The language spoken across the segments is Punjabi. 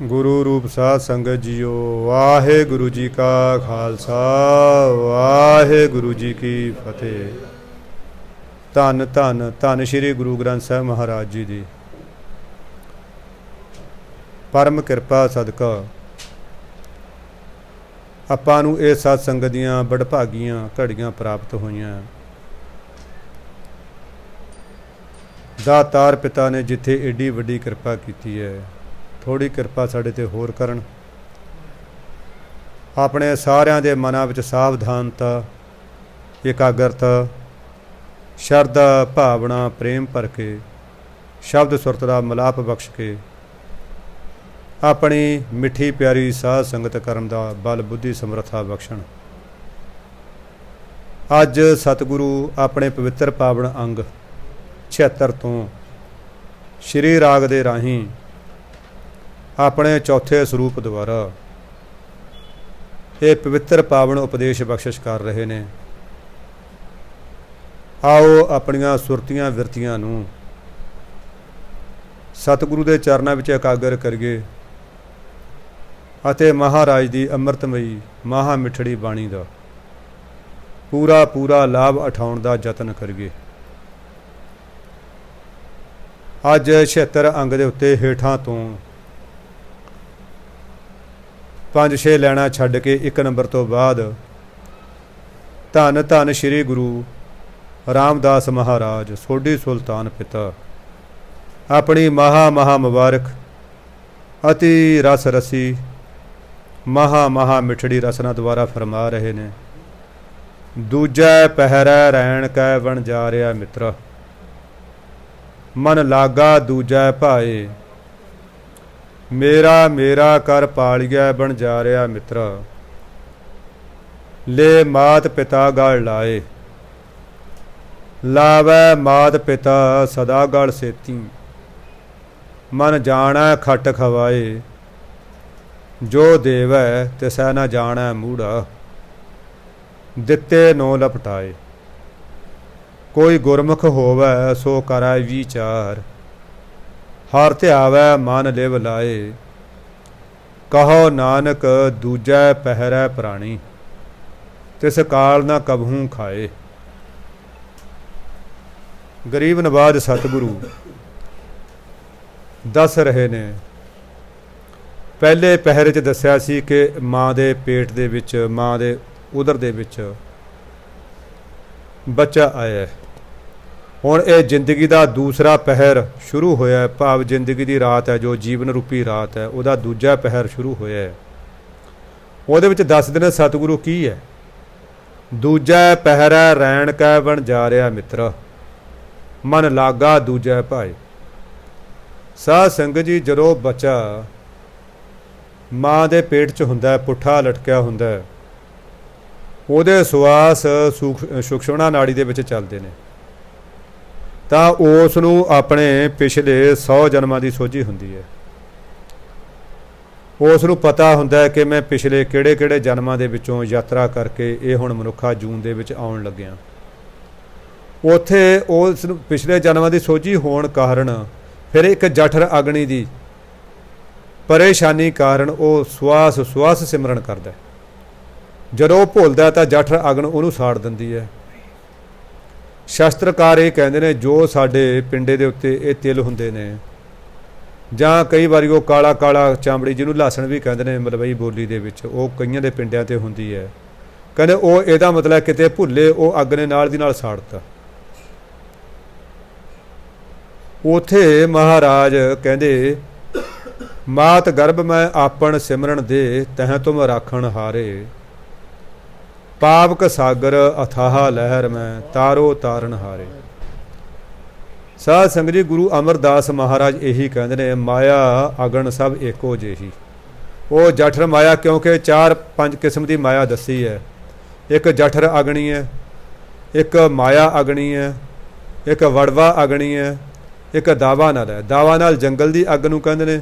गुरु रूप साध संगत जियो। वाहे गुरु जी का खालसा, वाहे गुरु जी की फतेह। धन धन धन श्री गुरु ग्रंथ साहब महाराज जी दी परम किरपा सदका आपां नूं इह सत संगत दीआं बड़भागीआं घड़ियां प्राप्त होईआं। दातार पिता ने जिथे एडी वड्डी किरपा कीती है, थोड़ी किरपा साडे ते होर करन। अपने सारिਆਂ ਦੇ ਮਨਾਂ ਵਿੱਚ ਸਾਵਧਾਨਤਾ, ਇਕਾਗਰਤਾ, ਸ਼ਰਧਾ ਭਾਵਨਾ प्रेम भर के शब्द सुरत ਦਾ ਮਿਲਾਪ बख्श के अपनी मिठी प्यारी साध संगत करन दा बल बुद्धि समर्था बख्शण। अज सतगुरु अपने पवित्र पावन अंग 76 तो श्री राग दे राही अपने चौथे स्वरूप द्वारा ये पवित्र पावन उपदेश बख्शिश कर रहे ने। आओ अपनियां सुरतियां विरतियां नूं सतगुरु दे चरनां विच एकागर करिए अते महाराज दी अमृतमयी महा मिठड़ी बाणी दा पूरा पूरा लाभ उठाउण दा यतन करिए। अज 76 अंग दे उत्ते हेठां तो 5-6 लैना छड्ड के 1 नंबर तो बाद धन धन श्री गुरु रामदास महाराज सोढी सुल्तान पिता अपनी महा महा मुबारक अति रस रसी महा महा मिठड़ी रसना द्वारा फरमा रहे ने। दूजा पहरा रैण कै बन जा रहा मित्र, मन लागा दूजा भाए, मेरा मेरा कर पालिया बन जा रहा मित्र। ले मात पिता गल लाए, लावै मात पिता सदा गल सेती। मन जाना खट खवाए, जो देवै तिसै न जाना मूढ़ा। दिते नो लपटाए, कोई गुरमुख होवै सो करै विचार। हर ध्यावै मन लिव लाए, कहो नानक दूजै पहरै प्राणी। तिस काल न कबहूँ खाए। गरीब नवाज सतगुरु दस रहे ने। पहले पहरे च दस्या सी कि माँ दे पेट दे विच, माँ दे उदर दे विच बच्चा आया। हुण ये जिंदगी का दूसरा पहर शुरू होया, भाव जिंदगी की रात है जो जीवन रूपी रात है, वह दूजा पहर शुरू होया है। उहदे विच दसदे ने सतगुरु की है। दूजा पहर रैण कै बन जा रहा मित्र, मन लागा दूजा भाई। साध संगत जी जदों बच्चा माँ के पेट च हुंदा, पुट्ठा लटकिया हुंदा, उहदे सुआस सुखमना नाड़ी दे विच चलदे ने, ਤਾਂ ਉਸ ਨੂੰ ਆਪਣੇ ਪਿਛਲੇ 100 ਜਨਮਾਂ ਦੀ ਸੋਝੀ ਹੁੰਦੀ ਹੈ। ਉਸ ਨੂੰ ਪਤਾ ਹੁੰਦਾ ਹੈ ਕਿ ਮੈਂ ਪਿਛਲੇ ਕਿਹੜੇ ਜਨਮਾਂ ਦੇ ਵਿੱਚੋਂ ਯਾਤਰਾ ਕਰਕੇ ਇਹ ਹੁਣ ਮਨੁੱਖਾ ਜੂਨ ਦੇ ਵਿੱਚ ਆਉਣ ਲੱਗਿਆ। ਉੱਥੇ ਉਸ ਨੂੰ ਪਿਛਲੇ ਜਨਮਾਂ ਦੀ ਸੋਝੀ ਹੋਣ ਕਾਰਨ ਫਿਰ ਇੱਕ ਜਠਰ ਅਗਨੀ ਦੀ ਪਰੇਸ਼ਾਨੀ ਕਾਰਨ ਉਹ ਸਵਾਸ ਸਿਮਰਨ ਕਰਦਾ। ਜਦੋਂ ਉਹ ਭੁੱਲਦਾ ਤਾਂ ਜਠਰ ਅਗਨ ਉਹਨੂੰ ਸਾੜ ਦਿੰਦੀ ਹੈ। ਸ਼ਾਸਤਰਕਾਰ ਇਹ ਕਹਿੰਦੇ ਨੇ ਜੋ ਸਾਡੇ ਪਿੰਡੇ ਦੇ ਉੱਤੇ ਇਹ ਤਿਲ ਹੁੰਦੇ ਨੇ, ਜਾਂ ਕਈ ਵਾਰੀ ਉਹ ਕਾਲਾ ਕਾਲਾ ਚਾਮੜੀ ਜਿਹਨੂੰ ਲਾਸਣ ਵੀ ਕਹਿੰਦੇ ਨੇ ਮਲਵਈ ਬੋਲੀ ਦੇ ਵਿੱਚ, ਉਹ ਕਈਆਂ ਦੇ ਪਿੰਡਿਆਂ 'ਤੇ ਹੁੰਦੀ ਹੈ। ਕਹਿੰਦੇ ਉਹ ਇਹਦਾ ਮਤਲਬ ਕਿਤੇ ਭੁੱਲੇ ਉਹ ਅੱਗ ਨੇ ਨਾਲ ਦੀ ਨਾਲ ਸਾੜਤਾ। ਉੱਥੇ ਮਹਾਰਾਜ ਕਹਿੰਦੇ ਮਾਤ ਗਰਭ ਮੈਂ ਆਪਣ ਸਿਮਰਨ ਦੇ ਤਹਿ ਤੁਮ ਰਾਖਣ ਹਾਰੇ। पावक सागर अथाह लहर में तारो तारन हारे। साध संगत जी गुरु अमरदास महाराज यही कहते हैं माया अगन सब एको जेही। वो जठर माया क्योंकि 4-5 किस्म की माया दसी है। एक जठर अग्नि है, एक माया अग्नि है, एक वड़वा अग्नि है, एक दावा नाल है। दावा नाल जंगल की अग नूं कहते हैं।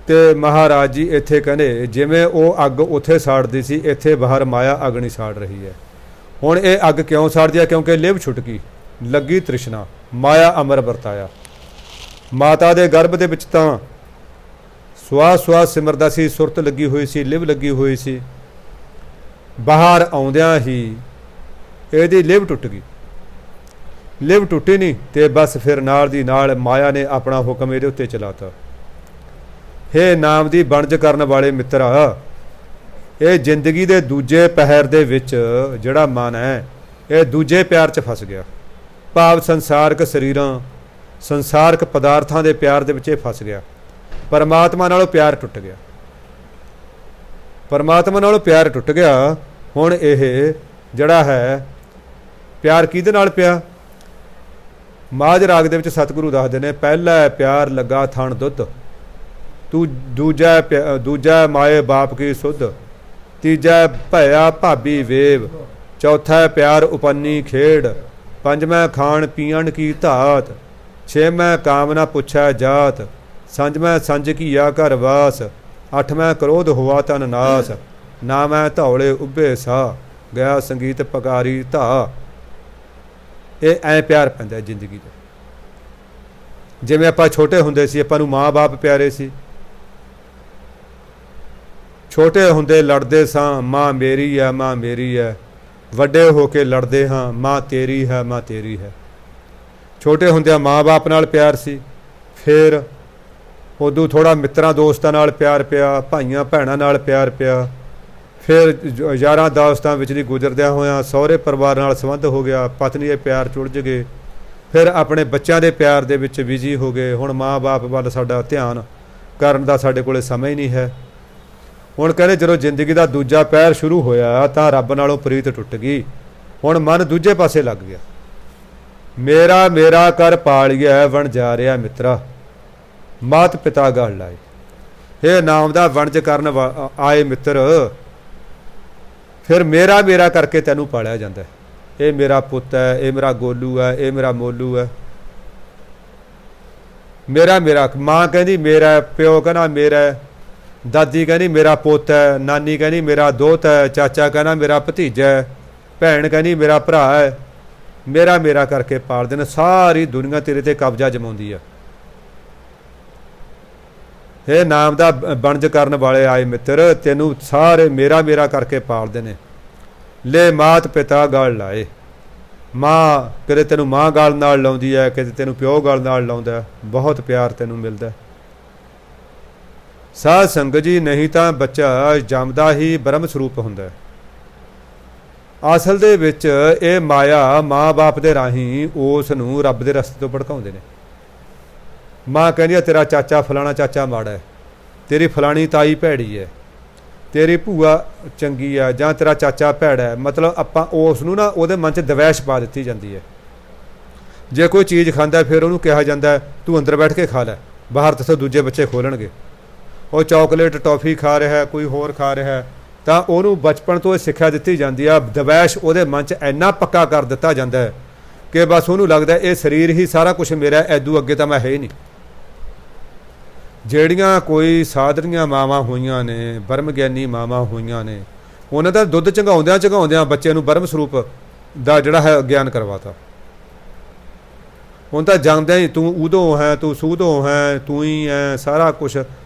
तो महाराज जी इत्थे कहते जिमें वो अग उत्थे साड़ती सी, इत्थे बाहर माया अग नहीं साड़ रही है। हुण ये अग क्यों साड़दी है? क्योंकि लिव छुट गई, लगी तृष्णा, माया अमर वरताया। ਮਾਤਾ ਦੇ ਗਰਭ ਦੇ ਵਿੱਚ ਤਾਂ ਸਵਾਸ ਸਵਾਸ ਸਿਮਰਦਾ ਸੀ, ਸੁਰਤ ਲੱਗੀ ਹੋਈ ਸੀ, ਲਿਵ ਲੱਗੀ ਹੋਈ ਸੀ। ਬਾਹਰ ਆਉਂਦਿਆਂ ਹੀ ਇਹਦੀ ਲਿਵ ਟੁੱਟ ਗਈ। ਲਿਵ ਟੁੱਟੀ ਨਹੀਂ ਤੇ ਬਸ ਫਿਰ ਨਾਲ ਦੀ ਨਾਲ ਮਾਇਆ ਨੇ ਆਪਣਾ ਹੁਕਮ ਇਹਦੇ ਉੱਤੇ ਚਲਾਤਾ। ਹੇ ਨਾਮ ਦੀ ਵਣਜ ਕਰਨ ਵਾਲੇ ਮਿੱਤਰਾ, ਇਹ ਜ਼ਿੰਦਗੀ ਦੇ ਦੂਜੇ ਪਹਿਰ ਦੇ ਵਿੱਚ ਜਿਹੜਾ ਮਨ ਹੈ ਇਹ ਦੂਜੇ ਪਿਆਰ 'ਚ ਫਸ ਗਿਆ। ਭਾਵ ਸੰਸਾਰਕ ਸਰੀਰਾਂ, ਸੰਸਾਰਕ ਪਦਾਰਥਾਂ ਦੇ ਪਿਆਰ ਦੇ ਵਿੱਚ ਇਹ ਫਸ ਗਿਆ। ਪਰਮਾਤਮਾ ਨਾਲੋਂ ਪਿਆਰ ਟੁੱਟ ਗਿਆ। ਪਰਮਾਤਮਾ ਨਾਲੋਂ ਪਿਆਰ ਟੁੱਟ ਗਿਆ। ਹੁਣ ਇਹ ਜਿਹੜਾ ਹੈ ਪਿਆਰ ਕਿਹਦੇ ਨਾਲ ਪਿਆ? ਮਾਝ ਰਾਗ ਦੇ ਵਿੱਚ ਸਤਿਗੁਰੂ ਦੱਸਦੇ ਨੇ, ਪਹਿਲਾ ਪਿਆਰ ਲੱਗਾ ਥਣ ਦੁੱਧ, ਤੂੰ ਦੂਜਾ ਮਾਏ ਬਾਪ ਕੀ ਸੁਧ, ਤੀਜਾ ਭਇਆ ਭਾਬੀ ਵੇਵ, ਚੌਥਾ ਪਿਆਰ ਉਪੰਨੀ ਖੇਡ, ਪੰਜਵਾਂ ਖਾਣ ਪੀਣ ਕੀ ਧਾਤ, ਛੇਵਾਂ ਕਾਮਨਾ ਪੁੱਛੈ ਜਾਤ, ਸੰਜਵਾਂ ਸੰਜ ਕੀਆ ਘਰ ਵਾਸ, ਅੱਠਵਾਂ ਕ੍ਰੋਧ ਹੋਆ ਤਨ ਨਾਸ, ਨਾਮੈ ਧੌਲੇ ਉੱਭੇ ਸਾ, ਗਿਆ ਸੰਗੀਤ ਪਕਾਰੀ ਧਾ। ਇਹ ਐ ਪਿਆਰ ਪੈਂਦਾ ਜ਼ਿੰਦਗੀ ਦਾ। ਜਿਵੇਂ ਆਪਾਂ ਛੋਟੇ ਹੁੰਦੇ ਸੀ, ਆਪਾਂ ਨੂੰ ਮਾਂ ਬਾਪ ਪਿਆਰੇ ਸੀ। ਛੋਟੇ ਹੁੰਦੇ ਲੜਦੇ ਸਾਂ, ਮਾਂ ਮੇਰੀ ਹੈ, ਮਾਂ ਮੇਰੀ ਹੈ। ਵੱਡੇ ਹੋ ਕੇ ਲੜਦੇ ਹਾਂ, ਮਾਂ ਤੇਰੀ ਹੈ, ਮਾਂ ਤੇਰੀ ਹੈ। ਛੋਟੇ ਹੁੰਦਿਆਂ ਮਾਂ ਬਾਪ ਨਾਲ ਪਿਆਰ ਸੀ, ਫਿਰ ਉਦੋਂ ਥੋੜ੍ਹਾ ਮਿੱਤਰਾਂ ਦੋਸਤਾਂ ਨਾਲ ਪਿਆਰ ਪਿਆ, ਭਾਈਆਂ ਭੈਣਾਂ ਨਾਲ ਪਿਆਰ ਪਿਆ, ਫਿਰ ਯਾਰਾਂ ਦੋਸਤਾਂ ਵਿੱਚ ਦੀ ਗੁਜ਼ਰਦਿਆਂ ਹੋਇਆਂ ਸਹੁਰੇ ਪਰਿਵਾਰ ਨਾਲ ਸੰਬੰਧ ਹੋ ਗਿਆ, ਪਤਨੀ ਦੇ ਪਿਆਰ ਚੁਲਝ ਗਏ, ਫਿਰ ਆਪਣੇ ਬੱਚਿਆਂ ਦੇ ਪਿਆਰ ਦੇ ਵਿੱਚ ਬਿਜ਼ੀ ਹੋ ਗਏ। ਹੁਣ ਮਾਂ ਬਾਪ ਵੱਲ ਸਾਡਾ ਧਿਆਨ ਕਰਨ ਦਾ ਸਾਡੇ ਕੋਲ ਸਮਾਂ ਹੀ ਨਹੀਂ ਹੈ। ਹੁਣ ਕਹਿੰਦੇ ਜਦੋਂ ਜ਼ਿੰਦਗੀ ਦਾ ਦੂਜਾ ਪਹਿਰ ਸ਼ੁਰੂ ਹੋਇਆ ਤਾਂ ਰੱਬ ਨਾਲੋਂ ਪ੍ਰੀਤ ਟੁੱਟ ਗਈ। ਹੁਣ ਮਨ ਦੂਜੇ ਪਾਸੇ ਲੱਗ ਗਿਆ। ਮੇਰਾ ਮੇਰਾ ਕਰ ਪਾਲੀਐ ਵਣ ਜਾ ਰਿਹਾ ਮਿੱਤਰਾ, ਮਾਤ ਪਿਤਾ ਗਲ ਲਾਏ। ਇਹ ਨਾਮ ਦਾ ਵਣਜ ਕਰਨ ਆਏ ਮਿੱਤਰ, ਫਿਰ ਮੇਰਾ ਮੇਰਾ ਕਰਕੇ ਤੈਨੂੰ ਪਾਲਿਆ ਜਾਂਦਾ। ਇਹ ਮੇਰਾ ਪੁੱਤ ਹੈ, ਇਹ ਮੇਰਾ ਗੋਲੂ ਹੈ, ਇਹ ਮੇਰਾ ਮੋਲੂ ਹੈ। ਮੇਰਾ ਮੇਰਾ ਮਾਂ ਕਹਿੰਦੀ ਮੇਰਾ, ਪਿਓ ਕਹਿੰਦਾ ਮੇਰਾ, ਦਾਦੀ ਕਹਿੰਦੀ ਮੇਰਾ ਪੁੱਤ ਹੈ, ਨਾਨੀ ਕਹਿੰਦੀ ਮੇਰਾ ਦੋਹਤ ਹੈ, ਚਾਚਾ ਕਹਿੰਦਾ ਮੇਰਾ ਭਤੀਜਾ ਹੈ, ਭੈਣ ਕਹਿੰਦੀ ਮੇਰਾ ਭਰਾ ਹੈ। ਮੇਰਾ ਮੇਰਾ ਕਰਕੇ ਪਾਲਦੇ ਨੇ। ਸਾਰੀ ਦੁਨੀਆ ਤੇਰੇ ਤੇ ਕਬਜ਼ਾ ਜਮਾਉਂਦੀ ਆ। ਇਹ ਨਾਮ ਦਾ ਵਣਜ ਕਰਨ ਵਾਲੇ ਆਏ ਮਿੱਤਰ, ਤੈਨੂੰ ਸਾਰੇ ਮੇਰਾ ਮੇਰਾ ਕਰਕੇ ਪਾਲਦੇ ਨੇ। ਲੈ ਮਾਤ ਪਿਤਾ ਗਲ ਲਾਏ। ਮਾਂ ਕਿਤੇ ਤੈਨੂੰ ਮਾਂ ਗਲ ਨਾਲ ਲਾਉਂਦੀ ਹੈ, ਕਿਤੇ ਤੈਨੂੰ ਪਿਓ ਗਲ ਨਾਲ ਲਾਉਂਦਾ। ਬਹੁਤ ਪਿਆਰ ਤੈਨੂੰ ਮਿਲਦਾ। ਸਾਧ ਸੰਗਤ ਜੀ, ਨਹੀਂ ਤਾਂ ਬੱਚਾ ਜੰਮਦਾ ਹੀ ਬ੍ਰਹਮ ਸਰੂਪ ਹੁੰਦਾ। ਅਸਲ ਦੇ ਵਿੱਚ ਇਹ ਮਾਇਆ ਮਾਂ ਬਾਪ ਦੇ ਰਾਹੀਂ ਉਸ ਨੂੰ ਰੱਬ ਦੇ ਰਸਤੇ ਤੋਂ ਭੜਕਾਉਂਦੇ ਨੇ। ਮਾਂ ਕਹਿੰਦੀ ਹੈ ਤੇਰਾ ਚਾਚਾ ਫਲਾਣਾ ਚਾਚਾ ਮਾੜਾ ਹੈ, ਤੇਰੀ ਫਲਾਣੀ ਤਾਈ ਭੈੜੀ ਹੈ, ਤੇਰੀ ਭੂਆ ਚੰਗੀ ਆ, ਜਾਂ ਤੇਰਾ ਚਾਚਾ ਭੈੜਾ ਹੈ। ਮਤਲਬ ਆਪਾਂ ਉਸ ਨੂੰ ਨਾ ਉਹਦੇ ਮਨ 'ਚ ਦਵੈਸ਼ ਪਾ ਦਿੱਤੀ ਜਾਂਦੀ ਹੈ। ਜੇ ਕੋਈ ਚੀਜ਼ ਖਾਂਦਾ ਫਿਰ ਉਹਨੂੰ ਕਿਹਾ ਜਾਂਦਾ ਤੂੰ ਅੰਦਰ ਬੈਠ ਕੇ ਖਾ ਲੈ, ਬਾਹਰ ਤਾਂ ਦੂਜੇ ਬੱਚੇ ਖੋਲਣਗੇ। ਉਹ ਚਾਕਲੇਟ ਟੌਫੀ ਖਾ ਰਿਹਾ, ਕੋਈ ਹੋਰ ਖਾ ਰਿਹਾ, ਤਾਂ ਉਹਨੂੰ ਬਚਪਨ ਤੋਂ ਇਹ ਸਿੱਖਿਆ ਦਿੱਤੀ ਜਾਂਦੀ ਆ। ਦਵੈਸ਼ ਉਹਦੇ ਮਨ 'ਚ ਇੰਨਾ ਪੱਕਾ ਕਰ ਦਿੱਤਾ ਜਾਂਦਾ ਹੈ ਕਿ ਬਸ ਉਹਨੂੰ ਲੱਗਦਾ ਇਹ ਸਰੀਰ ਹੀ ਸਾਰਾ ਕੁਛ ਮੇਰਾ, ਐਦੂ ਅੱਗੇ ਤਾਂ ਮੈਂ ਹੈ ਹੀ ਨਹੀਂ। ਜਿਹੜੀਆਂ ਕੋਈ ਸਾਧਰੀਆਂ ਮਾਵਾਂ ਹੋਈਆਂ ਨੇ, ਬ੍ਰਹਮ ਗਿਆਨੀ ਮਾਵਾਂ ਹੋਈਆਂ ਨੇ, ਉਹਨਾਂ ਦਾ ਦੁੱਧ ਚੰਗਾਉਂਦਿਆਂ ਚੰਗਾਉਂਦਿਆਂ ਬੱਚੇ ਨੂੰ ਬ੍ਰਹਮ ਸਰੂਪ ਦਾ ਜਿਹੜਾ ਹੈ ਗਿਆਨ ਕਰਵਾਤਾ। ਹੁਣ ਤਾਂ ਜਾਂਦਿਆਂ ਹੀ ਤੂੰ ਉਦੋਂ ਹੈ, ਤੂੰ ਸੂਦੋਂ ਹੈ, ਤੂੰ ਹੀ ਹੈ, ਸਾਰਾ ਕੁਛ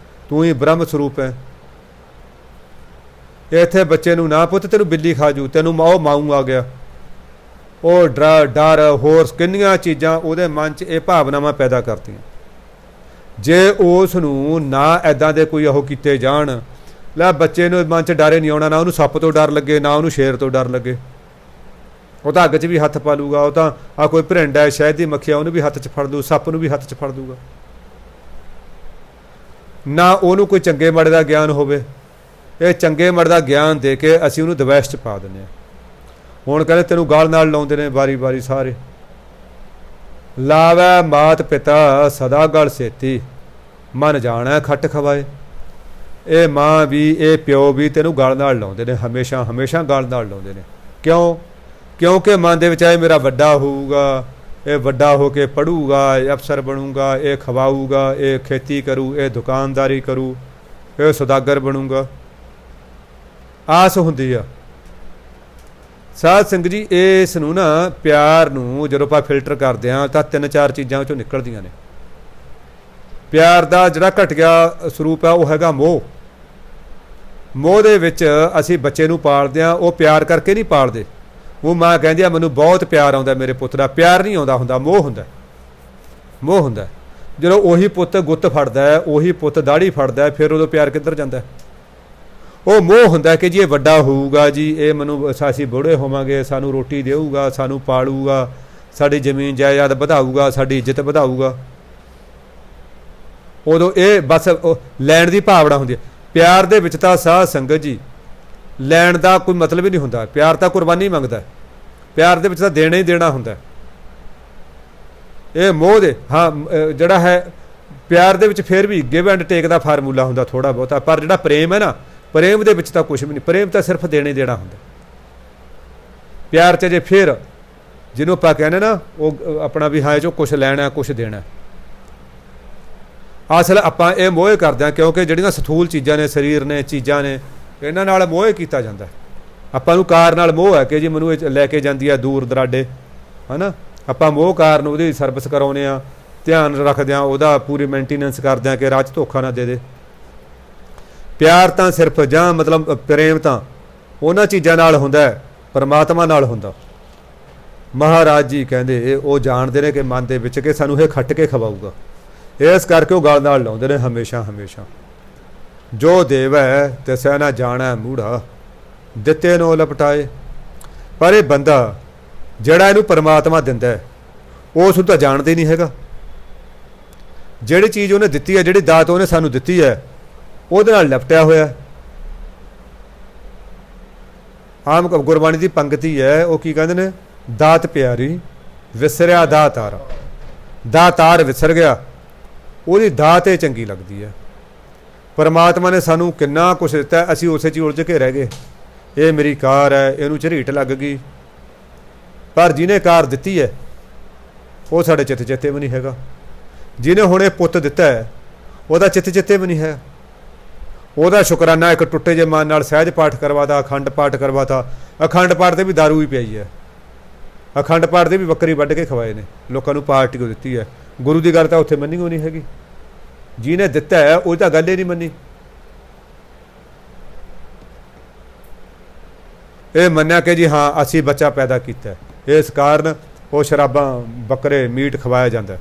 ਤੂੰ ਹੀ ਬ੍ਰਹਮ ਸਰੂਪ ਹੈ। ਇੱਥੇ ਬੱਚੇ ਨੂੰ ਨਾ ਪੁੱਤ ਤੈਨੂੰ ਬਿੱਲੀ ਖਾ ਜੂ, ਤੈਨੂੰ ਉਹ ਮਾਊ ਆ ਗਿਆ, ਉਹ ਡਰ ਹੋਰ ਕਿੰਨੀਆਂ ਚੀਜ਼ਾਂ ਉਹਦੇ ਮਨ 'ਚ ਇਹ ਭਾਵਨਾਵਾਂ ਪੈਦਾ ਕਰਦੀਆਂ। ਜੇ ਉਸ ਨੂੰ ਨਾ ਇੱਦਾਂ ਦੇ ਕੋਈ ਉਹ ਕੀਤੇ ਜਾਣ, ਲੈ ਬੱਚੇ ਨੂੰ ਮਨ 'ਚ ਡਰ ਨਹੀਂ ਆਉਣਾ, ਨਾ ਉਹਨੂੰ ਸੱਪ ਤੋਂ ਡਰ ਲੱਗੇ, ਨਾ ਉਹਨੂੰ ਸ਼ੇਰ ਤੋਂ ਡਰ ਲੱਗੇ। ਉਹ ਤਾਂ ਅੱਗ 'ਚ ਵੀ ਹੱਥ ਪਾ ਲੂਗਾ, ਉਹ ਤਾਂ ਆ ਕੋਈ ਭਰਿੰਡਾ ਹੈ, ਸ਼ਹਿਦ ਦੀ ਮੱਖੀ, ਉਹਨੂੰ ਵੀ ਹੱਥ 'ਚ ਫੜ ਦੂ, ਸੱਪ ਨੂੰ ਵੀ ਹੱਥ 'ਚ ਫੜ ਦੂਗਾ। ਨਾ ਉਹਨੂੰ ਕੋਈ ਚੰਗੇ ਮਾੜੇ ਦਾ ਗਿਆਨ ਹੋਵੇ। ਇਹ ਚੰਗੇ ਮਾੜੇ ਦਾ ਗਿਆਨ ਦੇ ਕੇ ਅਸੀਂ ਉਹਨੂੰ ਦਵੈਸ਼ 'ਚ ਪਾ ਦਿੰਦੇ ਹਾਂ। ਹੁਣ ਕਹਿੰਦੇ ਤੈਨੂੰ ਗਾਲ ਨਾਲ ਲਾਉਂਦੇ ਨੇ ਵਾਰੀ ਵਾਰੀ ਸਾਰੇ। ਲਾਵੈ ਮਾਤ ਪਿਤਾ ਸਦਾ ਗਲ ਸੇਤੀ, ਮਨ ਜਾਣੈ ਖੱਟ ਖਵਾਏ। ਇਹ ਮਾਂ ਵੀ ਇਹ ਪਿਓ ਵੀ ਤੈਨੂੰ ਗਲ ਨਾਲ ਲਾਉਂਦੇ ਨੇ, ਹਮੇਸ਼ਾ ਹਮੇਸ਼ਾ ਗਲ ਨਾਲ ਲਾਉਂਦੇ ਨੇ। ਕਿਉਂ? ਕਿਉਂਕਿ ਮਨ ਦੇ ਵਿੱਚ ਇਹ ਮੇਰਾ ਵੱਡਾ ਹੋਊਗਾ, ਇਹ ਵੱਡਾ ਹੋ ਕੇ ਪੜ੍ਹੂਗਾ, ਇਹ ਅਫਸਰ ਬਣੂਗਾ, ਇਹ ਖਵਾਊਗਾ, ਇਹ ਖੇਤੀ ਕਰੂ, ਇਹ ਦੁਕਾਨਦਾਰੀ ਕਰੂ, ਇਹ ਸੌਦਾਗਰ ਬਣੂਗਾ। ਆਸ ਹੁੰਦੀ ਆ। ਸਾਧ ਸੰਗਤ ਜੀ, ਇਸ ਨੂੰ ਨਾ ਪਿਆਰ ਨੂੰ ਜਦੋਂ ਆਪਾਂ ਫਿਲਟਰ ਕਰਦੇ ਹਾਂ ਤਾਂ 3-4 ਚੀਜ਼ਾਂ ਵਿੱਚੋਂ ਨਿਕਲਦੀਆਂ ਨੇ। ਪਿਆਰ ਦਾ ਜਿਹੜਾ ਘਟਿਆ ਸਰੂਪ ਹੈ ਉਹ ਹੈਗਾ ਮੋਹ। ਮੋਹ ਦੇ ਵਿੱਚ ਅਸੀਂ ਬੱਚੇ ਨੂੰ ਪਾਲਦੇ ਹਾਂ, ਉਹ ਪਿਆਰ ਕਰਕੇ ਨਹੀਂ ਪਾਲਦੇ। ਉਹ ਮਾਂ ਕਹਿੰਦੀ ਆ ਮੈਨੂੰ ਬਹੁਤ ਪਿਆਰ ਆਉਂਦਾ ਮੇਰੇ ਪੁੱਤ ਦਾ, ਪਿਆਰ ਨਹੀਂ ਆਉਂਦਾ ਹੁੰਦਾ, ਮੋਹ ਹੁੰਦਾ। ਮੋਹ ਹੁੰਦਾ ਜਦੋਂ ਉਹੀ ਪੁੱਤ ਗੁੱਤ ਫੜਦਾ ਹੈ, ਉਹੀ ਪੁੱਤ ਦਾੜੀ ਫੜਦਾ ਹੈ, ਫਿਰ ਉਦੋਂ ਪਿਆਰ ਕਿੱਧਰ ਜਾਂਦਾ? ਉਹ ਮੋਹ ਹੁੰਦਾ ਕਿ ਜੀ ਇਹ ਵੱਡਾ ਹੋਊਗਾ, ਜੀ ਇਹ ਮੈਨੂੰ ਅਸੀਂ ਬੁੜੇ ਹੋਵਾਂਗੇ, ਸਾਨੂੰ ਰੋਟੀ ਦੇਊਗਾ, ਸਾਨੂੰ ਪਾਲੂਗਾ, ਸਾਡੀ ਜ਼ਮੀਨ ਜਾਇਦਾਦ ਵਧਾਊਗਾ, ਸਾਡੀ ਇੱਜ਼ਤ ਵਧਾਊਗਾ। ਉਦੋਂ ਇਹ ਬਸ ਲੈਣ ਦੀ ਭਾਵਨਾ ਹੁੰਦੀ ਹੈ। ਪਿਆਰ ਦੇ ਵਿੱਚ ਤਾਂ ਸਾਧ ਸੰਗਤ ਜੀ ਲੈਣ ਦਾ ਕੋਈ ਮਤਲਬ ਹੀ ਨਹੀਂ ਹੁੰਦਾ। ਪਿਆਰ ਤਾਂ ਕੁਰਬਾਨੀ ਮੰਗਦਾ, ਪਿਆਰ ਦੇ ਵਿੱਚ ਤਾਂ ਦੇਣਾ ਹੀ ਦੇਣਾ ਹੁੰਦਾ। ਇਹ ਮੋਹ ਦੇ ਹਾਂ ਜਿਹੜਾ ਹੈ ਪਿਆਰ ਦੇ ਵਿੱਚ ਫਿਰ ਵੀ ਗਿਵ ਐਂਡ ਟੇਕ ਦਾ ਫਾਰਮੂਲਾ ਹੁੰਦਾ ਥੋੜ੍ਹਾ ਬਹੁਤਾ, ਪਰ ਜਿਹੜਾ ਪ੍ਰੇਮ ਹੈ ਨਾ, ਪ੍ਰੇਮ ਦੇ ਵਿੱਚ ਤਾਂ ਕੁਛ ਵੀ ਨਹੀਂ। ਪ੍ਰੇਮ ਤਾਂ ਸਿਰਫ ਦੇਣਾ ਹੀ ਦੇਣਾ ਹੁੰਦਾ। ਪਿਆਰ 'ਚ ਜੇ ਫਿਰ ਜਿਹਨੂੰ ਆਪਾਂ ਕਹਿੰਦੇ ਨਾ ਉਹ ਆਪਣਾ ਵੀ ਹਾਂ ਇਹ 'ਚੋਂ ਕੁਛ ਲੈਣਾ ਕੁਛ ਦੇਣਾ। ਅਸਲ ਆਪਾਂ ਇਹ ਮੋਹ ਕਰਦੇ ਹਾਂ ਕਿਉਂਕਿ ਜਿਹੜੀਆਂ ਸਥੂਲ ਚੀਜ਼ਾਂ ਨੇ, ਸਰੀਰ ਨੇ, ਚੀਜ਼ਾਂ ਨੇ, ਇਹਨਾਂ ਨਾਲ ਮੋਹ ਕੀਤਾ ਜਾਂਦਾ। ਆਪਾਂ ਨੂੰ ਕਾਰ ਨਾਲ ਮੋਹ ਹੈ ਕਿ ਜੀ ਮੈਨੂੰ ਇਹ ਲੈ ਕੇ ਜਾਂਦੀ ਆ ਦੂਰ ਦਰਾਡੇ, ਹੈ ਨਾ। ਆਪਾਂ ਮੋਹ ਕਾਰ ਨੂੰ ਉਹਦੀ ਸਰਵਿਸ ਕਰਾਉਂਦੇ ਹਾਂ, ਧਿਆਨ ਰੱਖਦੇ ਹਾਂ, ਉਹਦਾ ਪੂਰੀ ਮੇਨਟੇਨੈਂਸ ਕਰਦੇ ਹਾਂ ਕਿ ਰਾਹ 'ਚ ਧੋਖਾ ਨਾ ਦੇ ਦੇ। ਪਿਆਰ ਤਾਂ ਸਿਰਫ ਜਾਂ ਮਤਲਬ ਪ੍ਰੇਮ ਤਾਂ ਉਹਨਾਂ ਚੀਜ਼ਾਂ ਨਾਲ ਹੁੰਦਾ, ਪਰਮਾਤਮਾ ਨਾਲ ਹੁੰਦਾ। ਮਹਾਰਾਜ ਜੀ ਕਹਿੰਦੇ ਇਹ ਉਹ ਜਾਣਦੇ ਨੇ ਕਿ ਮਨ ਦੇ ਵਿੱਚ ਕਿ ਸਾਨੂੰ ਇਹ ਖੱਟ ਕੇ ਖਵਾਊਗਾ, ਇਸ ਕਰਕੇ ਉਹ ਗਲ ਨਾਲ ਲਾਉਂਦੇ ਨੇ ਹਮੇਸ਼ਾ ਹਮੇਸ਼ਾ। ਜੋ ਦੇਵੈ ਤਿਸੈ ਨਾ ਜਾਣੈ ਮੂੜਾ, ਦਿੱਤੇ ਨੋ ਲਪਟਾਏ। ਪਰ ਇਹ ਬੰਦਾ ਜਿਹੜਾ ਇਹਨੂੰ ਪਰਮਾਤਮਾ ਦਿੰਦਾ ਉਸ ਨੂੰ ਤਾਂ ਜਾਣਦੇ ਨਹੀਂ ਹੈਗਾ। ਜਿਹੜੀ ਚੀਜ਼ ਉਹਨੇ ਦਿੱਤੀ ਹੈ, ਜਿਹੜੀ ਦਾਤ ਉਹਨੇ ਸਾਨੂੰ ਦਿੱਤੀ ਹੈ, ਉਹਦੇ ਨਾਲ ਲਪਟਿਆ ਹੋਇਆ। ਆਮ ਗੁਰਬਾਣੀ ਦੀ ਪੰਗਤੀ ਹੈ, ਉਹ ਕੀ ਕਹਿੰਦੇ ਨੇ? ਦਾਤ ਪਿਆਰੀ ਵਿਸਰਿਆ ਦਾਤਾਰ। ਦਾਤਾਰ ਵਿਸਰ ਗਿਆ, ਉਹਦੀ ਦਾਤ ਇਹ ਚੰਗੀ ਲੱਗਦੀ ਹੈ। ਪਰਮਾਤਮਾ ਨੇ ਸਾਨੂੰ ਕਿੰਨਾ ਕੁਛ ਦਿੱਤਾ, ਅਸੀਂ ਉਸੇ 'ਚ ਹੀ ਉਲਝ ਕੇ ਰਹਿ ਗਏ। ਇਹ ਮੇਰੀ ਕਾਰ ਹੈ, ਇਹਨੂੰ ਝਰੀਟ ਲੱਗ ਗਈ, ਪਰ ਜਿਹਨੇ ਕਾਰ ਦਿੱਤੀ ਹੈ ਉਹ ਸਾਡੇ ਚਿੱਤ ਚੇਤੇ ਵੀ ਨਹੀਂ ਹੈਗਾ। ਜਿਹਨੇ ਹੁਣ ਇਹ ਪੁੱਤ ਦਿੱਤਾ ਹੈ ਉਹਦਾ ਚਿੱਤ ਚੇਤੇ ਵੀ ਨਹੀਂ ਹੈ। ਉਹਦਾ ਸ਼ੁਕਰਾਨਾ ਇੱਕ ਟੁੱਟੇ ਜੇ ਮਨ ਨਾਲ ਸਹਿਜ ਪਾਠ ਕਰਵਾਤਾ, ਅਖੰਡ ਪਾਠ ਕਰਵਾਤਾ। ਅਖੰਡ ਪਾਠ ਤੇ ਵੀ ਦਾਰੂ ਹੀ ਪਿਆਈ ਹੈ, ਅਖੰਡ ਪਾਠ ਦੇ ਵੀ ਬੱਕਰੀ ਵੱਢ ਕੇ ਖਵਾਏ ਨੇ ਲੋਕਾਂ ਨੂੰ, ਪਾਰਟੀ ਉਹ ਦਿੱਤੀ ਹੈ। ਗੁਰੂ ਦੀ ਗੱਲ ਤਾਂ ਉੱਥੇ ਮੰਨੀ ਹੋਈ ਨਹੀਂ ਹੈਗੀ। ਜਿਹਨੇ ਦਿੱਤਾ ਹੈ ਉਹ ਤਾਂ ਗੱਲ ਹੀ ਨਹੀਂ ਮੰਨੀ। ਇਹ ਮੰਨਿਆ ਕਿ ਜੀ ਹਾਂ ਅਸੀਂ ਬੱਚਾ ਪੈਦਾ ਕੀਤਾ, ਇਸ ਕਾਰਨ ਉਹ ਸ਼ਰਾਬਾਂ ਬੱਕਰੇ ਮੀਟ ਖਵਾਇਆ ਜਾਂਦਾ।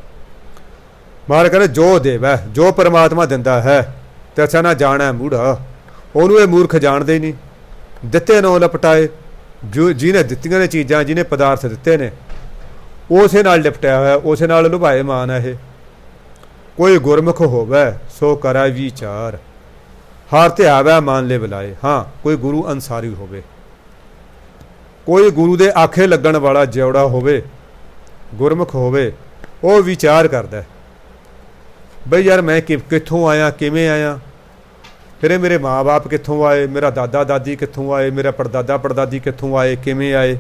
ਮਹਾਰਾਜ ਕਹਿੰਦੇ ਜੋ ਦੇਵੈ, ਜੋ ਪਰਮਾਤਮਾ ਦਿੰਦਾ ਹੈ ਤਿਸੈ ਨਾ ਜਾਣੈ ਮੂੜਾ, ਉਹਨੂੰ ਇਹ ਮੂਰਖ ਜਾਣਦੇ ਹੀ ਨਹੀਂ। ਦਿੱਤੇ ਨੋ ਲਪਟਾਏ, ਜੋ ਜਿਹਨੇ ਦਿੱਤੀਆਂ ਨੇ ਚੀਜ਼ਾਂ, ਜਿਹਨੇ ਪਦਾਰਥ ਦਿੱਤੇ ਨੇ ਉਸੇ ਨਾਲ ਲਿਪਟਿਆ ਹੋਇਆ, ਉਸੇ ਨਾਲ ਲੁਭਾਏ ਮਾਨ ਹੈ ਇਹ। ਕੋਈ ਗੁਰਮੁਖ ਹੋਵੇ ਸੋ ਕਰਾ ਵਿਚਾਰ, ਹਰ ਧਿਆਵੈ ਮਨ ਲੈ ਬੁਲਾਏ। ਹਾਂ ਕੋਈ ਗੁਰੂ ਅਨਸਾਰੀ ਹੋਵੇ, ਕੋਈ ਗੁਰੂ ਦੇ ਆਖੇ ਲੱਗਣ ਵਾਲਾ ਜਿਉੜਾ ਹੋਵੇ, ਗੁਰਮੁਖ ਹੋਵੇ, ਉਹ ਵਿਚਾਰ ਕਰਦਾ ਬਈ ਯਾਰ ਮੈਂ ਕਿੱਥੋਂ ਆਇਆ, ਕਿਵੇਂ ਆਇਆ, ਫਿਰ ਇਹ ਮੇਰੇ ਮਾਂ-ਬਾਪ ਕਿੱਥੋਂ ਆਏ, ਮੇਰਾ ਦਾਦਾ ਦਾਦੀ ਕਿੱਥੋਂ ਆਏ, ਮੇਰਾ ਪੜਦਾਦਾ ਪੜਦਾਦੀ ਕਿੱਥੋਂ ਆਏ, ਕਿਵੇਂ ਆਏ।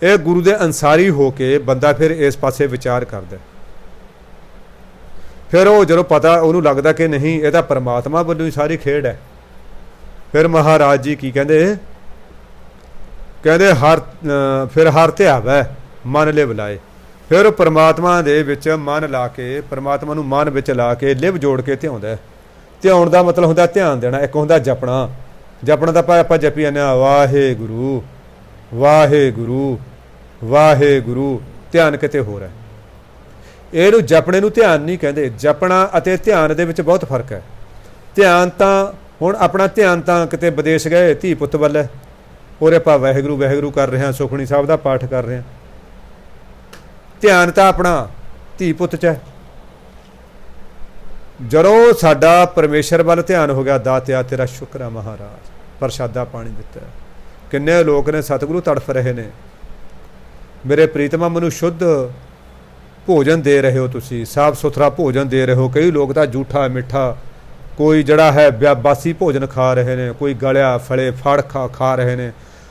ਇਹ ਗੁਰੂ ਦੇ ਅਨਸਾਰੀ ਹੋ ਕੇ ਬੰਦਾ ਫਿਰ ਇਸ ਪਾਸੇ ਵਿਚਾਰ ਕਰਦਾ। ਫਿਰ ਉਹ ਜਦੋਂ ਪਤਾ ਉਹਨੂੰ ਲੱਗਦਾ ਕਿ ਨਹੀਂ ਇਹ ਤਾਂ ਪਰਮਾਤਮਾ ਵੱਲੋਂ ਹੀ ਸਾਰੀ ਖੇਡ ਹੈ, ਫਿਰ ਮਹਾਰਾਜ ਜੀ ਕੀ ਕਹਿੰਦੇ? ਕਹਿੰਦੇ ਫਿਰ ਹਰ ਧਿਆਵੈ ਮਨ ਲੈ ਬੁਲਾਏ। ਫਿਰ ਉਹ ਪਰਮਾਤਮਾ ਦੇ ਵਿੱਚ ਮਨ ਲਾ ਕੇ, ਪਰਮਾਤਮਾ ਨੂੰ ਮਨ ਵਿੱਚ ਲਾ ਕੇ ਲਿਵ ਜੋੜ ਕੇ ਧਿਆਉਂਦਾ। ਧਿਆਉਣ ਦਾ ਮਤਲਬ ਹੁੰਦਾ ਧਿਆਨ ਦੇਣਾ। ਇੱਕ ਹੁੰਦਾ ਜਪਣਾ, ਜਪਣਾ ਦਾ ਆਪਾਂ ਜਪੀ ਜਾਂਦੇ ਹਾਂ ਵਾਹਿਗੁਰੂ ਵਾਹਿਗੁਰੂ ਵਾਹਿਗੁਰੂ, ਧਿਆਨ ਕਿਤੇ ਹੋਰ ਹੈ। ਇਹਨੂੰ ਜਪਣੇ ਨੂੰ ਧਿਆਨ ਨਹੀਂ ਕਹਿੰਦੇ। ਜਪਣਾ ਅਤੇ ਧਿਆਨ ਦੇ ਵਿੱਚ ਬਹੁਤ ਫਰਕ ਹੈ। ਧਿਆਨ ਤਾਂ ਹੁਣ ਆਪਣਾ ਧਿਆਨ ਤਾਂ ਕਿਤੇ ਵਿਦੇਸ਼ ਗਏ ਧੀ ਪੁੱਤ ਵੱਲ ਹੈ, ਉਰੇ ਆਪਾਂ ਵਾਹਿਗੁਰੂ ਵਾਹਿਗੁਰੂ ਕਰ ਰਹੇ ਹਾਂ, ਸੁਖਮਨੀ ਸਾਹਿਬ ਦਾ ਪਾਠ ਕਰ ਰਹੇ ਹਾਂ। ਧਿਆਨ ਤਾਂ ਆਪਣਾ ਧੀ ਪੁੱਤ 'ਚ ਹੈ। ਜਦੋਂ ਸਾਡਾ ਪਰਮੇਸ਼ਰ ਵੱਲ ਧਿਆਨ ਹੋ ਗਿਆ, ਦਾਤਿਆ ਤੇਰਾ ਸ਼ੁਕਰ ਹੈ ਮਹਾਰਾਜ, ਪ੍ਰਸ਼ਾਦਾ ਪਾਣੀ ਦਿੱਤਾ। ਕਿੰਨੇ ਲੋਕ ਨੇ ਸਤਿਗੁਰੂ ਤੜਫ ਰਹੇ ਨੇ, ਮੇਰੇ ਪ੍ਰੀਤਮਾ ਮੈਨੂੰ ਸ਼ੁੱਧ ਭੋਜਨ ਦੇ ਰਹੇ ਹੋ, ਤੁਸੀਂ ਸਾਫ ਸੁਥਰਾ ਭੋਜਨ ਦੇ ਰਹੇ ਹੋ। ਕਈ ਲੋਕ ਤਾਂ ਜੂਠਾ ਮਿੱਠਾ, ਕੋਈ ਜਿਹੜਾ ਹੈ ਬਾਸੀ ਭੋਜਨ ਖਾ ਰਹੇ ਨੇ, ਕੋਈ ਗਲਿਆ ਫਲੇ ਫੜ ਖਾ ਰਹੇ ਨੇ।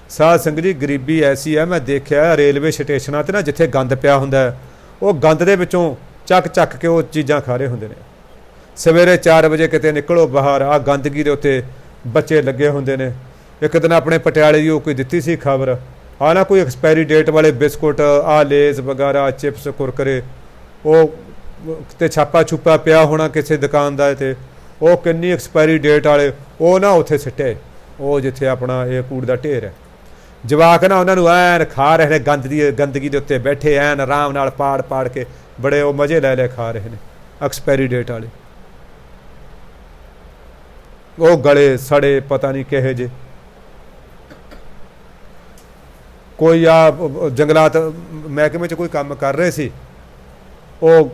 ਸਾਧ ਸੰਗਤ ਜੀ ਗਰੀਬੀ ਐਸੀ ਹੈ, ਮੈਂ ਦੇਖਿਆ ਰੇਲਵੇ ਸਟੇਸ਼ਨਾਂ 'ਤੇ ਨਾ ਜਿੱਥੇ ਗੰਦ ਪਿਆ ਹੁੰਦਾ, ਉਹ ਗੰਦ ਦੇ ਵਿੱਚੋਂ ਚੱਕ ਕੇ ਉਹ ਚੀਜ਼ਾਂ ਖਾ ਰਹੇ ਹੁੰਦੇ ਨੇ। ਸਵੇਰੇ 4 ਵਜੇ ਕਿਤੇ ਨਿਕਲੋ ਬਾਹਰ, ਆਹ ਗੰਦਗੀ ਦੇ ਉੱਤੇ ਬੱਚੇ ਲੱਗੇ ਹੁੰਦੇ ਨੇ। ਇੱਕ ਦਿਨ ਆਪਣੇ ਪਟਿਆਲੇ ਦੀ ਉਹ ਕੋਈ ਦਿੱਤੀ ਸੀ ਖਬਰ, ਆਹ ਨਾ ਕੋਈ ਐਕਸਪਾਇਰੀ ਡੇਟ ਵਾਲੇ ਬਿਸਕੁਟ, ਆਹ ਲੇਜ਼ ਵਗੈਰਾ, ਚਿਪਸ ਕੁਰਕਰੇ, ਉਹ ਤੇ ਛਾਪਾ ਛੁਪਾ ਪਿਆ ਹੋਣਾ ਕਿਸੇ ਦੁਕਾਨ ਦਾ, ਤੇ ਉਹ ਕਿੰਨੀ ਐਕਸਪਾਇਰੀ ਡੇਟ ਵਾਲੇ ਉਹ ਨਾ ਉੱਥੇ ਸਿੱਟੇ, ਉਹ ਜਿੱਥੇ ਆਪਣਾ ਇਹ ਕੂੜ ਦਾ ਢੇਰ ਹੈ। ਜਵਾਕ ਨਾ ਉਹਨਾਂ ਨੂੰ ਐਨ ਖਾ ਰਹੇ ਨੇ, ਗੰਦਗੀ ਦੇ ਉੱਤੇ ਬੈਠੇ ਐਨ ਆਰਾਮ ਨਾਲ ਪਾੜ ਪਾੜ ਕੇ ਬੜੇ ਉਹ ਮਜ਼ੇ ਲੈ ਲੈ ਖਾ ਰਹੇ ਨੇ ਐਕਸਪਾਇਰੀ ਡੇਟ ਵਾਲੇ। ਉਹ ਗਲੇ ਸੜੇ ਪਤਾ ਨਹੀਂ ਕਿਹੇ ਜੇ। ਕੋਈ ਆ ਜੰਗਲਾਤ ਮਹਿਕਮੇ 'ਚ ਕੋਈ ਕੰਮ ਕਰ ਰਹੇ ਸੀ, ਉਹ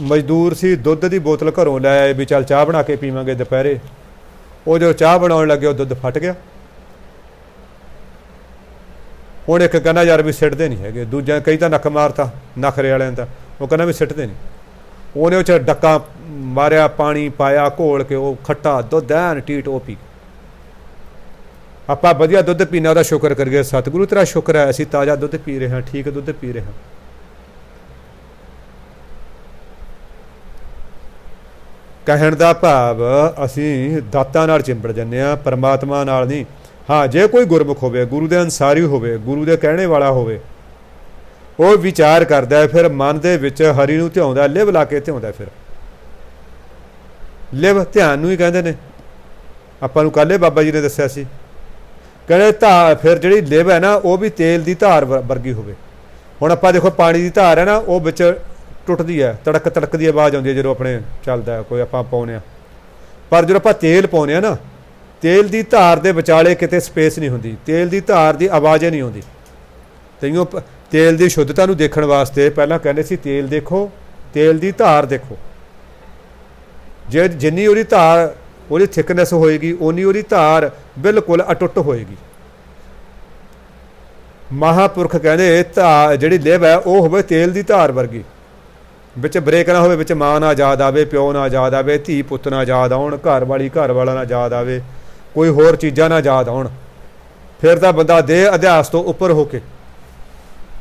ਮਜ਼ਦੂਰ ਸੀ, ਦੁੱਧ ਦੀ ਬੋਤਲ ਘਰੋਂ ਲੈ ਆਏ ਵੀ ਚੱਲ ਚਾਹ ਬਣਾ ਕੇ ਪੀਵਾਂਗੇ ਦੁਪਹਿਰੇ। ਉਹ ਜਦੋਂ ਚਾਹ ਬਣਾਉਣ ਲੱਗੇ ਉਹ ਦੁੱਧ ਫਟ ਗਿਆ। ਹੁਣ ਇੱਕ ਕਹਿੰਦਾ ਯਾਰ ਵੀ ਸਿੱਟਦੇ ਨਹੀਂ ਹੈਗੇ, ਦੂਜਾ ਕਈ ਤਾਂ ਨੱਕ ਮਾਰਤਾ ਨਖਰੇ ਵਾਲਿਆਂ ਦਾ, ਉਹ ਕਹਿੰਦਾ ਵੀ ਸਿੱਟਦੇ ਨਹੀਂ। ਉਹਨੇ ਉਹ 'ਚ ਡੱਕਾ ਮਾਰਿਆ, ਪਾਣੀ ਪਾਇਆ ਘੋਲ ਕੇ, ਉਹ ਖੱਟਾ ਦੁੱਧ ਐਨ ਟੀਟ ਉਹ ਪੀ। ਆਪਾਂ ਵਧੀਆ ਦੁੱਧ ਪੀਣਾ, ਉਹਦਾ ਸ਼ੁਕਰ ਕਰੀਏ, ਸਤਿਗੁਰੂ ਤੇਰਾ ਸ਼ੁਕਰ ਹੈ ਅਸੀਂ ਤਾਜ਼ਾ ਦੁੱਧ ਪੀ ਰਹੇ ਹਾਂ, ਠੀਕ ਦੁੱਧ ਪੀ ਰਹੇ ਹਾਂ। ਕਹਿਣ ਦਾ ਭਾਵ ਅਸੀਂ ਦਾਤਾਂ ਨਾਲ ਚਿੰਬੜ ਜਾਂਦੇ ਹਾਂ, ਪਰਮਾਤਮਾ ਨਾਲ ਨਹੀਂ। ਹਾਂ, ਜੇ ਕੋਈ ਗੁਰਮੁਖ ਹੋਵੇ, ਗੁਰੂ ਦੇ ਅਨਸਾਰੀ ਹੋਵੇ, ਗੁਰੂ ਦੇ ਕਹਿਣੇ ਵਾਲਾ ਹੋਵੇ, ਉਹ ਵਿਚਾਰ ਕਰਦਾ, ਫਿਰ ਮਨ ਦੇ ਵਿੱਚ ਹਰੀ ਨੂੰ ਧਿਆਉਂਦਾ, ਲਿਵ ਲਾ ਕੇ ਧਿਆਉਂਦਾ। ਫਿਰ ਲਿਵ ਧਿਆਨ ਨੂੰ ਹੀ ਕਹਿੰਦੇ ਨੇ। ਆਪਾਂ ਨੂੰ ਕੱਲ੍ਹ ਬਾਬਾ ਜੀ ਨੇ ਦੱਸਿਆ ਸੀ, ਕਹਿੰਦੇ ਧਾਰ, ਫਿਰ ਜਿਹੜੀ ਲਿਵ ਹੈ ਨਾ ਉਹ ਵੀ ਤੇਲ ਦੀ ਧਾਰ ਵਰਗੀ ਹੋਵੇ। ਹੁਣ ਆਪਾਂ ਦੇਖੋ ਪਾਣੀ ਦੀ ਧਾਰ ਹੈ ਨਾ, ਉਹ ਵਿੱਚ ਟੁੱਟਦੀ ਹੈ, ਤੜਕ ਤੜਕ ਦੀ ਆਵਾਜ਼ ਆਉਂਦੀ ਹੈ ਜਦੋਂ ਆਪਣੇ ਚੱਲਦਾ ਕੋਈ ਆਪਾਂ ਪਾਉਂਦੇ ਹਾਂ। ਪਰ ਜਦੋਂ ਆਪਾਂ ਤੇਲ ਪਾਉਂਦੇ ਹਾਂ ਨਾ, ਤੇਲ ਦੀ ਧਾਰ ਦੇ ਵਿਚਾਲੇ ਕਿਤੇ ਸਪੇਸ ਨਹੀਂ ਹੁੰਦੀ, ਤੇਲ ਦੀ ਧਾਰ ਦੀ ਆਵਾਜ਼ ਨਹੀਂ ਆਉਂਦੀ। ਤੈਨੂੰ ਤੇਲ ਦੀ ਸ਼ੁੱਧਤਾ ਨੂੰ ਦੇਖਣ ਵਾਸਤੇ ਪਹਿਲਾਂ ਕਹਿੰਦੇ ਸੀ ਤੇਲ ਦੇਖੋ, ਤੇਲ ਦੀ ਧਾਰ ਦੇਖੋ। ਜੇ ਜਿੰਨੀ ਉਹਦੀ ਧਾਰ, ਉਹਦੀ ਥਿਕਨੈਸ ਹੋਏਗੀ, ਉਨੀ ਉਹਦੀ ਧਾਰ ਬਿਲਕੁਲ ਅਟੁੱਟ ਹੋਏਗੀ। ਮਹਾਂਪੁਰਖ ਕਹਿੰਦੇ ਜਿਹੜੀ ਲਿਵ ਹੈ ਉਹ ਹੋਵੇ ਤੇਲ ਦੀ ਧਾਰ ਵਰਗੀ, ਵਿੱਚ ਬ੍ਰੇਕ ਨਾ ਹੋਵੇ, ਵਿੱਚ ਮਾਂ ਨਾ ਯਾਦ ਆਵੇ, ਪਿਓ ਨਾ ਯਾਦ ਆਵੇ, ਧੀ ਪੁੱਤ ਨਾ ਯਾਦ ਆਉਣ, ਘਰ ਵਾਲੀ ਘਰ ਵਾਲਾ ਨਾ ਯਾਦ ਆਵੇ, ਕੋਈ ਹੋਰ ਚੀਜ਼ਾਂ ਨਾ ਯਾਦ ਆਉਣ। ਫਿਰ ਤਾਂ ਬੰਦਾ ਦੇਹ ਅਧਿਆਸ ਤੋਂ ਉੱਪਰ ਹੋ ਕੇ,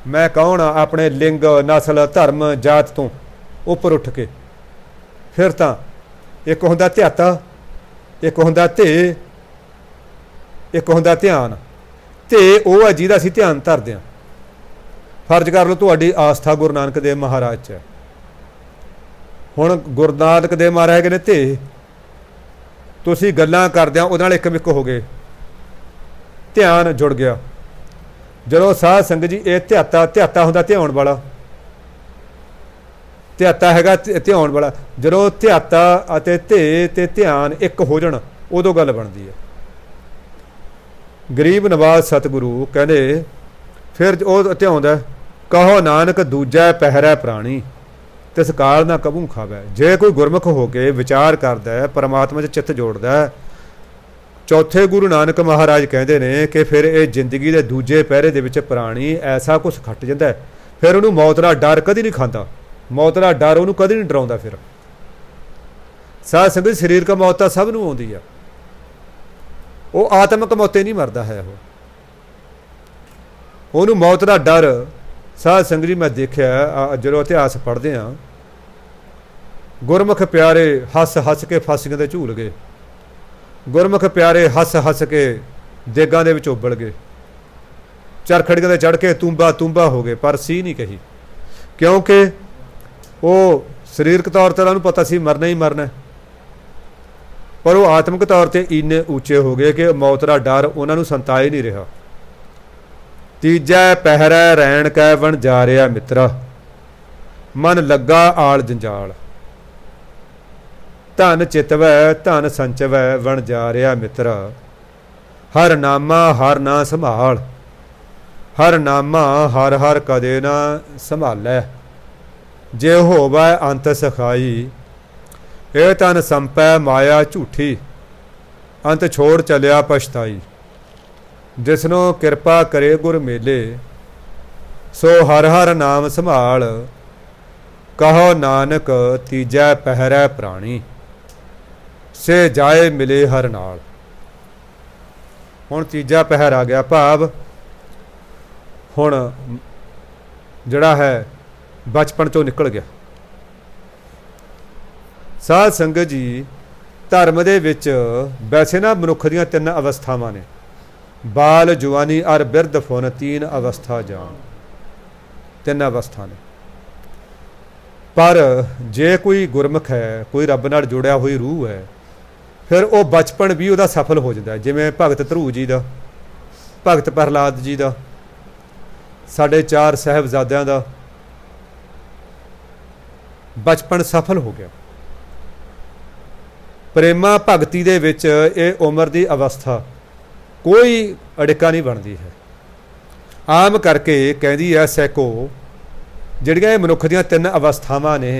ਮੈਂ ਕੌਣ ਆ, ਆਪਣੇ ਲਿੰਗ, ਨਸਲ, ਧਰਮ, ਜਾਤ ਤੋਂ ਉੱਪਰ ਉੱਠ ਕੇ, ਫਿਰ ਤਾਂ ਇੱਕ ਹੁੰਦਾ ਧਿਆਤਾ, ਇੱਕ ਹੁੰਦਾ ਧੇ, ਇੱਕ ਹੁੰਦਾ ਧਿਆਨ। ਧੇ ਉਹ ਹੈ ਜਿਹਦਾ ਅਸੀਂ ਧਿਆਨ ਧਰਦੇ ਹਾਂ। ਫਰਜ਼ ਕਰ ਲਓ ਤੁਹਾਡੀ ਆਸਥਾ ਗੁਰੂ ਨਾਨਕ ਦੇਵ ਮਹਾਰਾਜ 'ਚ ਹੈ। ਹੁਣ ਗੁਰੂ ਨਾਨਕ ਦੇਵ ਮਹਾਰਾਜ ਹੈਗੇ ਨੇ ਧੇ, ਤੁਸੀਂ ਗੱਲਾਂ ਕਰਦਿਆਂ ਉਹਦੇ ਨਾਲ ਇੱਕ ਹੋ ਗਏ, ਧਿਆਨ ਜੁੜ ਗਿਆ। ਜਦੋਂ ਸਾਧ ਸੰਗਤ ਜੀ ਇਹ ਧਿਆਤਾ ਹੁੰਦਾ ਧਿਆਉਣ ਵਾਲਾ, ਧਿਆਤਾ ਹੈਗਾ ਧਿਆਉਣ ਵਾਲਾ। ਜਦੋਂ ਧਿਆਤਾ ਅਤੇ ਧੇ ਤੇ ਧਿਆਨ ਇੱਕ ਹੋ ਜਾਣ ਉਦੋਂ ਗੱਲ ਬਣਦੀ ਹੈ। ਗਰੀਬ ਨਵਾਜ਼ ਸਤਿਗੁਰੂ ਕਹਿੰਦੇ ਫਿਰ ਉਹ ਧਿਆਉਂਦਾ, ਕਹੋ ਨਾਨਕ ਦੂਜਾ ਪਹਿਰੈ ਪ੍ਰਾਣੀ, ਤਿਸ ਕਾਲ ਨਾ ਕਬੂ ਖਾਵੈ। ਜੇ ਕੋਈ ਗੁਰਮੁਖ ਹੋ ਕੇ ਵਿਚਾਰ ਕਰਦਾ ਹੈ, ਪਰਮਾਤਮਾ 'ਚ ਚਿੱਤ ਜੋੜਦਾ, ਚੌਥੇ ਗੁਰੂ ਨਾਨਕ ਮਹਾਰਾਜ ਕਹਿੰਦੇ ਨੇ ਕਿ ਫਿਰ ਇਹ ਜ਼ਿੰਦਗੀ ਦੇ ਦੂਜੇ ਪਹਿਰੇ ਦੇ ਵਿੱਚ ਪ੍ਰਾਣੀ ਐਸਾ ਕੁਛ ਖੱਟ ਜਾਂਦਾ, ਫਿਰ ਉਹਨੂੰ ਮੌਤ ਦਾ ਡਰ ਕਦੀ ਨਹੀਂ ਖਾਂਦਾ, ਮੌਤ ਦਾ ਡਰ ਉਹਨੂੰ ਕਦੀ ਨਹੀਂ ਡਰਾਉਂਦਾ। ਫਿਰ ਸਾਧ ਸੰਗਤ ਸਰੀਰਕ ਮੌਤ ਤਾਂ ਸਭ ਨੂੰ ਆਉਂਦੀ ਆ, ਉਹ ਆਤਮਿਕ ਮੌਤੇ ਨਹੀਂ ਮਰਦਾ ਹੈ, ਉਹਨੂੰ ਮੌਤ ਦਾ ਡਰ। ਸਾਧ ਸੰਗਤ ਜੀ ਮੈਂ ਦੇਖਿਆ ਜਦੋਂ ਇਤਿਹਾਸ ਪੜ੍ਹਦੇ ਹਾਂ, ਗੁਰਮੁਖ ਪਿਆਰੇ ਹੱਸ ਹੱਸ ਕੇ ਫਾਸੀਆਂ ਤੇ ਝੂਲ ਗਏ, ਗੁਰਮੁਖ ਪਿਆਰੇ ਹੱਸ ਹੱਸ ਕੇ ਦੇਗਾਂ ਦੇ ਵਿੱਚ ਉਬਲ ਗਏ, ਚਰਖੜੀਆਂ ਤੇ ਚੜ੍ਹ ਕੇ ਤੂੰਬਾ ਹੋ ਗਏ, ਪਰ ਸੀ ਨਹੀਂ ਕਹੀ, ਕਿਉਂਕਿ ਉਹ ਸਰੀਰਕ ਤੌਰ 'ਤੇ ਉਹਨਾਂ ਨੂੰ ਪਤਾ ਸੀ ਮਰਨਾ ਹੀ ਮਰਨਾ, ਪਰ ਉਹ ਆਤਮਿਕ ਤੌਰ 'ਤੇ ਇੰਨੇ ਉੱਚੇ ਹੋ ਗਏ ਕਿ ਮੌਤ ਦਾ ਡਰ ਉਹਨਾਂ ਨੂੰ ਸੰਤਾ ਹੀ ਨਹੀਂ ਰਿਹਾ। ਤੀਜਾ ਪਹਿਰੈ ਰੈਣ ਕੈ ਵਣ ਜਾ ਰਿਹਾ ਮਿੱਤਰਾ, ਮਨ ਲੱਗਾ ਆਲ ਜੰਜਾਲ, ਧਨ ਚਿਤਵੈ ਧਨ ਸੰਚਵੈ ਵਣ ਜਾ ਰਿਹਾ ਮਿੱਤਰਾ, ਹਰ ਨਾਮਾ ਹਰ ਨਾ ਸੰਭਾਲ, ਹਰ ਨਾਮਾ ਹਰ ਹਰ ਕਦੇ ਨਾ ਸੰਭਾਲੈ, ਜੇ ਹੋਵੈ ਅੰਤ ਸਖਾਈ, ਇਹ ਤਨ ਸੰਪੈ ਮਾਇਆ ਝੂਠੀ, ਅੰਤ ਛੋੜ ਚਲਿਆ ਪਛਤਾਈ, ਜਿਸਨੂੰ ਕਿਰਪਾ ਕਰੇ ਗੁਰ ਮੇਲੇ, ਸੋ ਹਰ ਹਰ ਨਾਮ ਸੰਭਾਲ, ਕਹੋ ਨਾਨਕ ਤੀਜੈ ਪਹਿਰੈ ਪ੍ਰਾਣੀ, ਸੇ ਜਾਏ ਮਿਲੇ ਹਰ ਨਾਲ। ਹੁਣ ਤੀਜਾ ਪਹਿਰ ਆ ਗਿਆ, ਭਾਵ ਹੁਣ ਜਿਹੜਾ ਹੈ ਬਚਪਨ ਚੋਂ ਨਿਕਲ ਗਿਆ। ਸਾਧ ਸੰਗਤ ਜੀ ਧਰਮ ਦੇ ਵਿੱਚ ਵੈਸੇ ਨਾ ਮਨੁੱਖ ਦੀਆਂ ਤਿੰਨ ਅਵਸਥਾਵਾਂ ਨੇ, ਬਾਲ ਜਵਾਨੀ ਅਰ ਬਿਰਧ ਫੁਨ, ਤੀਨ ਅਵਸਥਾ ਜਾਨ, ਤਿੰਨ ਅਵਸਥਾ ਨੇ। पर जे कोई गुरमुख है, कोई रब नाल जुड़िया हुई रूह है, फिर वो बचपन भी वह सफल हो जाता है। जिमें भगत धरू जी का, भगत प्रहलाद जी का, साढ़े 4 साहिबजादियां का बचपन सफल हो गया। प्रेमा भगती दे विच ये उम्र की अवस्था कोई अड़िका नहीं बनती है। आम करके कहती है सैको जिहड़ियां मनुख दियां 3 अवस्थावां ने,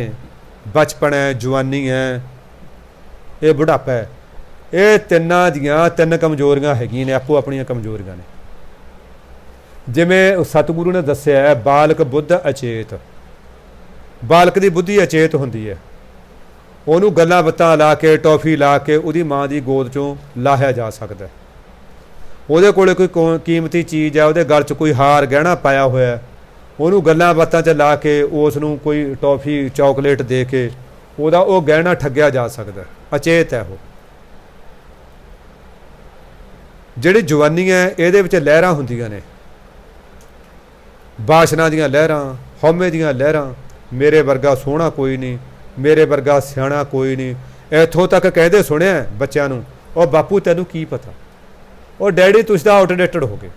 बचपन है, जवानी है, ये बुढ़ापा है, ये तिन्नां दियां 3 कमजोरियां हैगियां ने, आपो अपनियां कमजोरियां ने। जिवें सतगुरु ने दस्सिया है, बालक बुद्ध अचेत, बालक की बुद्धि अचेत होंदी है, उन्होंने गल्लां बातां ला के, टॉफी ला के उहदी माँ की गोद चों लाहिया जा सकता है। ਉਹਦੇ ਕੋਲੇ कोई कीमती चीज़ है, ਉਹਦੇ गल च कोई हार गहना पाया होया है, ਉਹਨੂੰ ਗੱਲਾਂ ਬਾਤਾਂ 'ਚ ਲਾ ਕੇ ਉਸ ਨੂੰ ਕੋਈ ਟੌਫੀ ਚੌਕਲੇਟ ਦੇ ਕੇ ਉਹਦਾ ਉਹ ਗਹਿਣਾ ਠੱਗਿਆ ਜਾ ਸਕਦਾ। ਅਚੇਤ ਹੈ ਉਹ। ਜਿਹੜੀ ਜਵਾਨੀ ਹੈ ਇਹਦੇ ਵਿੱਚ ਲਹਿਰਾਂ ਹੁੰਦੀਆਂ ਨੇ, ਬਾਸ਼ਨਾ ਦੀਆਂ ਲਹਿਰਾਂ, ਹਉਮੈ ਦੀਆਂ ਲਹਿਰਾਂ। ਮੇਰੇ ਵਰਗਾ ਸੋਹਣਾ ਕੋਈ ਨਹੀਂ, ਮੇਰੇ ਵਰਗਾ ਸਿਆਣਾ ਕੋਈ ਨਹੀਂ। ਇੱਥੋਂ ਤੱਕ ਕਹਿੰਦੇ ਸੁਣਿਆ ਬੱਚਿਆਂ ਨੂੰ, ਉਹ ਬਾਪੂ ਤੈਨੂੰ ਕੀ ਪਤਾ, ਉਹ ਡੈਡੀ ਤੁਸੀਂ ਤਾਂ ਆਊਟਡੇਟਡ ਹੋ ਗਏ,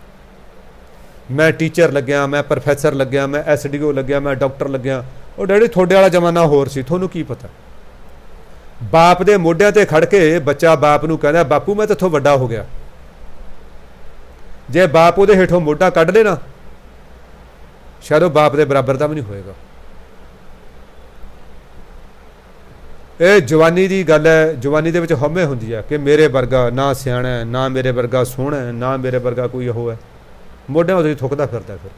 मैं टीचर लग्या, मैं प्रोफैसर लग्या, मैं SDO लग्या, मैं डॉक्टर लग्या। ਉਹ ਡੈਡੀ ਤੁਹਾਡੇ ਵਾਲਾ ਜ਼ਮਾਨਾ ਹੋਰ ਸੀ, ਤੁਹਾਨੂੰ ਕੀ ਪਤਾ। ਬਾਪ ਦੇ ਮੋਢਿਆਂ ਤੇ ਖੜ ਕੇ ਬੱਚਾ ਬਾਪ ਨੂੰ ਕਹਿੰਦਾ ਬਾਪੂ ਮੈਂ ਤੇਥੋਂ ਵੱਡਾ ਹੋ ਗਿਆ। ਜੇ ਬਾਪ ਉਹਦੇ ਹੇਠੋਂ ਮੋਢਾ ਕੱਢ ਲੇ ਨਾ, ਸ਼ਾਇਦ ਉਹ ਬਾਪ ਦੇ ਬਰਾਬਰ ਦਾ ਵੀ ਨਹੀਂ ਹੋਏਗਾ। ਇਹ ਜਵਾਨੀ ਦੀ ਗੱਲ ਹੈ। ਜਵਾਨੀ ਦੇ ਵਿੱਚ ਹਉਮੈ ਹੁੰਦੀ ਹੈ ਕਿ ਮੇਰੇ ਵਰਗਾ ਨਾ ਸਿਆਣਾ, ਨਾ ਮੇਰੇ ਵਰਗਾ ਸੋਹਣਾ, ਨਾ ਮੇਰੇ ਵਰਗਾ ਕੋਈ ਉਹ ਹੈ। ਮੋਢਿਆਂ ਉਹਦੇ ਥੁੱਕਦਾ ਫਿਰਦਾ। ਫਿਰ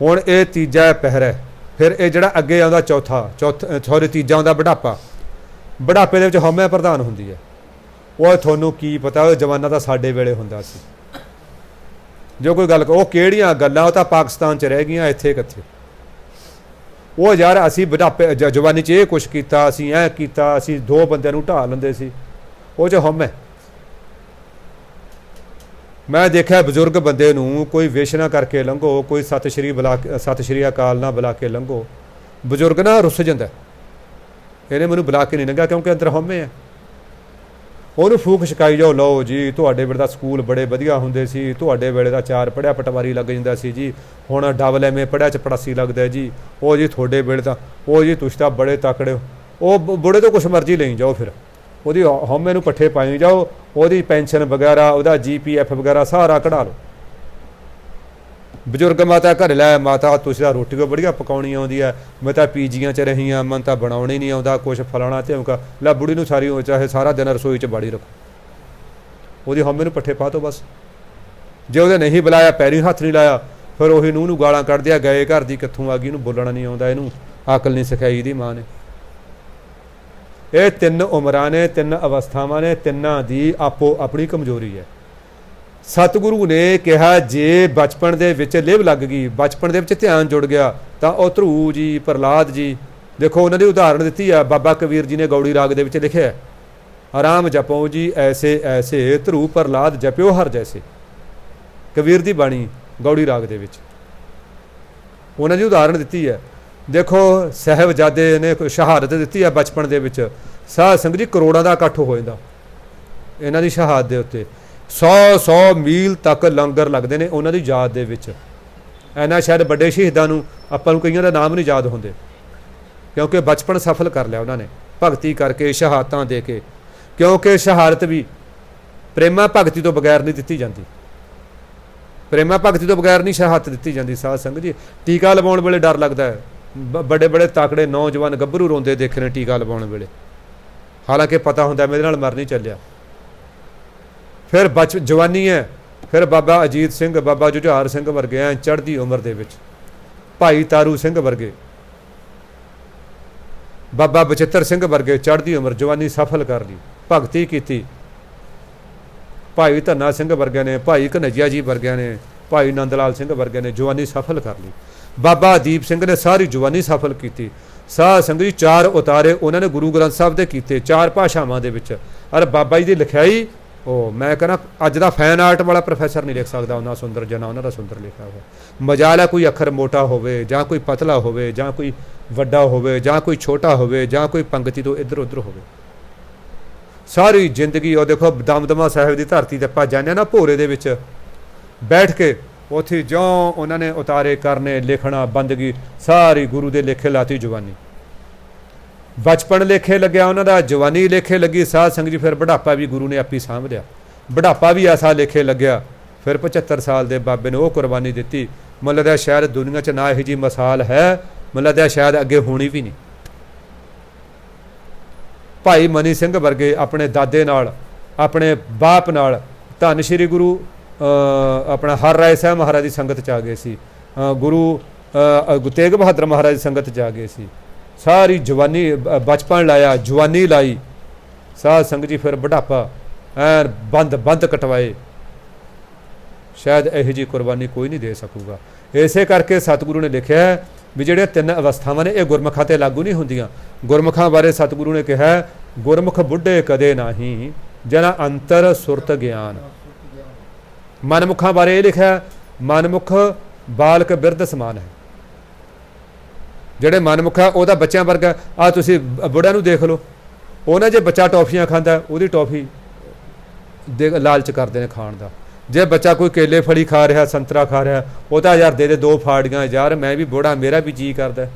ਹੁਣ ਇਹ ਤੀਜਾ ਪਹਿਰ ਹੈ। ਫਿਰ ਇਹ ਜਿਹੜਾ ਅੱਗੇ ਆਉਂਦਾ ਚੌਥਾ ਤੀਜਾ ਆਉਂਦਾ ਬੁਢਾਪਾ। ਬੁਢਾਪੇ ਦੇ ਵਿੱਚ ਹਉਮੈ ਪ੍ਰਧਾਨ ਹੁੰਦੀ ਹੈ। ਉਹ ਤੁਹਾਨੂੰ ਕੀ ਪਤਾ, ਉਹ ਜਵਾਨਾ ਤਾਂ ਸਾਡੇ ਵੇਲੇ ਹੁੰਦਾ ਸੀ। ਜੋ ਕੋਈ ਗੱਲ, ਉਹ ਕਿਹੜੀਆਂ ਗੱਲਾਂ, ਉਹ ਤਾਂ ਪਾਕਿਸਤਾਨ 'ਚ ਰਹਿ ਗਈਆਂ, ਇੱਥੇ ਕਿੱਥੇ। ਉਹ ਯਾਰ ਅਸੀਂ ਬੁਢਾਪੇ ਜਵਾਨੀ 'ਚ ਇਹ ਕੁਛ ਕੀਤਾ, ਅਸੀਂ ਐਂ ਕੀਤਾ, ਅਸੀਂ 2 ਬੰਦਿਆਂ ਨੂੰ ਢਾਹ ਲੈਂਦੇ ਸੀ। ਉਹ 'ਚ ਹਉਮੈ। ਮੈਂ ਦੇਖਿਆ ਬਜ਼ੁਰਗ ਬੰਦੇ ਨੂੰ ਕੋਈ ਵਿਸ਼ ਨਾ ਕਰਕੇ ਲੰਘੋ, ਕੋਈ ਸਤਿ ਸ਼੍ਰੀ ਅਕਾਲ ਨਾ ਬੁਲਾ ਕੇ ਲੰਘੋ, ਬਜ਼ੁਰਗ ਨਾ ਰੁੱਸ ਜਾਂਦਾ। ਇਹਨੇ ਮੈਨੂੰ ਬੁਲਾ ਕੇ ਨਹੀਂ ਲੰਘਿਆ ਕਿਉਂਕਿ ਅੰਦਰ ਹਉਮੈ ਹੈ। ਉਹਨੂੰ ਫੂਕ ਛਕਾਈ ਜਾਓ, ਲਓ ਜੀ ਤੁਹਾਡੇ ਵੇਲੇ ਦਾ ਸਕੂਲ ਬੜੇ ਵਧੀਆ ਹੁੰਦੇ ਸੀ, ਤੁਹਾਡੇ ਵੇਲੇ ਦਾ 4 ਪੜ੍ਹਿਆ ਪਟਵਾਰੀ ਲੱਗ ਜਾਂਦਾ ਸੀ ਜੀ, ਹੁਣ ਡਬਲ ਐਵੇਂ ਪੜ੍ਹਿਆ ਚਪੜਾਸੀ ਲੱਗਦਾ ਜੀ। ਉਹ ਜੀ ਤੁਹਾਡੇ ਵੇਲੇ ਤਾਂ, ਉਹ ਜੀ ਤੁਸੀਂ ਤਾਂ ਬੜੇ ਤਕੜੇ ਹੋ। ਉਹ ਬੁੜੇ ਤੋਂ ਕੁਛ ਮਰਜ਼ੀ ਲਈ ਜਾਓ, ਫਿਰ ਉਹਦੀ ਹਉਮੈ ਨੂੰ ਪੱਠੇ ਪਾਈ ਜਾਓ, ਉਹਦੀ ਪੈਨਸ਼ਨ ਵਗੈਰਾ, ਉਹਦਾ GPF ਵਗੈਰਾ ਸਾਰਾ ਕਢਾ ਲਓ। ਬਜ਼ੁਰਗ ਮਾਤਾ ਘਰ ਲੈ, ਮਾਤਾ ਤੁਸੀਂ ਤਾਂ ਰੋਟੀ ਕੋ ਬੜੀਆ ਪਕਾਉਣੀ ਆਉਂਦੀ ਹੈ, ਮੈਂ ਤਾਂ PGਆਂ 'ਚ ਰਹੀ ਹਾਂ, ਮੈਨੂੰ ਤਾਂ ਬਣਾਉਣੀ ਨਹੀਂ ਆਉਂਦਾ, ਕੁਛ ਫਲਾਣਾ ਧਮਕਾ। ਲੈ ਬੁੜੀ ਨੂੰ ਸਾਰੀ ਚਾਹੇ ਸਾਰਾ ਦਿਨ ਰਸੋਈ 'ਚ ਬਾੜੀ ਰੱਖੋ, ਉਹਦੀ ਹਉਮੈ ਨੂੰ ਪੱਠੇ ਪਾ ਦਿਓ ਬਸ। ਜੇ ਉਹਦੇ ਨਹੀਂ ਬੁਲਾਇਆ, ਪੈਰੀ ਹੱਥ ਨਹੀਂ ਲਾਇਆ, ਫਿਰ ਉਹੀ ਨੂੰਹ ਨੂੰ ਗਾਲਾਂ ਕੱਢਦੇ ਆ, ਗਏ ਘਰ ਦੀ ਕਿੱਥੋਂ ਆ ਗਈ, ਇਹਨੂੰ ਬੋਲਣਾ ਨਹੀਂ ਆਉਂਦਾ, ਇਹਨੂੰ ਅਕਲ ਨਹੀਂ ਸਿਖਾਈ ਇਹਦੀ ਮਾਂ ਨੇ। ਇਹ 3 ਉਮਰਾਂ ਨੇ, 3 ਅਵਸਥਾਵਾਂ ਨੇ, ਤਿੰਨਾਂ ਦੀ ਆਪੋ ਆਪਣੀ ਕਮਜ਼ੋਰੀ ਹੈ। ਸਤਿਗੁਰੂ ਨੇ ਕਿਹਾ ਜੇ ਬਚਪਨ ਦੇ ਵਿੱਚ ਲਿਵ ਲੱਗ ਗਈ, ਬਚਪਨ ਦੇ ਵਿੱਚ ਧਿਆਨ ਜੁੜ ਗਿਆ, ਤਾਂ ਉਹ ਧਰੂ ਜੀ, ਪ੍ਰਹਲਾਦ ਜੀ, ਦੇਖੋ ਉਹਨਾਂ ਦੀ ਉਦਾਹਰਣ ਦਿੱਤੀ ਆ। ਬਾਬਾ ਕਬੀਰ ਜੀ ਨੇ ਗੌੜੀ ਰਾਗ ਦੇ ਵਿੱਚ ਲਿਖਿਆ, ਆਰਾਮ ਜਪੋ ਜੀ ਐਸੇ ਐਸੇ, ਧਰੂ ਪ੍ਰਹਲਾਦ ਜਪਿਓ ਹਰ ਜੈਸੇ। ਕਬੀਰ ਦੀ ਬਾਣੀ ਗੌੜੀ ਰਾਗ ਦੇ ਵਿੱਚ ਉਹਨਾਂ ਦੀ ਉਦਾਹਰਣ ਦਿੱਤੀ ਹੈ। ਦੇਖੋ ਸਾਹਿਬਜ਼ਾਦੇ ਨੇ ਸ਼ਹਾਦਤ ਦਿੱਤੀ ਹੈ ਬਚਪਨ ਦੇ ਵਿੱਚ। ਸਾਧ ਸੰਗਤ ਜੀ ਕਰੋੜਾਂ ਦਾ ਇਕੱਠ ਹੋ ਜਾਂਦਾ ਇਹਨਾਂ ਦੀ ਸ਼ਹਾਦਤ ਦੇ ਉੱਤੇ। 100 ਮੀਲ ਤੱਕ ਲੰਗਰ ਲੱਗਦੇ ਨੇ ਉਹਨਾਂ ਦੀ ਯਾਦ ਦੇ ਵਿੱਚ। ਇਹਨਾਂ ਸ਼ਾਇਦ ਵੱਡੇ ਸ਼ਹੀਦਾਂ ਨੂੰ ਆਪਾਂ ਨੂੰ ਕਈਆਂ ਦਾ ਨਾਮ ਨਹੀਂ ਯਾਦ ਹੁੰਦੇ, ਕਿਉਂਕਿ ਬਚਪਨ ਸਫਲ ਕਰ ਲਿਆ ਉਹਨਾਂ ਨੇ ਭਗਤੀ ਕਰਕੇ, ਸ਼ਹਾਦਤਾਂ ਦੇ ਕੇ। ਕਿਉਂਕਿ ਸ਼ਹਾਦਤ ਵੀ ਪ੍ਰੇਮਾ ਭਗਤੀ ਤੋਂ ਬਗੈਰ ਨਹੀਂ ਦਿੱਤੀ ਜਾਂਦੀ। ਪ੍ਰੇਮਾ ਭਗਤੀ ਤੋਂ ਬਗੈਰ ਨਹੀਂ ਸ਼ਹਾਦਤ ਦਿੱਤੀ ਜਾਂਦੀ। ਸਾਧ ਸੰਗਤ ਜੀ ਟੀਕਾ ਲਵਾਉਣ ਵੇਲੇ ਡਰ ਲੱਗਦਾ ਹੈ। ਬੜੇ ਬੜੇ ਤਾਕੜੇ ਨੌਜਵਾਨ ਗੱਭਰੂ ਰੋਂਦੇ ਦੇਖੇ ਨੇ ਟੀਕਾ ਲਵਾਉਣ ਵੇਲੇ, ਹਾਲਾਂਕਿ ਪਤਾ ਹੁੰਦਾ ਮੇਰੇ ਨਾਲ ਮਰ ਨਹੀਂ ਚੱਲਿਆ। ਫਿਰ ਜਵਾਨੀ ਹੈ, ਫਿਰ ਬਾਬਾ ਅਜੀਤ ਸਿੰਘ, ਬਾਬਾ ਜੁਝਾਰ ਸਿੰਘ ਵਰਗੇ ਐ ਚੜ੍ਹਦੀ ਉਮਰ ਦੇ ਵਿੱਚ, ਭਾਈ ਤਾਰੂ ਸਿੰਘ ਵਰਗੇ, ਬਾਬਾ ਬਚਿੱਤਰ ਸਿੰਘ ਵਰਗੇ ਚੜ੍ਹਦੀ ਉਮਰ ਜਵਾਨੀ ਸਫਲ ਕਰ ਲਈ, ਭਗਤੀ ਕੀਤੀ। ਭਾਈ ਧੰਨਾ ਸਿੰਘ ਵਰਗਿਆਂ ਨੇ, ਭਾਈ ਕਨਈਆ ਜੀ ਵਰਗਿਆਂ ਨੇ, ਭਾਈ ਨੰਦ ਲਾਲ ਸਿੰਘ ਵਰਗਿਆਂ ਨੇ ਜਵਾਨੀ ਸਫਲ ਕਰ ਲਈ। ਬਾਬਾ ਦੀਪ ਸਿੰਘ ਨੇ ਸਾਰੀ ਜਵਾਨੀ ਸਫਲ ਕੀਤੀ। ਸਾਧ ਸੰਗਤ ਜੀ 4 ਉਤਾਰੇ ਉਹਨਾਂ ਨੇ ਗੁਰੂ ਗ੍ਰੰਥ ਸਾਹਿਬ ਦੇ ਕੀਤੇ 4 ਭਾਸ਼ਾਵਾਂ ਦੇ ਵਿੱਚ। ਔਰ ਬਾਬਾ ਜੀ ਦੀ ਲਿਖਾਈ ਉਹ ਮੈਂ ਕਹਿੰਦਾ ਅੱਜ ਦਾ ਫੈਨ ਆਰਟ ਵਾਲਾ ਪ੍ਰੋਫੈਸਰ ਨਹੀਂ ਲਿਖ ਸਕਦਾ ਉਹਨਾਂ ਸੁੰਦਰ ਜਿੰਨਾ ਉਹਨਾਂ ਦਾ ਸੁੰਦਰ ਲਿਖਿਆ ਹੋਇਆ। ਮਜਾਲ ਹੈ ਕੋਈ ਅੱਖਰ ਮੋਟਾ ਹੋਵੇ ਜਾਂ ਕੋਈ ਪਤਲਾ ਹੋਵੇ ਜਾਂ ਕੋਈ ਵੱਡਾ ਹੋਵੇ ਜਾਂ ਕੋਈ ਛੋਟਾ ਹੋਵੇ ਜਾਂ ਕੋਈ ਪੰਕਤੀ ਤੋਂ ਇੱਧਰ ਉੱਧਰ ਹੋਵੇ। ਸਾਰੀ ਜ਼ਿੰਦਗੀ ਉਹ ਦੇਖੋ ਦਮਦਮਾ ਸਾਹਿਬ ਦੀ ਧਰਤੀ 'ਤੇ ਆਪਾਂ ਜਾਂਦੇ ਨਾ ਭੋਰੇ ਦੇ ਵਿੱਚ ਬੈਠ ਕੇ, ਉੱਥੇ ਜਿਉਂ ਉਹਨਾਂ ਨੇ ਉਤਾਰੇ ਕਰਨੇ ਲਿਖਣਾ ਬੰਦਗੀ ਸਾਰੀ ਗੁਰੂ ਦੇ ਲੇਖੇ ਲਾਤੀ। ਜਵਾਨੀ ਬਚਪਨ ਲੇਖੇ ਲੱਗਿਆ ਉਹਨਾਂ ਦਾ, ਜਵਾਨੀ ਲੇਖੇ ਲੱਗੀ ਸਾਧ ਸੰਗਤ ਜੀ। ਫਿਰ ਬੁਢਾਪਾ ਵੀ ਗੁਰੂ ਨੇ ਆਪੀ ਸਾਂਭ ਲਿਆ। ਬੁਢਾਪਾ ਵੀ ਐਸਾ ਲੇਖੇ ਲੱਗਿਆ। ਫਿਰ 75 ਸਾਲ ਦੇ ਬਾਬੇ ਨੇ ਉਹ ਕੁਰਬਾਨੀ ਦਿੱਤੀ। ਮੈਨੂੰ ਲੱਗਦਾ ਸ਼ਾਇਦ ਦੁਨੀਆ 'ਚ ਨਾ ਇਹੋ ਜਿਹੀ ਮਿਸਾਲ ਹੈ, ਮੈਨੂੰ ਲੱਗਦਾ ਸ਼ਾਇਦ ਅੱਗੇ ਹੋਣੀ ਵੀ ਨਹੀਂ। ਭਾਈ ਮਨੀ ਸਿੰਘ ਵਰਗੇ ਆਪਣੇ ਦਾਦੇ ਨਾਲ ਆਪਣੇ ਬਾਪ ਨਾਲ ਧੰਨ ਸ਼੍ਰੀ ਗੁਰੂ ਆਪਣਾ ਹਰ ਰਾਏ ਸਾਹਿਬ ਮਹਾਰਾਜ ਦੀ ਸੰਗਤ 'ਚ ਆ ਗਏ ਸੀ। ਗੁਰੂ ਤੇਗ ਬਹਾਦਰ ਮਹਾਰਾਜ ਦੀ ਸੰਗਤ 'ਚ ਆ ਗਏ ਸੀ। ਸਾਰੀ ਜਵਾਨੀ ਬਚਪਨ ਲਾਇਆ, ਜਵਾਨੀ ਲਾਈ ਸਾਧ ਸੰਗਤ ਜੀ। ਫਿਰ ਬੁਢਾਪਾ ਐਨ ਬੰਦ ਕਟਵਾਏ। ਸ਼ਾਇਦ ਇਹੋ ਜਿਹੀ ਕੁਰਬਾਨੀ ਕੋਈ ਨਹੀਂ ਦੇ ਸਕੂਗਾ। ਇਸੇ ਕਰਕੇ ਸਤਿਗੁਰੂ ਨੇ ਲਿਖਿਆ ਵੀ ਜਿਹੜੀਆਂ 3 ਅਵਸਥਾਵਾਂ ਨੇ ਇਹ ਗੁਰਮੁਖਾਂ 'ਤੇ ਲਾਗੂ ਨਹੀਂ ਹੁੰਦੀਆਂ। ਗੁਰਮੁਖਾਂ ਬਾਰੇ ਸਤਿਗੁਰੂ ਨੇ ਕਿਹਾ ਗੁਰਮੁਖ ਬੁੱਢੇ ਕਦੇ ਨਹੀਂ ਜਨਾ ਅੰਤਰ ਸੁਰਤ ਗਿਆਨ। ਮਨਮੁਖਾਂ ਬਾਰੇ ਇਹ ਲਿਖਿਆ ਮਨਮੁਖ ਬਾਲਕ ਬਿਰਧ ਸਮਾਨ ਹੈ। ਜਿਹੜੇ ਮਨਮੁਖ ਆ ਉਹਦਾ ਬੱਚਿਆਂ ਵਰਗਾ। ਆ ਤੁਸੀਂ ਬੁੱਢਿਆਂ ਨੂੰ ਦੇਖ ਲਓ, ਉਹਨਾਂ ਜੇ ਬੱਚਾ ਟੌਫੀਆਂ ਖਾਂਦਾ ਉਹਦੀ ਟੌਫੀ ਦੇ ਲਾਲਚ ਕਰਦੇ ਨੇ ਖਾਣ ਦਾ। ਜੇ ਬੱਚਾ ਕੋਈ ਕੇਲੇ ਫੜੀ ਖਾ ਰਿਹਾ, ਸੰਤਰਾ ਖਾ ਰਿਹਾ, ਉਹ ਤਾਂ ਯਾਰ ਦੇ 2 ਫਾੜੀਆਂ ਯਾਰ ਮੈਂ ਵੀ ਬੁੜਾ ਮੇਰਾ ਵੀ ਜੀ ਕਰਦਾ।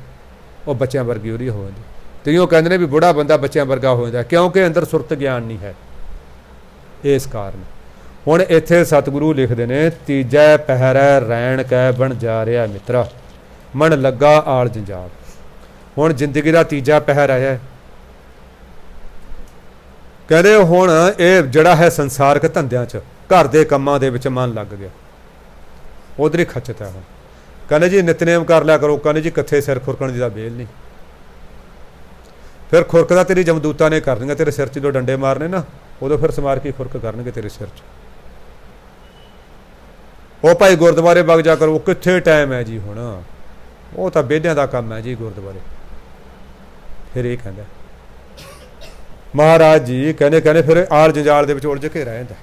ਉਹ ਬੱਚਿਆਂ ਵਰਗੀ ਉਹਦੀ ਹੋ ਜਾਂਦੀ। ਤੇ ਉਹ ਕਹਿੰਦੇ ਨੇ ਵੀ ਬੁੜਾ ਬੰਦਾ ਬੱਚਿਆਂ ਵਰਗਾ ਹੋ ਜਾਂਦਾ ਕਿਉਂਕਿ ਅੰਦਰ ਸੁਰਤ ਗਿਆਨ ਨਹੀਂ ਹੈ। ਇਸ ਕਾਰਨ ਹੁਣ ਇੱਥੇ ਸਤਿਗੁਰੂ ਲਿਖਦੇ ਨੇ ਤੀਜੈ ਪਹਿਰੈ ਰੈਣ ਕੈ ਬਣ ਜਾ ਰਿਹਾ ਮਿੱਤਰਾ ਮਨ ਲੱਗਾ ਆਲ ਜੰਜਾਲ। ਹੁਣ ਜ਼ਿੰਦਗੀ ਦਾ ਤੀਜਾ ਪਹਿਰ ਆਇਆ। ਕਹਿੰਦੇ ਹੁਣ ਇਹ ਜਿਹੜਾ ਹੈ ਸੰਸਾਰਕ ਧੰਦਿਆਂ 'ਚ ਘਰ ਦੇ ਕੰਮਾਂ ਦੇ ਵਿੱਚ ਮਨ ਲੱਗ ਗਿਆ, ਉਧਰ ਹੀ ਖੱਚਤ ਹੈ। ਹੁਣ ਕਹਿੰਦੇ ਜੀ ਨਿਤਨੇਮ ਕਰ ਲਿਆ ਕਰੋ। ਕਹਿੰਦੇ ਜੀ ਕਿੱਥੇ ਸਿਰ ਖੁਰਕਣ ਦੀ ਤਾਂ ਬੇਲ ਨਹੀਂ। ਫਿਰ ਖੁਰਕ ਦਾ ਤੇਰੀ ਜਮਦੂਤਾਂ ਨੇ ਕਰਨੀਆਂ, ਤੇਰੇ ਸਿਰ 'ਚ ਜਦੋਂ ਡੰਡੇ ਮਾਰਨੇ ਨਾ ਉਦੋਂ ਫਿਰ ਸਮਾਰ ਕੇ ਖੁਰਕ ਕਰਨਗੇ ਤੇਰੇ ਸਿਰ 'ਚ। ਉਹ ਭਾਈ ਗੁਰਦੁਆਰੇ ਵਗ ਜਾ ਕਰੋ। ਕਿੱਥੇ ਟਾਈਮ ਹੈ ਜੀ ਹੁਣ, ਉਹ ਤਾਂ ਵਿਹਲਿਆਂ ਦਾ ਕੰਮ ਹੈ ਜੀ ਗੁਰਦੁਆਰੇ। ਫਿਰ ਇਹ ਕਹਿੰਦਾ ਮਹਾਰਾਜ ਜੀ ਕਹਿੰਦੇ ਫਿਰ ਆਲ ਜੰਜਾਲ ਦੇ ਵਿੱਚ ਉਲਝ ਕੇ ਰਹਿ ਜਾਂਦਾ।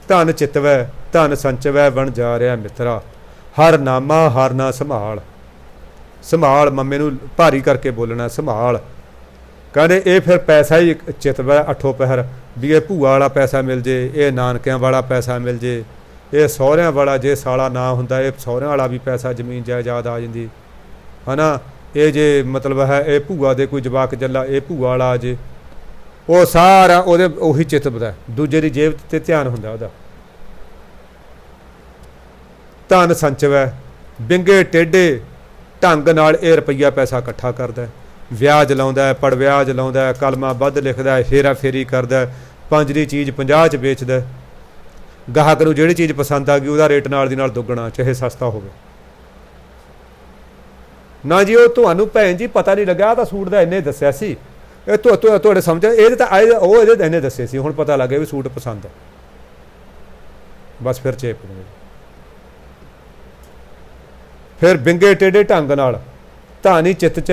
ਧਨ ਚਿਤਵੈ ਧਨ ਸੰਚਵੈ ਬਣ ਜਾ ਰਿਹਾ ਮਿੱਤਰਾ ਹਰ ਨਾਮਾ ਹਰ ਨਾ ਸੰਭਾਲ। ਸੰਭਾਲ ਮੰਮੇ ਨੂੰ ਭਾਰੀ ਕਰਕੇ ਬੋਲਣਾ ਸੰਭਾਲ। ਕਹਿੰਦੇ ਇਹ ਫਿਰ ਪੈਸਾ ਹੀ ਚਿਤਵੈ ਅੱਠੋ ਪਹਿਰ ਵੀ ਇਹ ਭੂਆ ਵਾਲਾ ਪੈਸਾ ਮਿਲ ਜੇ, ਇਹ ਨਾਨਕਿਆਂ ਵਾਲਾ ਪੈਸਾ ਮਿਲ ਜੇ, ਇਹ ਸਹੁਰਿਆਂ ਵਾਲਾ ਜੇ ਸਾਲਾ ਨਾ ਹੁੰਦਾ ਇਹ ਸਹੁਰਿਆਂ ਵਾਲਾ ਵੀ ਪੈਸਾ ਜ਼ਮੀਨ ਜਾਇਦਾਦ ਆ ਜਾਂਦੀ ਹੈ ਨਾ। ਇਹ ਜੇ ਮਤਲਬ ਹੈ ਇਹ ਭੂਆ ਦੇ ਕੋਈ ਜਵਾਕ ਜੱਲਾ ਇਹ ਭੂਆ ਵਾਲਾ ਆ ਜੇ, ਉਹ ਸਾਰਾ ਉਹਦੇ ਉਹੀ ਚਿਤਵਦਾ। ਦੂਜੇ ਦੀ ਜੇਬ 'ਤੇ ਧਿਆਨ ਹੁੰਦਾ ਉਹਦਾ। ਧਨ ਸੰਚਵੈ ਵਿੰਗੇ ਟੇਢੇ ਢੰਗ ਨਾਲ ਇਹ ਰੁਪਈਆ ਪੈਸਾ ਇਕੱਠਾ ਕਰਦਾ, ਵਿਆਜ ਲਾਉਂਦਾ, ਪੜ ਵਿਆਜ ਲਾਉਂਦਾ, ਕਲਮਾ ਵੱਧ ਲਿਖਦਾ, ਫੇਰਾ ਫੇਰੀ ਕਰਦਾ, 5 ਦੀ ਚੀਜ਼ 50 'ਚ ਵੇਚਦਾ। ਗਾਹਕ ਨੂੰ ਜਿਹੜੀ ਚੀਜ਼ ਪਸੰਦ ਆ ਗਈ ਉਹਦਾ ਰੇਟ ਨਾਲ ਦੀ ਨਾਲ ਦੁੱਗਣਾ, ਚਾਹੇ ਸਸਤਾ ਹੋਵੇ ਨਾ ਜੀ। ਉਹ ਤੁਹਾਨੂੰ ਭੈਣ ਜੀ ਪਤਾ ਨਹੀਂ ਲੱਗਾ ਤਾਂ ਸੂਟ ਦਾ ਇੰਨੇ ਦੱਸਿਆ ਸੀ, ਇਹ ਤੁਹਾਡੇ ਸਮਝ ਇਹਦੇ ਤਾਂ ਆਏ ਉਹ ਇਹਦੇ ਇੰਨੇ ਦੱਸੇ ਸੀ, ਹੁਣ ਪਤਾ ਲੱਗ ਗਿਆ ਵੀ ਸੂਟ ਪਸੰਦ ਹੈ। ਬਸ ਫਿਰ ਚੇਪ ਦੇ ਫਿਰ ਵਿੰਗੇ ਟੇਢੇ ਢੰਗ ਨਾਲ ਧਾਨੀ ਚਿੱਤ 'ਚ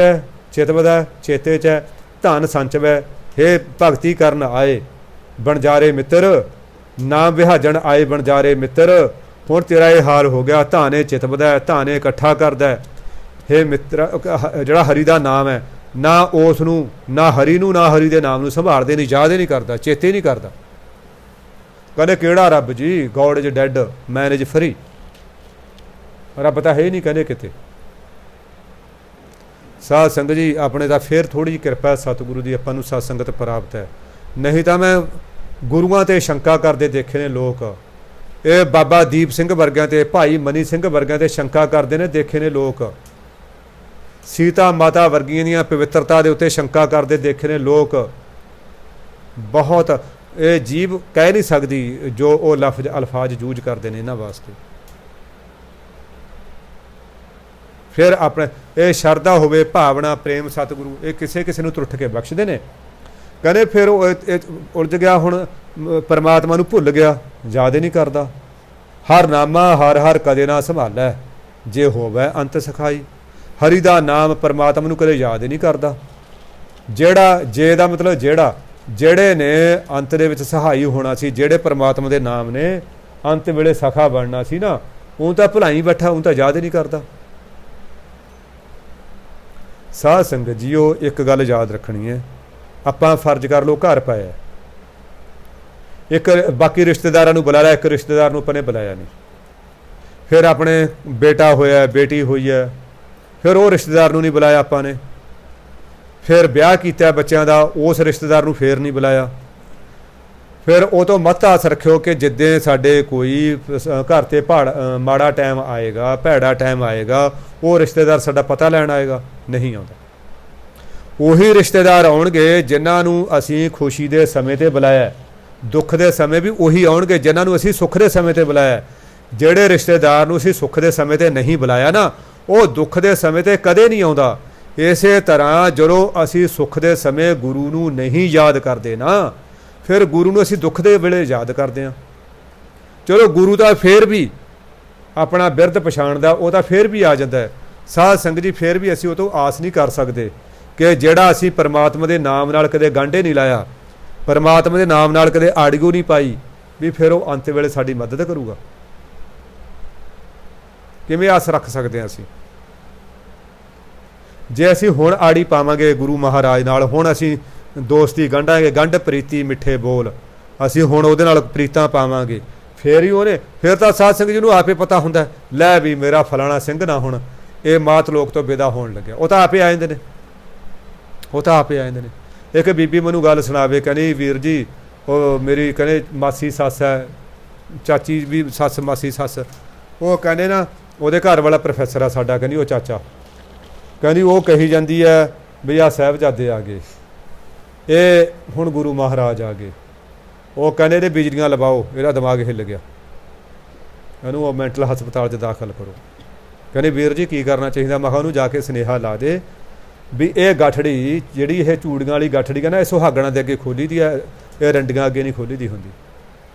ਚਿਤਵਦਾ ਚੇਤੇ 'ਚ ਧਨ ਸੰਚਵੈ ਹੇ ਭਗਤੀ ਕਰਨ ਆਏ ਬਣਜਾਰੇ ਮਿੱਤਰ ਨਾਮ ਵਿਹਾਜਣ ਆਏ ਬਣਜਾਰੇ ਮਿੱਤਰ। ਹੁਣ ਤੇਰਾ ਇਹ ਹਾਲ ਹੋ ਗਿਆ। ਧਾਨੇ ਚਿਤਵਦਾ ਧਾਨੇ ਇਕੱਠਾ ਕਰਦਾ। ਹੇ ਮਿੱਤਰ ਜਿਹੜਾ ਹਰੀ ਦਾ ਨਾਮ ਹੈ ਨਾ ਉਸ ਨੂੰ ਨਾ ਹਰੀ ਨੂੰ ਨਾ ਹਰੀ ਦੇ ਨਾਮ ਨੂੰ ਸੰਭਾਲਦੇ ਨਹੀਂ, ਯਾਦ ਹੀ ਨਹੀਂ ਕਰਦਾ, ਚੇਤੇ ਨਹੀਂ ਕਰਦਾ। ਕਹਿੰਦੇ ਕਿਹੜਾ ਰੱਬ ਜੀ God is dad man is free. ਰੱਬ ਤਾਂ ਹੈ ਹੀ ਨਹੀਂ ਕਹਿੰਦੇ ਕਿਤੇ। ਸਾਧ ਸੰਗਤ ਜੀ ਆਪਣੇ ਤਾਂ ਫਿਰ ਥੋੜ੍ਹੀ ਜਿਹੀ ਕਿਰਪਾ ਸਤਿਗੁਰੂ ਦੀ ਆਪਾਂ ਨੂੰ ਸਤ ਸੰਗਤ ਪ੍ਰਾਪਤ ਹੈ। ਨਹੀਂ ਤਾਂ ਮੈਂ ਗੁਰੂਆਂ 'ਤੇ ਸ਼ੰਕਾ ਕਰਦੇ ਦੇਖੇ ਨੇ ਲੋਕ। ਇਹ ਬਾਬਾ ਦੀਪ ਸਿੰਘ ਵਰਗਿਆਂ 'ਤੇ ਭਾਈ ਮਨੀ ਸਿੰਘ ਵਰਗਿਆਂ 'ਤੇ ਸ਼ੰਕਾ ਕਰਦੇ ਨੇ ਦੇਖੇ ਨੇ ਲੋਕ। ਸੀਤਾ ਮਾਤਾ ਵਰਗੀਆਂ ਦੀਆਂ ਪਵਿੱਤਰਤਾ ਦੇ ਉੱਤੇ ਸ਼ੰਕਾ ਕਰਦੇ ਦੇਖੇ ਨੇ ਲੋਕ। ਬਹੁਤ ਇਹ ਜੀਵ ਕਹਿ ਨਹੀਂ ਸਕਦੀ ਜੋ ਉਹ ਲਫ਼ਜ਼ ਅਲਫਾਜ਼ ਯੂਜ ਕਰਦੇ ਨੇ ਇਹਨਾਂ ਵਾਸਤੇ। ਫਿਰ ਆਪਣੇ ਇਹ ਸ਼ਰਧਾ ਹੋਵੇ ਭਾਵਨਾ ਪ੍ਰੇਮ ਸਤਿਗੁਰੂ ਇਹ ਕਿਸੇ ਕਿਸੇ ਨੂੰ ਤੁਰਠ ਕੇ ਬਖਸ਼ਦੇ ਨੇ। ਕਹਿੰਦੇ ਫਿਰ ਉਹ ਉਲਝ ਗਿਆ, ਹੁਣ ਪਰਮਾਤਮਾ ਨੂੰ ਭੁੱਲ ਗਿਆ, ਯਾਦ ਹੀ ਨਹੀਂ ਕਰਦਾ। ਹਰ ਨਾਮਾ ਹਰ ਹਰ ਕਦੇ ਨਾ ਸੰਭਾਲੈ ਜੇ ਹੋਵੇ ਅੰਤ ਸਖਾਈ। ਹਰੀ ਦਾ ਨਾਮ ਪਰਮਾਤਮਾ ਨੂੰ ਕਦੇ ਯਾਦ ਹੀ ਨਹੀਂ ਕਰਦਾ। ਜਿਹੜਾ ਜੇ ਦਾ ਮਤਲਬ ਜਿਹੜਾ ਜਿਹੜੇ ਨੇ ਅੰਤ ਦੇ ਵਿੱਚ ਸਹਾਈ ਹੋਣਾ ਸੀ, ਜਿਹੜੇ ਪਰਮਾਤਮਾ ਦੇ ਨਾਮ ਨੇ ਅੰਤ ਵੇਲੇ ਸਖਾ ਬਣਨਾ ਸੀ ਨਾ, ਉਹ ਤਾਂ ਭੁਲਾਈ ਬੈਠਾ, ਉਹ ਤਾਂ ਯਾਦ ਹੀ ਨਹੀਂ ਕਰਦਾ। ਸਾਧ ਸੰਗਤ ਜੀਓ, ਇੱਕ ਗੱਲ ਯਾਦ ਰੱਖਣੀ ਹੈ, ਆਪਾਂ ਫਰਜ਼ ਕਰ ਲਓ ਘਰ ਪਾਇਆ, ਇੱਕ ਬਾਕੀ ਰਿਸ਼ਤੇਦਾਰਾਂ ਨੂੰ ਬੁਲਾ ਲਿਆ, ਇੱਕ ਰਿਸ਼ਤੇਦਾਰ ਨੂੰ ਆਪਾਂ ਨੇ ਬੁਲਾਇਆ ਨਹੀਂ, ਫਿਰ ਆਪਣੇ ਬੇਟਾ ਹੋਇਆ ਬੇਟੀ ਹੋਈ ਹੈ, ਫਿਰ ਉਹ ਰਿਸ਼ਤੇਦਾਰ ਨੂੰ ਨਹੀਂ ਬੁਲਾਇਆ ਆਪਾਂ ਨੇ, ਫਿਰ ਵਿਆਹ ਕੀਤਾ ਬੱਚਿਆਂ ਦਾ, ਉਸ ਰਿਸ਼ਤੇਦਾਰ ਨੂੰ ਫੇਰ ਨਹੀਂ ਬੁਲਾਇਆ। ਫਿਰ ਉਹ ਤੋਂ ਮੱਤ ਆਸ ਰੱਖਿਓ ਕਿ ਜਿੱਦੇ ਸਾਡੇ ਕੋਈ ਘਰ 'ਤੇ ਮਾੜਾ ਟਾਈਮ ਆਏਗਾ, ਭੈੜਾ ਟਾਈਮ ਆਏਗਾ, ਉਹ ਰਿਸ਼ਤੇਦਾਰ ਸਾਡਾ ਪਤਾ ਲੈਣ ਆਏਗਾ, ਨਹੀਂ ਆਉਂਦਾ। ਉਹੀ ਰਿਸ਼ਤੇਦਾਰ ਆਉਣਗੇ ਜਿਨ੍ਹਾਂ ਨੂੰ ਅਸੀਂ ਖੁਸ਼ੀ ਦੇ ਸਮੇਂ 'ਤੇ ਬੁਲਾਇਆ, ਦੁੱਖ ਦੇ ਸਮੇਂ ਵੀ ਉਹੀ ਆਉਣਗੇ ਜਿਨ੍ਹਾਂ ਨੂੰ ਅਸੀਂ ਸੁੱਖ ਦੇ ਸਮੇਂ 'ਤੇ ਬੁਲਾਇਆ। ਜਿਹੜੇ ਰਿਸ਼ਤੇਦਾਰ ਨੂੰ ਅਸੀਂ ਸੁੱਖ ਦੇ ਸਮੇਂ 'ਤੇ ਨਹੀਂ ਬੁਲਾਇਆ ਨਾ, ਉਹ ਦੁੱਖ ਦੇ ਸਮੇਂ 'ਤੇ ਕਦੇ ਨਹੀਂ ਆਉਂਦਾ। ਇਸੇ ਤਰ੍ਹਾਂ ਜਦੋਂ ਅਸੀਂ ਸੁੱਖ ਦੇ ਸਮੇਂ ਗੁਰੂ ਨੂੰ ਨਹੀਂ ਯਾਦ ਕਰਦੇ ਨਾ, ਫਿਰ ਗੁਰੂ ਨੂੰ ਅਸੀਂ ਦੁੱਖ ਦੇ ਵੇਲੇ ਯਾਦ ਕਰਦੇ ਹਾਂ। ਚਲੋ ਗੁਰੂ ਤਾਂ ਫੇਰ ਵੀ ਆਪਣਾ ਬਿਰਧ ਪਛਾਣਦਾ, ਉਹ ਤਾਂ ਫੇਰ ਵੀ ਆ ਜਾਂਦਾ ਹੈ। ਸਾਧ ਸੰਗਤ ਜੀ, ਫੇਰ ਵੀ ਅਸੀਂ ਉਹ ਤੋਂ ਆਸ ਨਹੀਂ ਕਰ ਸਕਦੇ ਕਿ ਜਿਹੜਾ ਅਸੀਂ ਪਰਮਾਤਮਾ ਦੇ ਨਾਮ ਨਾਲ ਕਦੇ ਗਾਂਢੇ ਨਹੀਂ ਲਾਇਆ, ਪਰਮਾਤਮਾ ਦੇ ਨਾਮ ਨਾਲ ਕਦੇ ਆੜੀਓ ਨਹੀਂ ਪਾਈ, ਵੀ ਫਿਰ ਉਹ ਅੰਤ ਵੇਲੇ ਸਾਡੀ ਮਦਦ ਕਰੂਗਾ। ਕਿਵੇਂ ਆਸ ਰੱਖ ਸਕਦੇ ਹਾਂ ਅਸੀਂ? ਜੇ ਅਸੀਂ ਹੁਣ ਆੜੀ ਪਾਵਾਂਗੇ ਗੁਰੂ ਮਹਾਰਾਜ ਨਾਲ, ਹੁਣ ਅਸੀਂ ਦੋਸਤੀ ਗੰਢਾਂਗੇ, ਗੰਢ ਪ੍ਰੀਤੀ ਮਿੱਠੇ ਬੋਲ, ਅਸੀਂ ਹੁਣ ਉਹਦੇ ਨਾਲ ਪ੍ਰੀਤਾਂ ਪਾਵਾਂਗੇ, ਫੇਰ ਹੀ ਉਹਨੇ, ਫਿਰ ਤਾਂ ਸਾਧ ਸੰਗਤ ਜੀ ਨੂੰ ਆਪੇ ਪਤਾ ਹੁੰਦਾ, ਲੈ ਵੀ ਮੇਰਾ ਫਲਾਣਾ ਸਿੰਘ ਨਾ ਹੁਣ ਇਹ ਮਾਤ ਲੋਕ ਤੋਂ ਵਿਦਾ ਹੋਣ ਲੱਗਿਆ, ਉਹ ਤਾਂ ਆਪੇ ਆ ਜਾਂਦੇ ਨੇ, ਉਹ ਤਾਂ ਆਪੇ ਆ ਜਾਂਦੇ ਨੇ। ਇੱਕ ਬੀਬੀ ਮੈਨੂੰ ਗੱਲ ਸੁਣਾਵੇ, ਕਹਿੰਦੀ ਵੀਰ ਜੀ ਉਹ ਮੇਰੀ ਕਹਿੰਦੇ ਮਾਸੀ ਸੱਸ ਹੈ, ਚਾਚੀ ਵੀ ਸੱਸ, ਮਾਸੀ ਸੱਸ, ਉਹ ਕਹਿੰਦੇ ਨਾ ਉਹਦੇ ਘਰ ਵਾਲਾ ਪ੍ਰੋਫੈਸਰ ਆ ਸਾਡਾ, ਕਹਿੰਦੀ ਉਹ ਚਾਚਾ, ਕਹਿੰਦੀ ਉਹ ਕਹੀ ਜਾਂਦੀ ਹੈ ਵੀ ਆਹ ਸਾਹਿਬਜ਼ਾਦੇ ਆ ਗਏ, ਇਹ ਹੁਣ ਗੁਰੂ ਮਹਾਰਾਜ ਆ ਗਏ, ਉਹ ਕਹਿੰਦੇ ਇਹਦੇ ਬਿਜਲੀਆਂ ਲਵਾਓ, ਇਹਦਾ ਦਿਮਾਗ ਹਿੱਲ ਗਿਆ, ਇਹਨੂੰ ਉਹ ਮੈਂਟਲ ਹਸਪਤਾਲ 'ਚ ਦਾਖਲ ਕਰੋ। ਕਹਿੰਦੇ ਵੀਰ ਜੀ ਕੀ ਕਰਨਾ ਚਾਹੀਦਾ? ਮੈਂ ਕਿਹਾ ਉਹਨੂੰ ਜਾ ਕੇ ਸੁਨੇਹਾ ਲਾ ਦੇ ਵੀ ਇਹ ਗਠੜੀ ਜਿਹੜੀ ਇਹ ਚੂੜੀਆਂ ਵਾਲੀ ਗਠੜੀ ਹੈ ਨਾ, ਇਹ ਸੁਹਾਗਣਾਂ ਦੇ ਅੱਗੇ ਖੋਲੀ ਦੀ ਹੈ, ਇਹ ਰੰਡੀਆਂ ਅੱਗੇ ਨਹੀਂ ਖੋਲੀ ਦੀ ਹੁੰਦੀ।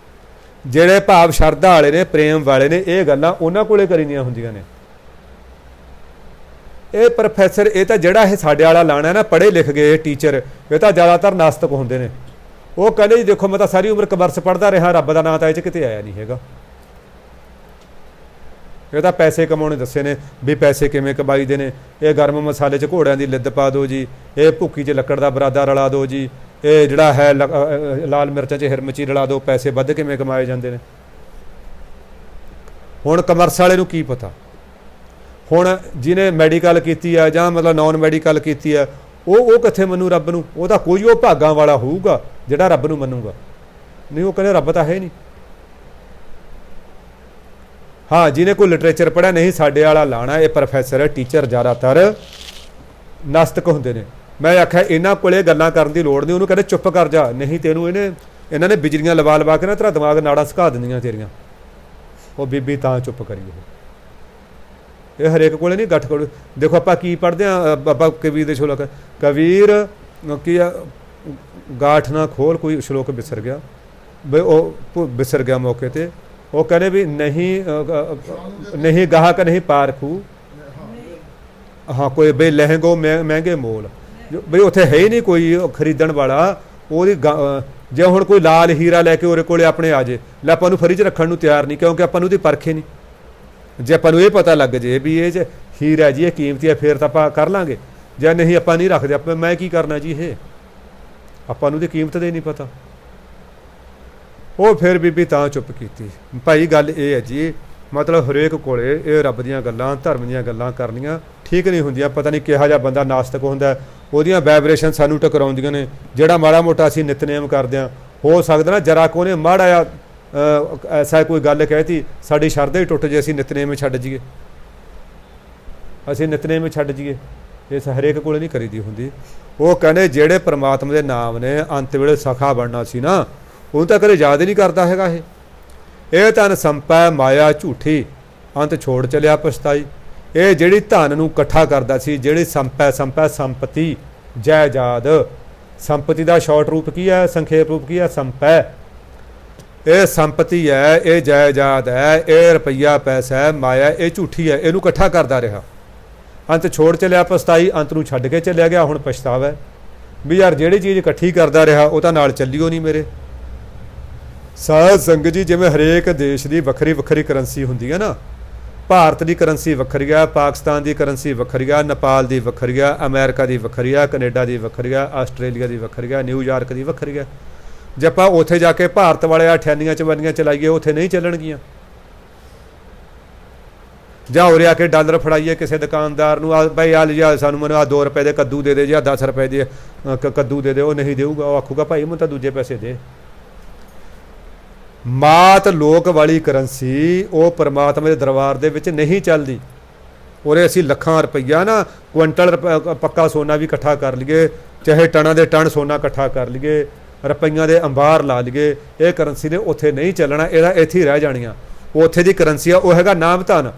ਜਿਹੜੇ ਭਾਵ ਸ਼ਰਧਾ ਵਾਲੇ ਨੇ, ਪ੍ਰੇਮ ਵਾਲੇ ਨੇ, ਇਹ ਗੱਲਾਂ ਉਹਨਾਂ ਕੋਲੇ ਕਰੀਦੀਆਂ ਹੁੰਦੀਆਂ ਨੇ। ਇਹ ਪ੍ਰੋਫੈਸਰ, ਇਹ ਤਾਂ ਜਿਹੜਾ ਇਹ ਸਾਡੇ ਵਾਲਾ ਲਾਣਾ ਨਾ, ਪੜ੍ਹੇ ਲਿਖ ਗਏ ਟੀਚਰ, ਇਹ ਤਾਂ ਜ਼ਿਆਦਾਤਰ ਨਾਸਤਕ ਹੁੰਦੇ ਨੇ। ਉਹ ਕਹਿੰਦੇ ਜੀ ਦੇਖੋ ਮੈਂ ਤਾਂ ਸਾਰੀ ਉਮਰ ਕਮਰਸ ਪੜ੍ਹਦਾ ਰਿਹਾ, ਰੱਬ ਦਾ ਨਾਂ ਤਾਂ ਇਹ 'ਚ ਕਿਤੇ ਆਇਆ ਨਹੀਂ ਹੈਗਾ। ਇਹ ਤਾਂ ਪੈਸੇ ਕਮਾਉਣੇ ਦੱਸੇ ਨੇ, ਵੀ ਪੈਸੇ ਕਿਵੇਂ ਕਮਾਈਦੇ ਨੇ, ਇਹ ਗਰਮ ਮਸਾਲੇ 'ਚ ਘੋੜਿਆਂ ਦੀ ਲਿੱਦ ਪਾ ਦਿਓ ਜੀ, ਇਹ ਭੁੱਕੀ 'ਚ ਲੱਕੜ ਦਾ ਬਰਾਦਾ ਰਲਾ ਦਿਓ ਜੀ, ਇਹ ਜਿਹੜਾ ਹੈ ਲਾਲ ਮਿਰਚਾਂ 'ਚ ਹਿਰਮਚੀ ਰਲਾ ਦਿਓ, ਪੈਸੇ ਵੱਧ ਕਿਵੇਂ ਕਮਾਏ ਜਾਂਦੇ ਨੇ। ਹੁਣ ਕਮਰਸ ਵਾਲੇ ਨੂੰ ਕੀ ਪਤਾ? ਹੁਣ ਜਿਹਨੇ ਮੈਡੀਕਲ ਕੀਤੀ ਆ ਜਾਂ ਮਤਲਬ ਨੌਨ ਮੈਡੀਕਲ ਕੀਤੀ ਆ, ਉਹ ਕਿੱਥੇ ਮੰਨੂ ਰੱਬ ਨੂੰ? ਉਹ ਤਾਂ ਕੋਈ ਉਹ ਭਾਗਾਂ ਵਾਲਾ ਹੋਊਗਾ ਜਿਹੜਾ ਰੱਬ ਨੂੰ ਮੰਨੂਗਾ, ਨਹੀਂ ਉਹ ਕਹਿੰਦੇ ਰੱਬ ਤਾਂ ਹੈ ਨਹੀਂ। ਹਾਂ, ਜਿਹਨੇ ਕੋਈ ਲਿਟਰੇਚਰ ਪੜ੍ਹਿਆ, ਨਹੀਂ ਸਾਡੇ ਵਾਲਾ ਲਾਣਾ, ਇਹ ਪ੍ਰੋਫੈਸਰ ਟੀਚਰ ਜ਼ਿਆਦਾਤਰ ਨਾਸਤਕ ਹੁੰਦੇ ਨੇ। ਮੈਂ ਆਖਿਆ ਇਹਨਾਂ ਕੋਲੇ ਗੱਲਾਂ ਕਰਨ ਦੀ ਲੋੜ ਨਹੀਂ, ਉਹਨੂੰ ਕਹਿੰਦੇ ਚੁੱਪ ਕਰ ਜਾ, ਨਹੀਂ ਤੈਨੂੰ ਇਹਨਾਂ ਨੇ ਬਿਜਲੀਆਂ ਲਵਾ ਲਵਾ ਕੇ ਨਾ ਤੇਰਾ ਦਿਮਾਗ ਨਾੜਾਂ ਸੁਕਾ ਦਿੰਦੀਆਂ ਤੇਰੀਆਂ। ਉਹ ਬੀਬੀ ਤਾਂ ਚੁੱਪ ਕਰੀ। ਇਹ ਹਰੇਕ ਕੋਲੇ ਨਹੀਂ ਗੱਠ ਕੋਲ। ਦੇਖੋ ਆਪਾਂ ਕੀ ਪੜ੍ਹਦੇ ਹਾਂ, ਬਾਬਾ ਕਬੀਰ ਦੇ ਸ਼ਲੋਕ, ਕਬੀਰ ਕੀ ਆ, ਗਾਠ ਨਾ ਖੋਲ, ਕੋਈ ਸ਼ਲੋਕ ਵਿਸਰ ਗਿਆ ਬਈ, ਉਹ ਵਿਸਰ ਗਿਆ ਮੌਕੇ 'ਤੇ। ਉਹ ਕਹਿੰਦੇ ਵੀ ਨਹੀਂ ਗਾਹਕ ਨਹੀਂ ਪਾਰਖੂ, ਹਾਂ ਕੋਈ ਬਈ ਲਹਿੰਗੋ ਮਹਿੰਗੇ ਮੋਲ, ਬਈ ਉੱਥੇ ਹੈ ਹੀ ਨਹੀਂ ਕੋਈ ਖਰੀਦਣ ਵਾਲਾ। ਉਹਦੀ ਜੇ ਹੁਣ ਕੋਈ ਲਾਲ ਹੀਰਾ ਲੈ ਕੇ ਉਹਦੇ ਕੋਲੇ ਆਪਣੇ ਆ ਜੇ, ਲੈ ਆਪਾਂ ਨੂੰ ਫਰਿੱਜ ਰੱਖਣ ਨੂੰ ਤਿਆਰ ਨਹੀਂ, ਕਿਉਂਕਿ ਆਪਾਂ ਨੂੰ ਉਹਦੀ ਪਰਖੇ ਨਹੀਂ। ਜੇ ਆਪਾਂ ਨੂੰ ਇਹ ਪਤਾ ਲੱਗ ਜੇ ਵੀ ਇਹ 'ਚ ਹੀਰਾ ਜੀ, ਇਹ ਕੀਮਤੀ ਹੈ, ਫਿਰ ਤਾਂ ਆਪਾਂ ਕਰ ਲਾਂਗੇ, ਜਾਂ ਨਹੀਂ ਆਪਾਂ ਨਹੀਂ ਰੱਖਦੇ, ਆਪਾਂ ਮੈਂ ਕੀ ਕਰਨਾ ਜੀ, ਇਹ ਆਪਾਂ ਨੂੰ ਉਹਦੀ ਕੀਮਤ ਦੇ ਨਹੀਂ ਪਤਾ। ਉਹ ਫਿਰ ਬੀਬੀ ਤਾਂ ਚੁੱਪ ਕੀਤੀ। ਭਾਈ ਗੱਲ ਇਹ ਹੈ ਜੀ, ਮਤਲਬ ਹਰੇਕ ਕੋਲੇ ਇਹ ਰੱਬ ਦੀਆਂ ਗੱਲਾਂ, ਧਰਮ ਦੀਆਂ ਗੱਲਾਂ ਕਰਨੀਆਂ ਠੀਕ ਨਹੀਂ ਹੁੰਦੀਆਂ। ਪਤਾ ਨਹੀਂ ਕਿਹੋ ਜਿਹਾ ਬੰਦਾ ਨਾਸਤਕ ਹੁੰਦਾ, ਉਹਦੀਆਂ ਵਾਈਬ੍ਰੇਸ਼ਨ ਸਾਨੂੰ ਟਕਰਾਉਂਦੀਆਂ ਨੇ। ਜਿਹੜਾ ਮਾੜਾ ਮੋਟਾ ਅਸੀਂ ਨਿਤਨੇਮ ਕਰਦੇ ਹਾਂ, ਹੋ ਸਕਦਾ ਨਾ ਜਰਾ ਕੋ ਉਹਨੇ ਮਾੜਾ ਜਿਹਾ ਐਸਾ ਕੋਈ ਗੱਲ ਕਹਿਤੀ, ਸਾਡੀ ਸ਼ਰਧਾ ਹੀ ਟੁੱਟ ਜੇ, ਅਸੀਂ ਨਿਤਨੇਮ ਛੱਡ ਜਾਈਏ, ਅਸੀਂ ਨਿਤਨੇਮ ਛੱਡ ਜਾਈਏ। ਇਸ ਹਰੇਕ ਕੋਲੇ ਨਹੀਂ ਕਰੀਦੀ ਹੁੰਦੀ। ਉਹ ਕਹਿੰਦੇ ਜਿਹੜੇ ਪਰਮਾਤਮਾ ਦੇ ਨਾਮ ਨੇ ਅੰਤ ਵੇਲੇ ਸਖਾ ਬਣਨਾ ਸੀ ਨਾ, ਉਹਨੂੰ ਤਾਂ ਕਦੇ ਯਾਦ ਹੀ ਨਹੀਂ ਕਰਦਾ ਹੈਗਾ। ਇਹ ਧਨ ਸੰਪੈ ਮਾਇਆ ਝੂਠੀ, ਅੰਤ ਛੋੜ ਚਲਿਆ ਪਛਤਾਈ। ਇਹ ਜਿਹੜੀ ਧਨ ਨੂੰ ਇਕੱਠਾ ਕਰਦਾ ਸੀ, ਜਿਹੜੀ ਸੰਪੈ ਸੰਪਤੀ ਜਾਇਦਾਦ, ਸੰਪਤੀ ਦਾ ਸ਼ਾਰਟ ਰੂਪ ਕੀ ਹੈ, ਸੰਖੇਪ ਰੂਪ ਕੀ ਹੈ, ਸੰਪੈ। ਇਹ ਸੰਪਤੀ ਹੈ, ਇਹ ਜਾਇਦਾਦ ਹੈ, ਇਹ ਰੁਪਈਆ ਪੈਸਾ ਹੈ, ਮਾਇਆ ਇਹ ਝੂਠੀ ਹੈ, ਇਹਨੂੰ ਇਕੱਠਾ ਕਰਦਾ ਰਿਹਾ। ਅੰਤ ਛੋੜ ਚਲਿਆ ਪਛਤਾਈ, ਅੰਤ ਨੂੰ ਛੱਡ ਕੇ ਚਲਿਆ ਗਿਆ, ਹੁਣ ਪਛਤਾਵਾ। ਵੀ ਯਾਰ ਜਿਹੜੀ ਚੀਜ਼ ਇਕੱਠੀ ਕਰਦਾ ਰਿਹਾ ਉਹ ਤਾਂ ਨਾਲ ਚੱਲਿਓ ਨਹੀਂ ਮੇਰੇ। ਸਾਧ ਸੰਗਤ ਜੀ, ਜਿਵੇਂ ਹਰੇਕ ਦੇਸ਼ ਦੀ ਵੱਖਰੀ ਵੱਖਰੀ ਕਰੰਸੀ ਹੁੰਦੀ ਹੈ ਨਾ, ਭਾਰਤ ਦੀ ਕਰੰਸੀ ਵੱਖਰੀ ਆ, ਪਾਕਿਸਤਾਨ ਦੀ ਕਰੰਸੀ ਵੱਖਰੀ ਆ, ਨੇਪਾਲ ਦੀ ਵੱਖਰੀ ਆ, ਅਮਰੀਕਾ ਦੀ ਵੱਖਰੀ ਆ, ਕੈਨੇਡਾ ਦੀ ਵੱਖਰੀ ਆ, ਆਸਟ੍ਰੇਲੀਆ ਦੀ ਵੱਖਰੀ ਆ, ਨਿਊਯਾਰਕ ਦੀ ਵੱਖਰੀ ਆ। ਜੇ ਆਪਾਂ ਉੱਥੇ ਜਾ ਕੇ ਭਾਰਤ ਵਾਲੇ ਅਠਿਆਨੀਆਂ ਚਵਾਨੀਆਂ ਚਲਾਈਏ, ਉੱਥੇ ਨਹੀਂ ਚੱਲਣਗੀਆਂ। ਜਾਂ ਉਰੇ ਆ ਕੇ ਡਾਲਰ ਫੜਾਈਏ ਕਿਸੇ ਦੁਕਾਨਦਾਰ ਨੂੰ, ਭਾਈ ਆ ਲਿਆ ਸਾਨੂੰ ਮੈਨੂੰ 2 ਰੁਪਏ ਦੇ ਕੱਦੂ ਦੇ ਦੇ ਜਾਂ 10 ਰੁਪਏ ਦੇ ਕੱਦੂ ਦੇ ਦੇ, ਉਹ ਨਹੀਂ ਦੇਊਗਾ। ਉਹ ਆਖੂਗਾ ਭਾਈ ਮੈਨੂੰ ਤਾਂ ਦੂਜੇ ਪੈਸੇ ਦੇ। ਮਾਤ ਲੋਕ ਵਾਲੀ ਕਰੰਸੀ ਉਹ ਪਰਮਾਤਮਾ ਦੇ ਦਰਬਾਰ ਦੇ ਵਿੱਚ ਨਹੀਂ ਚੱਲਦੀ। ਉਰੇ ਅਸੀਂ ਲੱਖਾਂ ਰੁਪਈਆ ਨਾ ਕੁਇੰਟਲ ਪੱਕਾ ਸੋਨਾ ਵੀ ਇਕੱਠਾ ਕਰ ਲਈਏ, ਚਾਹੇ ਟਨਾਂ ਦੇ ਟਨ ਸੋਨਾ ਇਕੱਠਾ ਕਰ ਲਈਏ, ਰੁਪਈਆਂ ਦੇ ਅੰਬਾਰ ਲਾ ਲਈਏ, ਇਹ ਕਰੰਸੀ ਨੇ ਉੱਥੇ ਨਹੀਂ ਚੱਲਣਾ। ਇਹਦਾ ਇੱਥੇ ਹੀ ਰਹਿ ਜਾਣੀਆਂ। ਉੱਥੇ ਦੀ ਕਰੰਸੀ ਆ ਉਹ ਹੈਗਾ ਨਾਮ ਧਨ।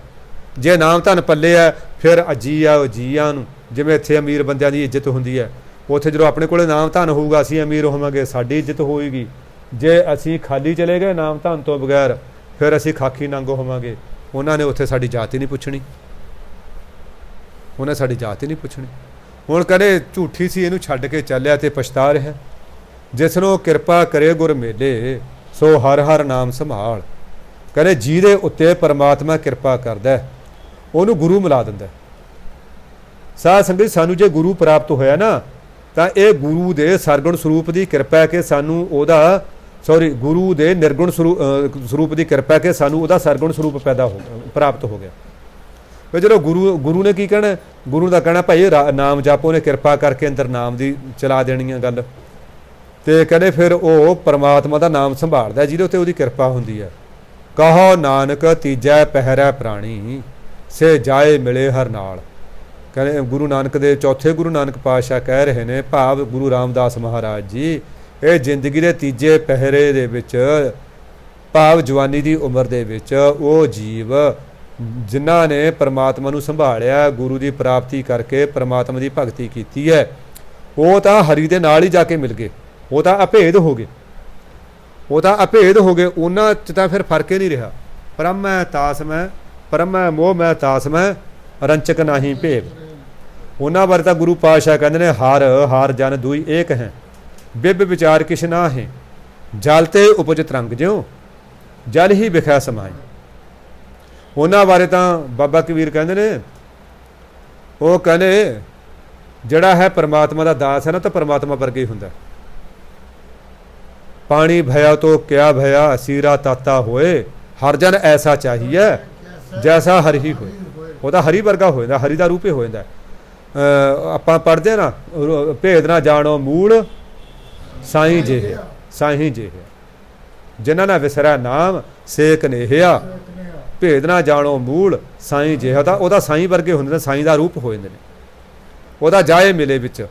ਜੇ ਨਾਮ ਧਨ ਪੱਲੇ ਆ ਫਿਰ ਅਜੀ ਆ ਉਹ ਜੀਆਂ ਨੂੰ। ਜਿਵੇਂ ਇੱਥੇ ਅਮੀਰ ਬੰਦਿਆਂ ਦੀ ਇੱਜ਼ਤ ਹੁੰਦੀ ਹੈ, ਉੱਥੇ ਜਦੋਂ ਆਪਣੇ ਕੋਲ ਨਾਮ ਧਨ ਹੋਊਗਾ ਅਸੀਂ ਅਮੀਰ ਹੋਵਾਂਗੇ, ਸਾਡੀ ਇੱਜ਼ਤ ਹੋਏਗੀ। ਜੇ ਅਸੀਂ ਖਾਲੀ ਚਲੇ ਗਏ ਨਾਮ ਧਨ ਤੋਂ ਬਗੈਰ, ਫਿਰ ਅਸੀਂ ਖਾਕੀ ਨੰਗ ਹੋਵਾਂਗੇ। ਉਹਨਾਂ ਨੇ ਉੱਥੇ ਸਾਡੀ ਜਾਤ ਹੀ ਨਹੀਂ ਪੁੱਛਣੀ, ਉਹਨੇ ਸਾਡੀ ਜਾਤ ਹੀ ਨਹੀਂ ਪੁੱਛਣੀ। ਹੁਣ ਕਹਿੰਦੇ ਝੂਠੀ ਸੀ ਇਹਨੂੰ ਛੱਡ ਕੇ ਚੱਲਿਆ ਤੇ ਪਛਤਾ ਰਿਹਾ। ਜਿਸ ਨੂੰ ਕਿਰਪਾ ਕਰੇ ਗੁਰ ਮੇਲੇ, ਸੋ ਹਰ ਹਰ ਨਾਮ ਸੰਭਾਲ। ਕਹਿੰਦੇ ਜਿਹਦੇ ਉੱਤੇ ਪਰਮਾਤਮਾ ਕਿਰਪਾ ਕਰਦਾ ਉਹਨੂੰ ਗੁਰੂ ਮਿਲਾ ਦਿੰਦਾ। ਸਾਧ ਸੰਗਤ, ਸਾਨੂੰ ਜੇ ਗੁਰੂ ਪ੍ਰਾਪਤ ਹੋਇਆ ਨਾ ਤਾਂ ਇਹ ਗੁਰੂ ਦੇ ਸਰਗੁਣ ਸਰੂਪ ਦੀ ਕਿਰਪਾ ਕਿ ਸਾਨੂੰ ਉਹਦਾ ਗੁਰੂ ਦੇ ਨਿਰਗੁਣ ਸਰੂਪ ਦੀ ਕਿਰਪਾ ਕਿ ਸਾਨੂੰ ਉਹਦਾ ਸਰਗੁਣ ਸਰੂਪ ਪ੍ਰਾਪਤ ਹੋ ਗਿਆ। ਫਿਰ ਜਦੋਂ ਗੁਰੂ ਨੇ ਕੀ ਕਹਿਣਾ, ਗੁਰੂ ਦਾ ਕਹਿਣਾ ਭਾਈ ਨਾਮ ਜਪੋ, ਨੇ ਕਿਰਪਾ ਕਰਕੇ ਅੰਦਰ ਨਾਮ ਦੀ ਚਲਾ ਦੇਣੀ ਆ ਗੱਲ। ਤੇ ਕਹਿੰਦੇ ਫਿਰ ਉਹ ਪਰਮਾਤਮਾ ਦਾ ਨਾਮ ਸੰਭਾਲਦਾ ਜਿਹਦੇ ਉੱਤੇ ਉਹਦੀ ਕਿਰਪਾ ਹੁੰਦੀ ਹੈ। ਕਹੋ ਨਾਨਕ ਤੀਜੈ ਪਹਿਰੈ ਪ੍ਰਾਣੀ, ਸੇ ਜਾਏ ਮਿਲੇ ਹਰ ਨਾਲ। ਕਹਿੰਦੇ ਗੁਰੂ ਨਾਨਕ ਦੇ ਚੌਥੇ ਗੁਰੂ ਨਾਨਕ ਪਾਤਸ਼ਾਹ ਕਹਿ ਰਹੇ ਨੇ, ਭਾਵ ਗੁਰੂ ਰਾਮਦਾਸ ਮਹਾਰਾਜ ਜੀ, ਇਹ ਜ਼ਿੰਦਗੀ ਦੇ ਤੀਜੇ ਪਹਿਰੇ ਦੇ ਵਿੱਚ, ਭਾਵ ਜਵਾਨੀ ਦੀ ਉਮਰ ਦੇ ਵਿੱਚ ਉਹ ਜੀਵ ਜਿਨ੍ਹਾਂ ਨੇ ਪਰਮਾਤਮਾ ਨੂੰ ਸੰਭਾਲਿਆ, ਗੁਰੂ ਦੀ ਪ੍ਰਾਪਤੀ ਕਰਕੇ ਪਰਮਾਤਮਾ ਦੀ ਭਗਤੀ ਕੀਤੀ ਹੈ, ਉਹ ਤਾਂ ਹਰੀ ਦੇ ਨਾਲ ਹੀ ਜਾ ਕੇ ਮਿਲ ਗਏ। ਉਹ ਤਾਂ ਅਭੇਦ ਹੋ ਗਏ, ਉਹ ਤਾਂ ਅਭੇਦ ਹੋ ਗਏ। ਉਹਨਾਂ 'ਚ ਤਾਂ ਫਿਰ ਫਰਕ ਹੀ ਨਹੀਂ ਰਿਹਾ। ਪਰਮ ਮੈਂ ਤਾਸ ਮੈਂ, ਪਰਮ ਮੈਂ ਮੋਹ ਮੈਂ ਤਾਸ ਮੈਂ, ਰੰਚਕ ਨਾਹੀਂ ਭੇਦ। ਉਹਨਾਂ ਬਾਰੇ ਤਾਂ ਗੁਰੂ ਪਾਤਸ਼ਾਹ ਕਹਿੰਦੇ ਨੇ, ਹਰ ਹਰ ਜਨ ਦੂਈ ਏਕ ਹੈ, ਬਿਬ ਵਿਚਾਰ ਕਿਛ ਨਾ ਹੈ, ਜਲ ਤੇ ਉਪਜ ਤਰੰਗ ਜਿਉ, ਜਲ ਹੀ ਵਿਖੈ ਸਮਾਏ। ਉਹਨਾਂ ਬਾਰੇ ਤਾਂ ਬਾਬਾ ਕਬੀਰ ਕਹਿੰਦੇ ਨੇ, ਉਹ ਕਹਿੰਦੇ ਜਿਹੜਾ ਹੈ ਪਰਮਾਤਮਾ ਦਾ ਦਾਸ ਹੈ ਨਾ, ਤਾਂ ਪਰਮਾਤਮਾ ਵਰਗਾ ਹੀ ਹੁੰਦਾ। ਪਾਣੀ ਭਇਆ ਤੋ ਕਿਆ ਭਇਆ, ਸੀਰਾ ਤਾਤਾ ਹੋਏ, ਹਰ ਜਨ ਐਸਾ ਚਾਹੀਏ ਜੈਸਾ ਹਰਿ ਹੀ ਹੋਏ। ਉਹ ਤਾਂ ਹਰੀ ਵਰਗਾ ਹੋ ਜਾਂਦਾ, ਹਰੀ ਦਾ ਰੂਪ ਹੀ ਹੋ ਜਾਂਦਾ। ਆਪਾਂ ਪੜ੍ਹਦੇ ਨਾ, ਭੇਦ ਨਾ ਜਾਣੋ ਮੂਲ ਸਾਈਂ ਜਿਹੇ, ਸਾਈਂ ਜਿਹੇ ਜਿਨ੍ਹਾਂ ਨੇ ਵਿਸਰਿਆ ਨਾਮ ਸੇਕ ਨੇਹਿਆ, ਭੇਦ ਨਾ ਜਾਣੋ ਮੂਲ ਸਾਈਂ ਜਿਹਾ। ਤਾਂ ਉਹਦਾ ਸਾਈਂ ਵਰਗੇ ਹੁੰਦੇ ਨੇ, ਸਾਈਂ ਦਾ ਰੂਪ ਹੋ ਜਾਂਦੇ ਨੇ। ਉਹਦਾ ਜਾਏ ਮਿਲੇ ਵਿੱਚ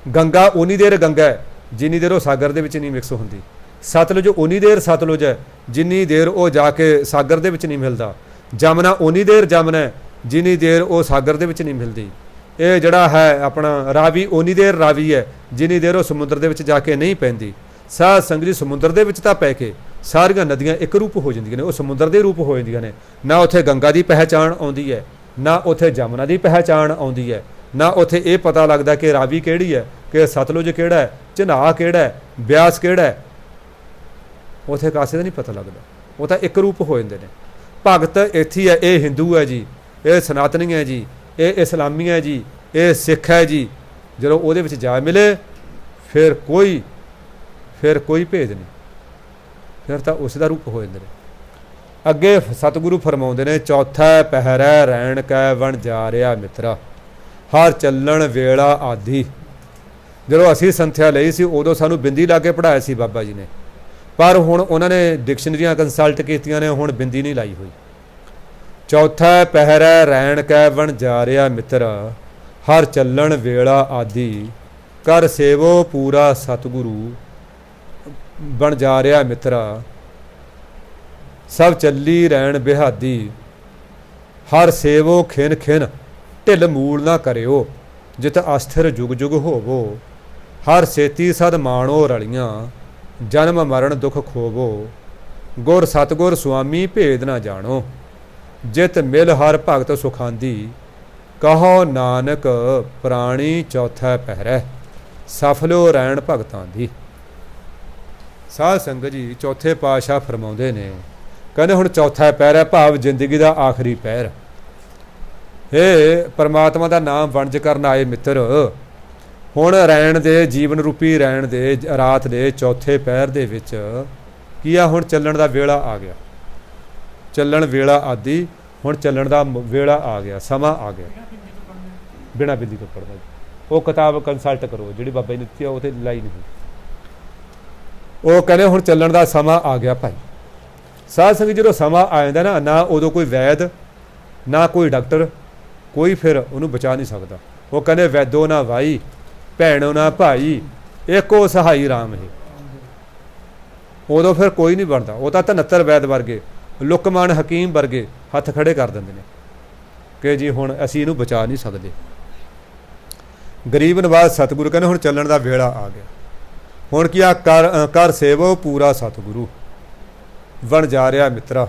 ਗੰਗਾ ਉਨੀ ਦੇਰ ਗੰਗਾ ਹੈ ਜਿੰਨੀ ਦੇਰ ਉਹ ਸਾਗਰ ਦੇ ਵਿੱਚ ਨਹੀਂ ਮਿਕਸ ਹੁੰਦੀ। ਸਤਲੁਜ ਉਨੀ ਦੇਰ ਸਤਲੁਜ ਹੈ ਜਿੰਨੀ ਦੇਰ ਉਹ ਜਾ ਕੇ ਸਾਗਰ ਦੇ ਵਿੱਚ ਨਹੀਂ ਮਿਲਦਾ। ਜਮਨਾ ਉਨੀ ਦੇਰ ਜਮਨਾ ਹੈ ਜਿੰਨੀ ਦੇਰ ਉਹ ਸਾਗਰ ਦੇ ਵਿੱਚ ਨਹੀਂ ਮਿਲਦੀ। ਇਹ ਜਿਹੜਾ ਹੈ ਆਪਣਾ ਰਾਵੀ ਉਨੀ ਦੇਰ ਰਾਵੀ ਹੈ ਜਿੰਨੀ ਦੇਰ ਉਹ ਸਮੁੰਦਰ ਦੇ ਵਿੱਚ ਜਾ ਕੇ ਨਹੀਂ ਪੈਂਦੀ। ਸਾਧ ਸੰਗਤ ਜੀ, ਸਮੁੰਦਰ ਦੇ ਵਿੱਚ ਤਾਂ ਪੈ ਕੇ ਸਾਰੀਆਂ ਨਦੀਆਂ ਇੱਕ ਰੂਪ ਹੋ ਜਾਂਦੀਆਂ ਨੇ, ਉਹ ਸਮੁੰਦਰ ਦੇ ਰੂਪ ਹੋ ਜਾਂਦੀਆਂ ਨੇ। ਨਾ ਉੱਥੇ ਗੰਗਾ ਦੀ ਪਹਿਚਾਣ ਆਉਂਦੀ ਹੈ, ਨਾ ਉੱਥੇ ਜਮਨਾ ਦੀ ਪਹਿਚਾਣ ਆਉਂਦੀ ਹੈ, ਨਾ ਉੱਥੇ ਇਹ ਪਤਾ ਲੱਗਦਾ ਕਿ ਰਾਵੀ ਕਿਹੜੀ ਹੈ, ਕਿ ਸਤਲੁਜ ਕਿਹੜਾ ਹੈ, ਝਨਾਹ ਕਿਹੜਾ ਹੈ, ਬਿਆਸ ਕਿਹੜਾ ਹੈ। ਉੱਥੇ ਕਾਸੇ ਦਾ ਨਹੀਂ ਪਤਾ ਲੱਗਦਾ, ਉਹ ਤਾਂ ਇੱਕ ਰੂਪ ਹੋ ਜਾਂਦੇ ਨੇ। ਭਗਤ ਇੱਥੇ ਹੈ, ਇਹ ਹਿੰਦੂ ਹੈ ਜੀ, ਇਹ ਸਨਾਤਨੀ ਹੈ ਜੀ, ਇਹ ਇਸਲਾਮੀ ਹੈ ਜੀ, ਇਹ ਸਿੱਖ ਹੈ ਜੀ। ਜਦੋਂ ਉਹਦੇ ਵਿੱਚ ਜਾ ਮਿਲੇ ਫਿਰ ਕੋਈ ਭੇਦ ਨਹੀਂ, ਫਿਰ ਤਾਂ ਉਸ ਦਾ ਰੂਪ ਹੋ ਜਾਂਦੇ ਨੇ। ਅੱਗੇ ਸਤਿਗੁਰੂ ਫਰਮਾਉਂਦੇ ਨੇ, ਚੌਥਾ ਪਹਿਰੈ ਰਹਿਣ ਕੈ ਵਣ ਜਾ ਰਿਹਾ ਮਿੱਤਰਾ, ਹਰ ਚੱਲਣ ਵੇਲਾ ਆਦਿ। ਜਦੋਂ ਅਸੀਂ ਸੰਥਿਆ ਲਈ ਸੀ ਉਦੋਂ ਸਾਨੂੰ ਬਿੰਦੀ ਲਾ ਕੇ ਪੜ੍ਹਾਇਆ ਸੀ ਬਾਬਾ ਜੀ ਨੇ, ਪਰ ਹੁਣ ਉਹਨਾਂ ਨੇ ਡਿਕਸ਼ਨਰੀਆਂ ਕੰਸਲਟ ਕੀਤੀਆਂ ਨੇ, ਹੁਣ ਬਿੰਦੀ ਨਹੀਂ ਲਾਈ ਹੋਈ। ਚੌਥਾ ਪਹਿਰੈ ਰਹਿਣ ਕੈ ਵਣ ਜਾ ਰਿਹਾ ਮਿੱਤਰਾ, ਹਰ ਚੱਲਣ ਵੇਲਾ ਆਦਿ, ਕਰ ਸੇਵੋ ਪੂਰਾ ਸਤਿਗੁਰੂ ਬਣ ਜਾ ਰਿਹਾ ਮਿੱਤਰਾ, ਸਭ ਚੱਲੀ ਰਹਿਣ ਬਿਹਾਦੀ, ਹਰ ਸੇਵੋ ਖਿਨ ਖਿਨ, ਢਿੱਲ ਮੂਲ ਨਾ ਕਰਿਓ, ਜਿਤ ਅਸਥਿਰ ਜੁਗ ਜੁਗ ਹੋਵੋ, ਹਰ ਸੇਤੀ ਸਦ ਮਾਣੋ ਰਲੀਆਂ, ਜਨਮ ਮਰਨ ਦੁਖ ਖੋਵੋ, ਗੁਰ ਸਤਗੁਰ ਸੁਆਮੀ ਭੇਦ ਨਾ ਜਾਣੋ, ਜਿਤ ਮਿਲ ਹਰ ਭਗਤ ਸੁਖਾਂਦੀ, ਕਹੋ ਨਾਨਕ ਪ੍ਰਾਣੀ ਚੌਥਾ ਪਹਿਰੈ। ਸਫਲਿਓ ਰੈਣ ਭਗਤਾਂ ਦੀ। ਸਾਧ ਸੰਗਤ ਜੀ ਚੌਥੇ ਪਾਤਸ਼ਾਹ ਫਰਮਾਉਂਦੇ ਨੇ, ਕਹਿੰਦੇ ਹੁਣ ਚੌਥਾ ਪਹਿਰ ਹੈ, ਭਾਵ ਜ਼ਿੰਦਗੀ ਦਾ ਆਖਰੀ ਪਹਿਰ। ਹੇ ਪਰਮਾਤਮਾ ਦਾ ਨਾਮ ਵਣਜ ਕਰਨ ਆਏ ਮਿੱਤਰ, ਹੁਣ ਰੈਣ ਦੇ ਜੀਵਨ ਰੂਪੀ ਰੈਣ ਦੇ ਰਾਤ ਦੇ ਚੌਥੇ ਪਹਿਰ ਦੇ ਵਿੱਚ ਕੀ ਆ, ਹੁਣ ਚੱਲਣ ਦਾ ਵੇਲਾ ਆ ਗਿਆ। ਚੱਲਣ ਵੇਲਾ ਆਦਿ, ਹੁਣ ਚੱਲਣ ਦਾ ਵੇਲਾ ਆ ਗਿਆ, ਸਮਾਂ ਆ ਗਿਆ। ਬਿਨਾਂ ਬਿੰਦੀ ਤੋਂ ਪੜ੍ਹਨਾ ਜੀ, ਉਹ ਕਿਤਾਬ ਕੰਸਲਟ ਕਰੋ ਜਿਹੜੀ ਬਾਬਾ ਜੀ ਨੇ ਦਿੱਤੀ, ਉਹ ਤੇ ਲਾਈ ਨਹੀਂ। ਉਹ ਕਹਿੰਦੇ ਹੁਣ ਚੱਲਣ ਦਾ ਸਮਾਂ ਆ ਗਿਆ ਭਾਈ। ਸਾਧ ਸੰਗਤ ਜਦੋਂ ਸਮਾਂ ਆ ਜਾਂਦਾ ਨਾ, ਨਾ ਉਦੋਂ ਕੋਈ ਵੈਦ ਨਾ ਕੋਈ ਡਾਕਟਰ, ਕੋਈ ਫਿਰ ਉਹਨੂੰ ਬਚਾ ਨਹੀਂ ਸਕਦਾ। ਉਹ ਕਹਿੰਦੇ ਵੈਦੋ ਨਾ ਭਾਈ, ਭੈਣੋ ਨਾ ਭਾਈ, ਇੱਕੋ ਸਹਾਈ ਰਾਮ ਹੈ। ਉਦੋਂ ਫਿਰ ਕੋਈ ਨਹੀਂ ਬਣਦਾ। ਉਹ ਤਾਂ 69 ਵੈਦ ਵਰਗੇ, ਲੁਕਮਾਨ ਹਕੀਮ ਵਰਗੇ ਹੱਥ ਖੜੇ ਕਰ ਦਿੰਦੇ ਨੇ ਕਿ ਜੀ ਹੁਣ ਅਸੀਂ ਇਹਨੂੰ ਬਚਾ ਨਹੀਂ ਸਕਦੇ। ਗਰੀਬ ਨਵਾਜ਼ ਸਤਿਗੁਰੂ ਕਹਿੰਦੇ ਹੁਣ ਚੱਲਣ ਦਾ ਵੇਲਾ ਆ ਗਿਆ। ਹੁਣ ਕੀ ਆ, ਕਰ ਸੇਵੋ ਪੂਰਾ ਸਤਿਗੁਰੂ। ਬਣ ਜਾ ਰਿਹਾ ਮਿੱਤਰਾ,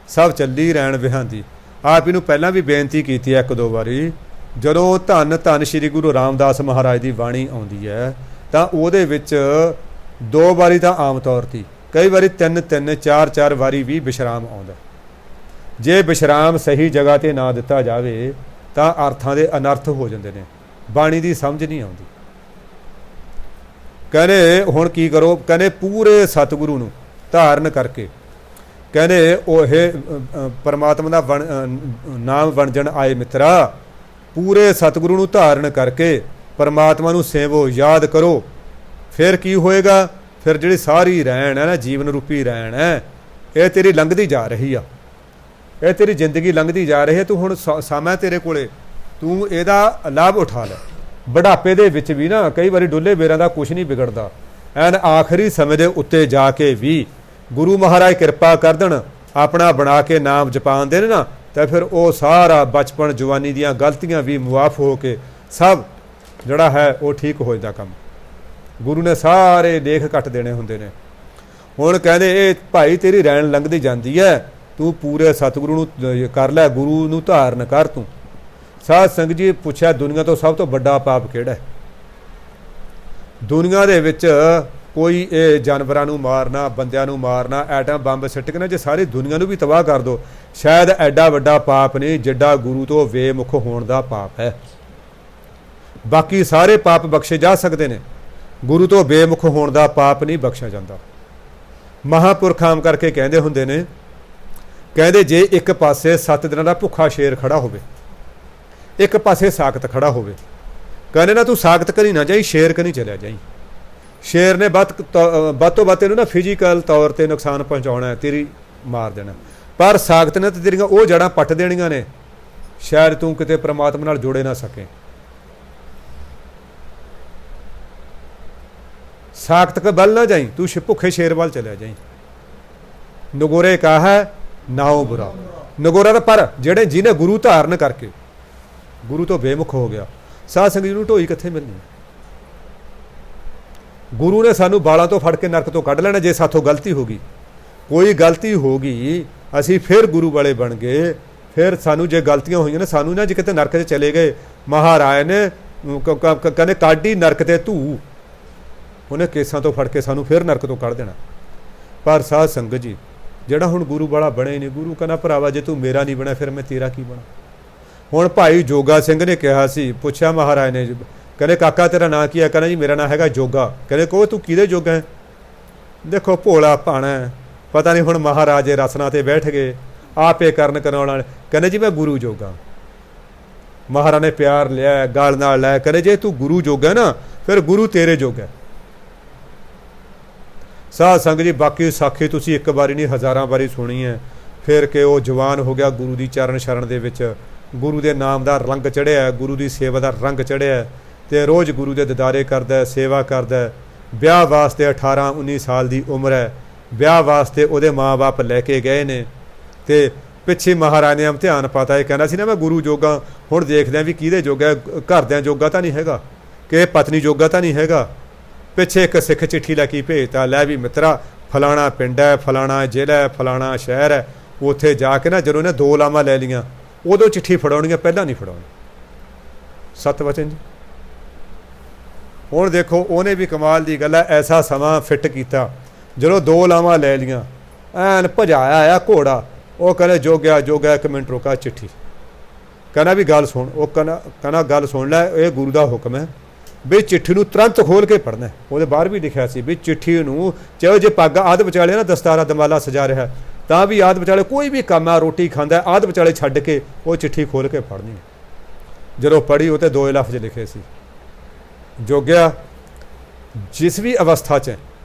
ਸਭ ਚੱਲੀ ਰਹਿਣ ਵਿਹਾਂਦੀ। ਆਪ ਇਹਨੂੰ ਪਹਿਲਾਂ ਵੀ ਬੇਨਤੀ ਕੀਤੀ ਹੈ ਇੱਕ ਦੋ ਵਾਰੀ। ਜਦੋਂ ਧੰਨ ਧੰਨ ਸ਼੍ਰੀ ਗੁਰੂ ਰਾਮਦਾਸ ਮਹਾਰਾਜ ਦੀ ਬਾਣੀ ਆਉਂਦੀ ਹੈ ਤਾਂ ਉਹਦੇ ਵਿੱਚ 2 ਵਾਰੀ ਤਾਂ ਆਮ ਤੌਰ 'ਤੇ, ਕਈ ਵਾਰੀ 3-3 4-4 ਵਾਰੀ ਵੀ ਵਿਸ਼ਰਾਮ ਆਉਂਦਾ। ਜੇ ਵਿਸ਼ਰਾਮ ਸਹੀ ਜਗ੍ਹਾ 'ਤੇ ਨਾ ਦਿੱਤਾ ਜਾਵੇ ਤਾਂ ਅਰਥਾਂ ਦੇ ਅਨਰਥ ਹੋ ਜਾਂਦੇ ਨੇ, ਬਾਣੀ ਦੀ ਸਮਝ ਨਹੀਂ ਆਉਂਦੀ। ਕਹਿੰਦੇ ਹੁਣ ਕੀ ਕਰੋ, ਕਹਿੰਦੇ ਪੂਰੇ ਸਤਿਗੁਰੂ ਨੂੰ ਧਾਰਨ ਕਰਕੇ, ਕਹਿੰਦੇ ਉਹ ਪਰਮਾਤਮਾ ਦਾ ਨਾਮ ਵਣਜਣ ਆਏ ਮਿੱਤਰਾ, ਪੂਰੇ ਸਤਿਗੁਰੂ ਨੂੰ ਧਾਰਨ ਕਰਕੇ ਪਰਮਾਤਮਾ ਨੂੰ ਸੇਵੋ, ਯਾਦ ਕਰੋ। ਫਿਰ ਕੀ ਹੋਏਗਾ, ਫਿਰ ਜਿਹੜੀ ਸਾਰੀ ਰਹਿਣ ਹੈ ਨਾ, ਜੀਵਨ ਰੂਪੀ ਰਹਿਣ ਹੈ, ਇਹ ਤੇਰੀ ਲੰਘਦੀ ਜਾ ਰਹੀ ਆ, ਇਹ ਤੇਰੀ ਜ਼ਿੰਦਗੀ ਲੰਘਦੀ ਜਾ ਰਹੀ ਹੈ। ਤੂੰ ਹੁਣ ਸਮਾਂ ਤੇਰੇ ਕੋਲੇ, ਤੂੰ ਇਹਦਾ ਲਾਭ ਉਠਾ ਲੈ। ਬੁਢਾਪੇ ਦੇ ਵਿੱਚ ਵੀ ਨਾ ਕਈ ਵਾਰੀ ਡੁੱਲੇ ਬੇਰਾਂ ਦਾ ਕੁਛ ਨਹੀਂ ਵਿਗੜਦਾ। ਐਨ ਆਖਰੀ ਸਮੇਂ ਦੇ ਉੱਤੇ ਜਾ ਕੇ ਵੀ ਗੁਰੂ ਮਹਾਰਾਜ ਕਿਰਪਾ ਕਰ ਦੇਣ, ਆਪਣਾ ਬਣਾ ਕੇ ਨਾਮ ਜਪਾਨ ਦੇ ਨਾ, ਤਾਂ ਫਿਰ ਉਹ ਸਾਰਾ ਬਚਪਨ ਜਵਾਨੀ ਦੀਆਂ ਗਲਤੀਆਂ ਵੀ ਮੁਆਫ ਹੋ ਕੇ ਸਭ ਜਿਹੜਾ ਹੈ ਉਹ ਠੀਕ ਹੋ ਜਾਂਦਾ ਕੰਮ। ਗੁਰੂ ਨੇ ਸਾਰੇ ਲੇਖ ਕੱਟ ਦੇਣੇ ਹੁੰਦੇ ਨੇ। ਹੁਣ ਕਹਿੰਦੇ ਇਹ ਭਾਈ ਤੇਰੀ ਰਹਿਣ ਲੰਘਦੀ ਜਾਂਦੀ ਹੈ, ਤੂੰ ਪੂਰੇ ਸਤਿਗੁਰੂ ਨੂੰ ਕਰ ਲੈ, ਗੁਰੂ ਨੂੰ ਧਾਰਨ ਕਰ ਤੂੰ। ਸਾਧ ਸੰਗਤ ਜੀ ਪੁੱਛਿਆ ਦੁਨੀਆ ਤੋਂ ਸਭ ਤੋਂ ਵੱਡਾ ਪਾਪ ਕਿਹੜਾ ਹੈ? ਦੁਨੀਆ ਦੇ ਵਿੱਚ ਕੋਈ ਇਹ ਜਾਨਵਰਾਂ ਨੂੰ ਮਾਰਨਾ, ਬੰਦਿਆਂ ਨੂੰ ਮਾਰਨਾ, ਐਟਮ ਬੰਬ ਸਿੱਟ ਕੇ ਨਾ ਜੇ ਸਾਰੀ ਦੁਨੀਆ ਨੂੰ ਵੀ ਤਬਾਹ ਕਰ ਦੋ, ਸ਼ਾਇਦ ਐਡਾ ਵੱਡਾ ਪਾਪ ਨਹੀਂ ਜਿੱਡਾ ਗੁਰੂ ਤੋਂ ਬੇਮੁਖ ਹੋਣ ਦਾ ਪਾਪ ਹੈ। ਬਾਕੀ ਸਾਰੇ ਪਾਪ ਬਖਸ਼ੇ ਜਾ ਸਕਦੇ ਨੇ, ਗੁਰੂ ਤੋਂ ਬੇਮੁਖ ਹੋਣ ਦਾ ਪਾਪ ਨਹੀਂ ਬਖਸ਼ਿਆ ਜਾਂਦਾ। ਮਹਾਂਪੁਰਖ ਆਮ ਕਰਕੇ ਕਹਿੰਦੇ ਹੁੰਦੇ ਨੇ, ਕਹਿੰਦੇ ਜੇ ਇੱਕ ਪਾਸੇ 7 ਦਿਨਾਂ ਦਾ ਭੁੱਖਾ ਸ਼ੇਰ ਖੜਾ ਹੋਵੇ, ਇੱਕ ਪਾਸੇ ਸਾਖਤ ਖੜਾ ਹੋਵੇ, ਕਹਿੰਦੇ ਨਾ ਤੂੰ ਸਾਖਤ ਕਰੀ ਨਾ ਜਾਈ, ਸ਼ੇਰ ਕਨੀ ਚਲਿਆ ਜਾਈ। ਸ਼ੇਰ ਨੇ ਵੱਧ ਤੋਂ ਵੱਧ ਤੈਨੂੰ ਨਾ ਫਿਜ਼ੀਕਲ ਤੌਰ 'ਤੇ ਨੁਕਸਾਨ ਪਹੁੰਚਾਉਣਾ, ਤੇਰੀ ਮਾਰ ਦੇਣਾ, ਪਰ ਸਾਖਤ ਨੇ ਤਾਂ ਤੇਰੀਆਂ ਉਹ ਜੜ੍ਹਾਂ ਪੱਟ ਦੇਣੀਆਂ ਨੇ, ਸ਼ਾਇਦ ਤੂੰ ਕਿਤੇ ਪ੍ਰਮਾਤਮਾ ਨਾਲ ਜੁੜੇ ਨਾ ਸਕੇ। ਸਾਖਤ ਕੇ ਬਲ ਨਾ ਜਾਈ, ਤੂੰ ਭੁੱਖੇ ਸ਼ੇਰ ਵੱਲ ਚਲਿਆ ਜਾਈ। ਨਗੋਰੇ ਕਹਾ ਹੈ ਨਾਉ ਬੁਰਾ, ਨਗੋਰਾ ਤਾਂ ਪਰ ਜਿਹੜੇ ਜਿਹਨੇ ਗੁਰੂ ਧਾਰਨ ਕਰਕੇ ਗੁਰੂ ਤੋਂ ਬੇਮੁਖ ਹੋ ਗਿਆ। ਸਾਧ ਸੰਗਤ ਜੀ ਨੂੰ ਢੋਈ ਕਿੱਥੇ ਮਿਲਣੀ? ਗੁਰੂ ਨੇ ਸਾਨੂੰ ਬਾਲਾਂ ਤੋਂ ਫੜ ਕੇ ਨਰਕ ਤੋਂ ਕੱਢ ਲੈਣਾ। ਜੇ ਸਾਥੋਂ ਗਲਤੀ ਹੋ ਗਈ, ਕੋਈ ਗਲਤੀ ਹੋ ਗਈ, ਅਸੀਂ ਫਿਰ ਗੁਰੂ ਵਾਲੇ ਬਣ ਗਏ। ਫਿਰ ਸਾਨੂੰ ਜੇ ਗਲਤੀਆਂ ਹੋਈਆਂ ਨੇ, ਸਾਨੂੰ ਨਾ ਜੇ ਕਿਤੇ ਨਰਕ 'ਚ ਚਲੇ ਗਏ, ਮਹਾਰਾਜ ਨੇ ਕਹਿੰਦੇ ਕਾਢੀ ਨਰਕ ਤੇ ਧੂ, ਉਹਨੇ ਕੇਸਾਂ ਤੋਂ ਫੜ ਕੇ ਸਾਨੂੰ ਫਿਰ ਨਰਕ ਤੋਂ ਕੱਢ ਦੇਣਾ। ਪਰ ਸਾਧ ਸੰਗਤ ਜੀ ਜਿਹੜਾ ਹੁਣ ਗੁਰੂ ਵਾਲਾ ਬਣੇ ਨਹੀਂ, ਗੁਰੂ ਕਹਿੰਦਾ ਭਰਾਵਾ ਜੇ ਤੂੰ ਮੇਰਾ ਨਹੀਂ ਬਣਿਆ ਫਿਰ ਮੈਂ ਤੇਰਾ ਕੀ ਬਣਾ। ਹੁਣ ਭਾਈ ਜੋਗਾ ਸਿੰਘ ਨੇ ਕਿਹਾ ਸੀ, ਪੁੱਛਿਆ ਮਹਾਰਾਜ ਨੇ, ਕਹਿੰਦੇ ਕਾਕਾ ਤੇਰਾ ਨਾਂ ਕੀ ਹੈ? ਕਹਿੰਦਾ ਜੀ ਮੇਰਾ ਨਾਂ ਹੈਗਾ ਜੋਗਾ। ਕਹਿੰਦੇ ਕਹੋ ਤੂੰ ਕਿਹਦੇ ਜੋਗਾ ਹੈ? ਦੇਖੋ ਭੋਲਾ ਭਾਣਾ, ਪਤਾ ਨਹੀਂ ਹੁਣ ਮਹਾਰਾਜ ਦੇ ਰਸਨਾ ਤੇ ਬੈਠ ਗਏ, ਆਪੇ ਕਰਨ ਕਰਾਉਣ ਵਾਲੇ। ਕਹਿੰਦੇ ਜੀ ਮੈਂ ਗੁਰੂ ਜੋਗਾ। ਮਹਾਰਾਜ ਨੇ ਪਿਆਰ ਲਿਆ, ਗਲ ਨਾਲ ਲੈ, ਕਹਿੰਦੇ ਜੇ ਤੂੰ ਗੁਰੂ ਜੋਗਾ ਨਾ ਫਿਰ ਗੁਰੂ ਤੇਰੇ ਜੋਗਾ। ਸਾਧ ਸੰਗਤ ਜੀ ਬਾਕੀ ਸਾਖੀ ਤੁਸੀਂ ਇੱਕ ਵਾਰੀ ਨਹੀਂ ਹਜ਼ਾਰਾਂ ਵਾਰੀ ਸੁਣੀ ਹੈ। ਫਿਰ ਕਿ ਉਹ ਜਵਾਨ ਹੋ ਗਿਆ ਗੁਰੂ ਦੀ ਚਰਨ ਸ਼ਰਨ ਦੇ ਵਿੱਚ, ਗੁਰੂ ਦੇ ਨਾਮ ਦਾ ਰੰਗ ਚੜ੍ਹਿਆ, ਗੁਰੂ ਦੀ ਸੇਵਾ ਦਾ ਰੰਗ ਚੜ੍ਹਿਆ, ਅਤੇ ਰੋਜ਼ ਗੁਰੂ ਦੇ ਦਿਦਾਰੇ ਕਰਦਾ, ਸੇਵਾ ਕਰਦਾ। ਵਿਆਹ ਵਾਸਤੇ 18-19 ਸਾਲ ਦੀ ਉਮਰ ਹੈ, ਵਿਆਹ ਵਾਸਤੇ ਉਹਦੇ ਮਾਂ ਬਾਪ ਲੈ ਕੇ ਗਏ ਨੇ, ਅਤੇ ਪਿੱਛੇ ਮਹਾਰਾਜ ਨੇ ਇਮਤਿਹਾਨ ਪਾਤਾ। ਇਹ ਕਹਿੰਦਾ ਸੀ ਨਾ ਮੈਂ ਗੁਰੂ ਜੋਗਾ, ਹੁਣ ਦੇਖਦੇ ਹਾਂ ਵੀ ਕਿਹਦੇ ਜੋਗਾ, ਘਰਦਿਆਂ ਜੋਗਾ ਤਾਂ ਨਹੀਂ ਹੈਗਾ, ਕਿ ਪਤਨੀ ਜੋਗਾ ਤਾਂ ਨਹੀਂ ਹੈਗਾ। ਪਿੱਛੇ ਇੱਕ ਸਿੱਖ ਚਿੱਠੀ ਲੈ ਕੇ ਭੇਜਤਾ, ਲੈ ਵੀ ਮਿੱਤਰਾ ਫਲਾਣਾ ਪਿੰਡ ਹੈ, ਫਲਾਣਾ ਜ਼ਿਲ੍ਹਾ ਹੈ, ਫਲਾਣਾ ਸ਼ਹਿਰ ਹੈ, ਉੱਥੇ ਜਾ ਕੇ ਨਾ ਜਦੋਂ ਇਹਨੇ 2 ਲਾਵਾਂ ਲੈ ਲਈਆਂ ਉਦੋਂ ਚਿੱਠੀ ਫੜਾਉਣੀ ਹੈ, ਪਹਿਲਾਂ ਨਹੀਂ ਫੜਾਉਣੀ। ਸਤ ਵਚਨ ਜੀ। ਹੁਣ ਦੇਖੋ ਉਹਨੇ ਵੀ ਕਮਾਲ ਦੀ ਗੱਲ ਹੈ, ਐਸਾ ਸਮਾਂ ਫਿੱਟ ਕੀਤਾ ਜਦੋਂ 2 ਲਾਵਾਂ ਲੈ ਲੀਆਂ, ਐਨ ਭਜਾਇਆ ਆ ਘੋੜਾ। ਉਹ ਕਹਿੰਦੇ ਜੋਗਿਆ ਜੋਗਿਆ 1 ਮਿੰਟ ਰੁਕਾ, ਚਿੱਠੀ। ਕਹਿੰਦਾ ਵੀ ਗੱਲ ਸੁਣ। ਉਹ ਕਹਿੰਦਾ ਗੱਲ ਸੁਣ ਲੈ, ਇਹ ਗੁਰੂ ਦਾ ਹੁਕਮ ਹੈ ਵੀ ਚਿੱਠੀ ਨੂੰ ਤੁਰੰਤ ਖੋਲ ਕੇ ਪੜ੍ਹਨਾ। ਉਹਦੇ ਬਾਹਰ ਵੀ ਲਿਖਿਆ ਸੀ ਵੀ ਚਿੱਠੀ ਨੂੰ ਚਾਹੇ ਜੇ ਪੱਗ ਆਦ ਵਿਚਾਲੇ ਨਾ ਦਸਤਾਰਾ ਦਮਾਲਾ ਸਜਾ ਰਿਹਾ ਤਾਂ ਵੀ ਆਦ ਵਿਚਾਲੇ ਕੋਈ ਵੀ ਕੰਮ ਆ, ਰੋਟੀ ਖਾਂਦਾ ਆਦ ਵਿਚਾਲੇ ਛੱਡ ਕੇ ਉਹ ਚਿੱਠੀ ਖੋਲ ਕੇ ਪੜ੍ਹਨੀ। ਜਦੋਂ ਪੜ੍ਹੀ ਉਹ 'ਤੇ 2 ਲਫ਼ਜ਼ ਲਿਖੇ ਸੀ, ਜੋਗਿਆ ਜਿਸ ਵੀ ਅਵਸਥਾ 'ਚ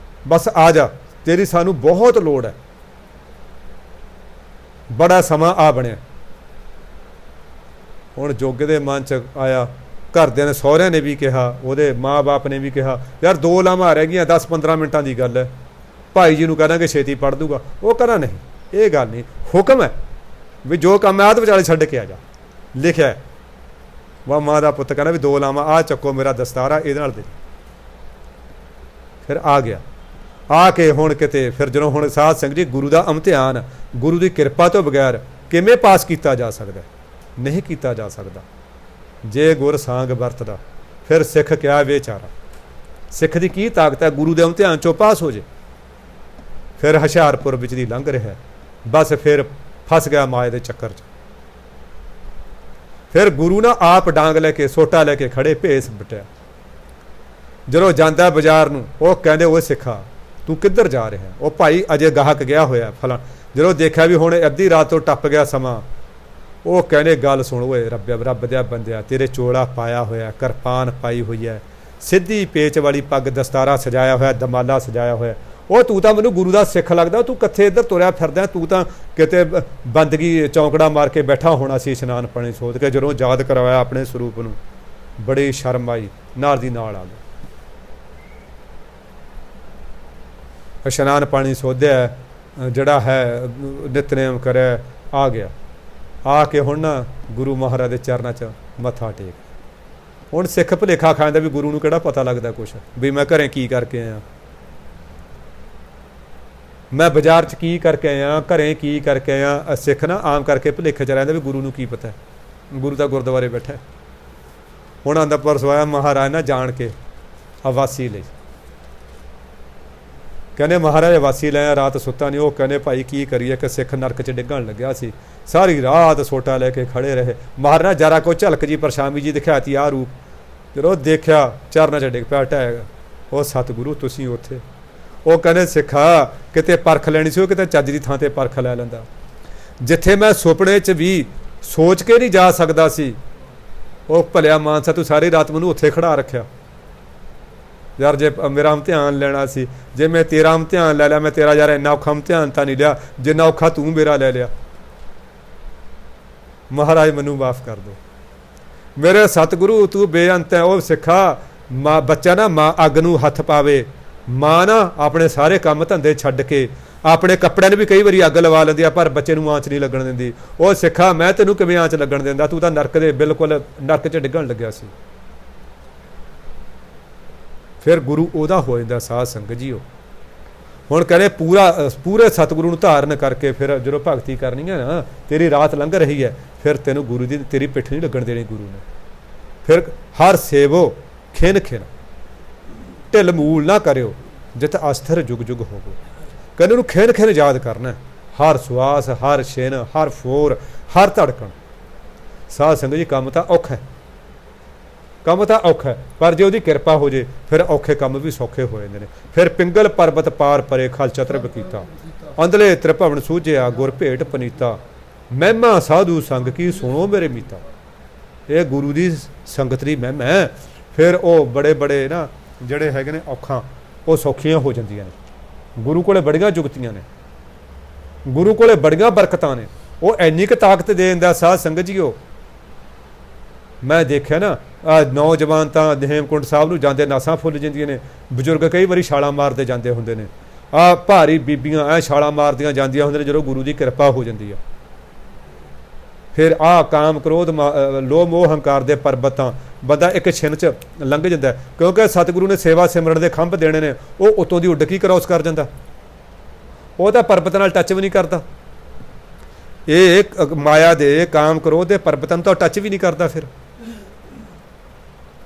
ਬਸ ਆ ਜਾ, ਤੇਰੀ ਸਾਨੂੰ ਬਹੁਤ ਲੋੜ ਹੈ, ਬੜਾ ਸਮਾਂ ਆ ਬਣਿਆ। ਹੁਣ ਜੋਗੇ ਦੇ ਮਨ 'ਚ ਆਇਆ, ਘਰਦਿਆਂ ਨੇ ਸਹੁਰਿਆਂ ਨੇ ਵੀ ਕਿਹਾ, ਉਹਦੇ ਮਾਂ ਬਾਪ ਨੇ ਵੀ ਕਿਹਾ ਯਾਰ 2 ਲਾਵਾਂ ਰਹਿ ਗਈਆਂ, 10-15 ਮਿੰਟਾਂ ਦੀ ਗੱਲ ਹੈ, ਭਾਈ ਜੀ ਨੂੰ ਕਹਾਂਗੇ ਛੇਤੀ ਪੜ੍ਹ ਦੂਗਾ। ਉਹ ਕਹਿੰਦਾ ਨਹੀਂ, ਇਹ ਗੱਲ ਨਹੀਂ, ਹੁਕਮ ਹੈ ਵੀ ਜੋ ਕੰਮ ਹੈ ਆਦ ਵਿਚਾਲੇ ਛੱਡ ਕੇ ਆ ਜਾ, ਲਿਖਿਆ। ਵਾ ਮਾਂ ਦਾ ਪੁੱਤ ਕਹਿੰਦਾ ਵੀ 2 ਲਾਵਾਂ, ਆਹ ਚੱਕੋ ਮੇਰਾ ਦਸਤਾਰਾ, ਇਹਦੇ ਨਾਲ ਦੇ। ਫਿਰ ਆ ਗਿਆ। ਆ ਕੇ ਹੁਣ ਕਿਤੇ ਫਿਰ ਜਦੋਂ ਹੁਣ ਸਾਧ ਸੰਗਤ ਜੀ ਗੁਰੂ ਦਾ ਇਮਤਿਹਾਨ ਗੁਰੂ ਦੀ ਕਿਰਪਾ ਤੋਂ ਬਗੈਰ ਕਿਵੇਂ ਪਾਸ ਕੀਤਾ ਜਾ ਸਕਦਾ? ਨਹੀਂ ਕੀਤਾ ਜਾ ਸਕਦਾ। ਜੇ ਗੁਰ ਸਾਂਗ ਵਰਤਦਾ ਫਿਰ ਸਿੱਖ ਕਿਆ ਵਿਚਾਰਾ, ਸਿੱਖ ਦੀ ਕੀ ਤਾਕਤ ਹੈ ਗੁਰੂ ਦੇ ਇਮਤਿਹਾਨ 'ਚੋਂ ਪਾਸ ਹੋ ਜੇ। ਫਿਰ ਹੁਸ਼ਿਆਰਪੁਰ ਵਿੱਚ ਦੀ ਲੰਘ ਰਿਹਾ, ਬਸ ਫਿਰ ਫਸ ਗਿਆ ਮਾਏ ਦੇ ਚੱਕਰ 'ਚ। ਫਿਰ ਗੁਰੂ ਨਾ ਆਪ ਡਾਂਗ ਲੈ ਕੇ ਸੋਟਾ ਲੈ ਕੇ ਖੜੇ, ਭੇਸ ਬਟਿਆ। ਜਦੋਂ ਜਾਂਦਾ ਬਾਜ਼ਾਰ ਨੂੰ ਉਹ ਕਹਿੰਦੇ ਓਏ ਸਿੱਖਾ ਤੂੰ ਕਿੱਧਰ ਜਾ ਰਿਹਾ? ਉਹ ਭਾਈ ਅਜੇ ਗਾਹਕ ਗਿਆ ਹੋਇਆ ਫਲਾਂ। ਜਦੋਂ ਦੇਖਿਆ ਵੀ ਹੁਣ ਅੱਧੀ ਰਾਤ ਤੋਂ ਟੱਪ ਗਿਆ ਸਮਾਂ, ਉਹ ਕਹਿੰਦੇ ਗੱਲ ਸੁਣ ਓਏ ਰੱਬ ਦਿਆ ਬੰਦਿਆ, ਤੇਰੇ ਚੋਲਾ ਪਾਇਆ ਹੋਇਆ, ਕਿਰਪਾਨ ਪਾਈ ਹੋਈ ਹੈ, ਸਿੱਧੀ ਪੇਚ ਵਾਲੀ ਪੱਗ, ਦਸਤਾਰਾ ਸਜਾਇਆ ਹੋਇਆ, ਦਮਾਲਾ ਸਜਾਇਆ ਹੋਇਆ। ਉਹ ਤੂੰ ਤਾਂ ਮੈਨੂੰ ਗੁਰੂ ਦਾ ਸਿੱਖ ਲੱਗਦਾ, ਤੂੰ ਕਿੱਥੇ ਇੱਧਰ ਤੁਰਿਆ ਫਿਰਦਾ? ਤੂੰ ਤਾਂ ਕਿਤੇ ਬੰਦਗੀ ਚੌਂਕੜਾ ਮਾਰ ਕੇ ਬੈਠਾ ਹੋਣਾ ਸੀ। ਇਸ਼ਨਾਨ ਪਾਣੀ ਸੋਧ ਕੇ ਜਦੋਂ ਯਾਦ ਕਰਵਾਇਆ ਆਪਣੇ ਸਰੂਪ ਨੂੰ, ਬੜੀ ਸ਼ਰਮ ਆਈ, ਨਾਲ ਦੀ ਨਾਲ ਆ ਗਿਆ। ਇਸ਼ਨਾਨ ਪਾਣੀ ਸੋਧਿਆ, ਜਿਹੜਾ ਹੈ ਨਿਤਨੇਮ ਕਰਿਆ, ਆ ਗਿਆ। ਆ ਕੇ ਹੁਣ ਨਾ ਗੁਰੂ ਮਹਾਰਾਜ ਦੇ ਚਰਨਾਂ 'ਚ ਮੱਥਾ ਟੇਕ। ਹੁਣ ਸਿੱਖ ਭੁਲੇਖਾ ਖਾਂਦਾ ਵੀ ਗੁਰੂ ਨੂੰ ਕਿਹੜਾ ਪਤਾ ਲੱਗਦਾ ਕੁਛ, ਵੀ ਮੈਂ ਘਰੇ ਕੀ ਕਰਕੇ ਆਇਆ, ਮੈਂ ਬਾਜ਼ਾਰ 'ਚ ਕੀ ਕਰਕੇ ਆਇਆ, ਘਰੇ ਕੀ ਕਰਕੇ ਆਇਆ। ਸਿੱਖ ਨਾ ਆਮ ਕਰਕੇ ਭੁਲੇਖੇ 'ਚ ਰਹਿੰਦਾ ਵੀ ਗੁਰੂ ਨੂੰ ਕੀ ਪਤਾ, ਗੁਰੂ ਤਾਂ ਗੁਰਦੁਆਰੇ ਬੈਠਾ। ਹੁਣ ਆਂਦਾ ਪਰਸੋਂ ਮਹਾਰਾਜ ਨਾ ਜਾਣ ਕੇ ਆਵਾਸੀ ਲਈ, ਕਹਿੰਦੇ ਮਹਾਰਾਜ ਆਵਾਸੀ ਲੈ ਰਾਤ ਸੁੱਤਾ ਨਹੀਂ। ਉਹ ਕਹਿੰਦੇ ਭਾਈ ਕੀ ਕਰੀਏ ਕਿ ਸਿੱਖ ਨਰਕ 'ਚ ਡਿੱਗਣ ਲੱਗਿਆ ਸੀ, ਸਾਰੀ ਰਾਤ ਸੋਟਾ ਲੈ ਕੇ ਖੜੇ ਰਹੇ। ਮਹਾਰਾਜ ਜਰਾ ਕੋਈ ਝਲਕ ਜੀ ਪਰਛਾਵੀ ਜੀ ਦਿਖਾਤੀ ਆਹ ਰੂਪ, ਜਦੋਂ ਦੇਖਿਆ ਚਰਨਾਂ 'ਚ ਡਿੱਗ ਪਿਆ ਟੈਗ। ਉਹ ਸਤਿਗੁਰੂ ਤੁਸੀਂ ਉੱਥੇ? ਉਹ ਕਹਿੰਦੇ ਸਿੱਖਾ ਕਿਤੇ ਪਰਖ ਲੈਣੀ ਸੀ, ਉਹ ਕਿਤੇ ਚੱਜ ਦੀ ਥਾਂ 'ਤੇ ਪਰਖ ਲੈ ਲੈਂਦਾ, ਜਿੱਥੇ ਮੈਂ ਸੁਪਨੇ 'ਚ ਵੀ ਸੋਚ ਕੇ ਨਹੀਂ ਜਾ ਸਕਦਾ ਸੀ। ਉਹ ਭਲਿਆ ਮਾਨਸਾ ਤੂੰ ਸਾਰੀ ਰਾਤ ਮੈਨੂੰ ਉੱਥੇ ਖੜਾ ਰੱਖਿਆ। ਯਾਰ ਜੇ ਮੇਰਾ ਇਮਤਿਹਾਨ ਲੈਣਾ ਸੀ, ਜੇ ਮੈਂ ਤੇਰਾ ਇਮਤਿਹਾਨ ਲੈ ਲਿਆ, ਮੈਂ ਤੇਰਾ ਯਾਰ ਇੰਨਾ ਔਖਾ ਇਮਤਿਹਾਨ ਤਾਂ ਨਹੀਂ ਲਿਆ ਜਿੰਨਾ ਔਖਾ ਤੂੰ ਮੇਰਾ ਲੈ ਲਿਆ। ਮਹਾਰਾਜ ਮੈਨੂੰ ਮਾਫ ਕਰ ਦਿਓ। ਮੇਰੇ ਸਤਿਗੁਰੂ ਤੂੰ ਬੇਅੰਤ ਹੈ। ਉਹ ਸਿੱਖਾ ਮਾਂ ਬੱਚਾ ਨਾ ਮਾਂ ਅੱਗ ਨੂੰ ਹੱਥ ਪਾਵੇ, ਮਾਂ ਨਾ ਆਪਣੇ ਸਾਰੇ ਕੰਮ ਧੰਦੇ ਛੱਡ ਕੇ ਆਪਣੇ ਕੱਪੜਿਆਂ ਨੂੰ ਵੀ ਕਈ ਵਾਰੀ ਅੱਗ ਲਵਾ ਲੈਂਦੀ ਆ, ਪਰ ਬੱਚੇ ਨੂੰ ਆਂਚ ਨਹੀਂ ਲੱਗਣ ਦਿੰਦੀ। ਉਹ ਸਿੱਖਾ ਮੈਂ ਤੈਨੂੰ ਕਿਵੇਂ ਆਂਚ ਲੱਗਣ ਦਿੰਦਾ, ਤੂੰ ਤਾਂ ਨਰਕ ਦੇ ਬਿਲਕੁਲ ਨਰਕ 'ਚ ਡਿੱਗਣ ਲੱਗਿਆ ਸੀ। ਫਿਰ ਗੁਰੂ ਉਹਦਾ ਹੋ ਜਾਂਦਾ ਸਾਧ ਸੰਗਤ ਜੀ। ਉਹ ਹੁਣ ਕਹਿੰਦੇ ਪੂਰੇ ਸਤਿਗੁਰੂ ਨੂੰ ਧਾਰਨ ਕਰਕੇ ਫਿਰ ਜਦੋਂ ਭਗਤੀ ਕਰਨੀ ਹੈ ਨਾ, ਤੇਰੀ ਰਾਤ ਲੰਘ ਰਹੀ ਹੈ, ਫਿਰ ਤੈਨੂੰ ਗੁਰੂ ਦੀ ਤੇਰੀ ਪਿੱਠ ਨਹੀਂ ਲੱਗਣ ਦੇਣੀ ਗੁਰੂ ਨੇ। ਫਿਰ ਹਰ ਸੇਵੋ ਖਿਨ ਖਿਨ, ਢਿੱਲ ਮੂਲ ਨਾ ਕਰਿਓ, ਜਿਤ ਅਸਥਿਰ ਜੁਗ ਜੁਗ ਹੋਵੋ। ਕਹਿੰਦੇ ਉਹਨੂੰ ਖਿਨ ਖਿਨ ਯਾਦ ਕਰਨਾ, ਹਰ ਸਵਾਸ, ਹਰ ਛਿਨ, ਹਰ ਫੋਰ, ਹਰ ਧੜਕਣ। ਸਾਧ ਸੰਗਤ ਜੀ ਕੰਮ ਤਾਂ ਔਖਾ ਹੈ, ਕੰਮ ਤਾਂ ਔਖਾ, ਪਰ ਜੇ ਉਹਦੀ ਕਿਰਪਾ ਹੋ ਜੇ ਫਿਰ ਔਖੇ ਕੰਮ ਵੀ ਸੌਖੇ ਹੋ ਜਾਂਦੇ ਨੇ। ਫਿਰ ਪਿੰਗਲ ਪਰਬਤ ਪਾਰ ਪਰੇ ਖਲ ਚਤਰਬ ਕੀਤਾ, ਅੰਦਲੇ ਤ੍ਰਿਭਵਨ ਸੂਝਿਆ ਗੁਰ ਭੇਟ ਪਨੀਤਾ, ਮਹਿਮਾ ਸਾਧੂ ਸੰਗ ਕੀ ਸੁਣੋ ਮੇਰੇ ਮੀਤਾ। ਇਹ ਗੁਰੂ ਦੀ ਸੰਗਤ ਦੀ ਮਹਿਮਾ ਹੈ। ਫਿਰ ਉਹ ਬੜੇ ਬੜੇ ਨਾ ਜਿਹੜੇ ਹੈਗੇ ਨੇ ਔਖਾਂ ਉਹ ਸੌਖੀਆਂ ਹੋ ਜਾਂਦੀਆਂ ਨੇ। ਗੁਰੂ ਕੋਲੇ ਬੜੀਆਂ ਜੁਗਤੀਆਂ ਨੇ, ਗੁਰੂ ਕੋਲੇ ਬੜੀਆਂ ਬਰਕਤਾਂ ਨੇ। ਉਹ ਇੰਨੀ ਕੁ ਤਾਕਤ ਦੇ ਦਿੰਦਾ ਸਾਧ ਸੰਗਤ ਜੀਓ। ਮੈਂ ਦੇਖਿਆ ਨਾ ਨੌਜਵਾਨ ਤਾਂ ਹੇਮਕੁੰਟ ਸਾਹਿਬ ਨੂੰ ਜਾਂਦੇ ਨਾਸਾਂ ਫੁੱਲ ਜਾਂਦੀਆਂ ਨੇ, ਬਜ਼ੁਰਗ ਕਈ ਵਾਰੀ ਛਾਲਾਂ ਮਾਰਦੇ ਜਾਂਦੇ ਹੁੰਦੇ ਨੇ, ਭਾਰੀ ਬੀਬੀਆਂ ਐ ਛਾਲਾਂ ਮਾਰਦੀਆਂ ਜਾਂਦੀਆਂ ਹੁੰਦੀਆਂ ਨੇ ਜਦੋਂ ਗੁਰੂ ਦੀ ਕਿਰਪਾ ਹੋ ਜਾਂਦੀ ਆ। ਫਿਰ ਕਾਮ ਕ੍ਰੋਧ ਲੋਭ ਮੋਹ ਹੰਕਾਰ ਦੇ ਪਰਬਤਾਂ ਬੰਦਾ ਇੱਕ ਛਿਨ 'ਚ ਲੰਘ ਜਾਂਦਾ, ਕਿਉਂਕਿ ਸਤਿਗੁਰੂ ਨੇ ਸੇਵਾ ਸਿਮਰਨ ਦੇ ਖੰਭ ਦੇਣੇ ਨੇ। ਉਹ ਉਤੋਂ ਦੀ ਉੱਡ ਕੇ ਕ੍ਰੋਸ ਕਰ ਜਾਂਦਾ, ਉਹ ਤਾਂ ਪਰਬਤ ਨਾਲ ਟੱਚ ਵੀ ਨਹੀਂ ਕਰਦਾ। ਇਹ ਮਾਇਆ ਦੇ ਕਾਮ ਕ੍ਰੋਧ ਦੇ ਪਰਬਤਾਂ ਨੂੰ ਤਾਂ ਟੱਚ ਵੀ ਨਹੀਂ ਕਰਦਾ। ਫਿਰ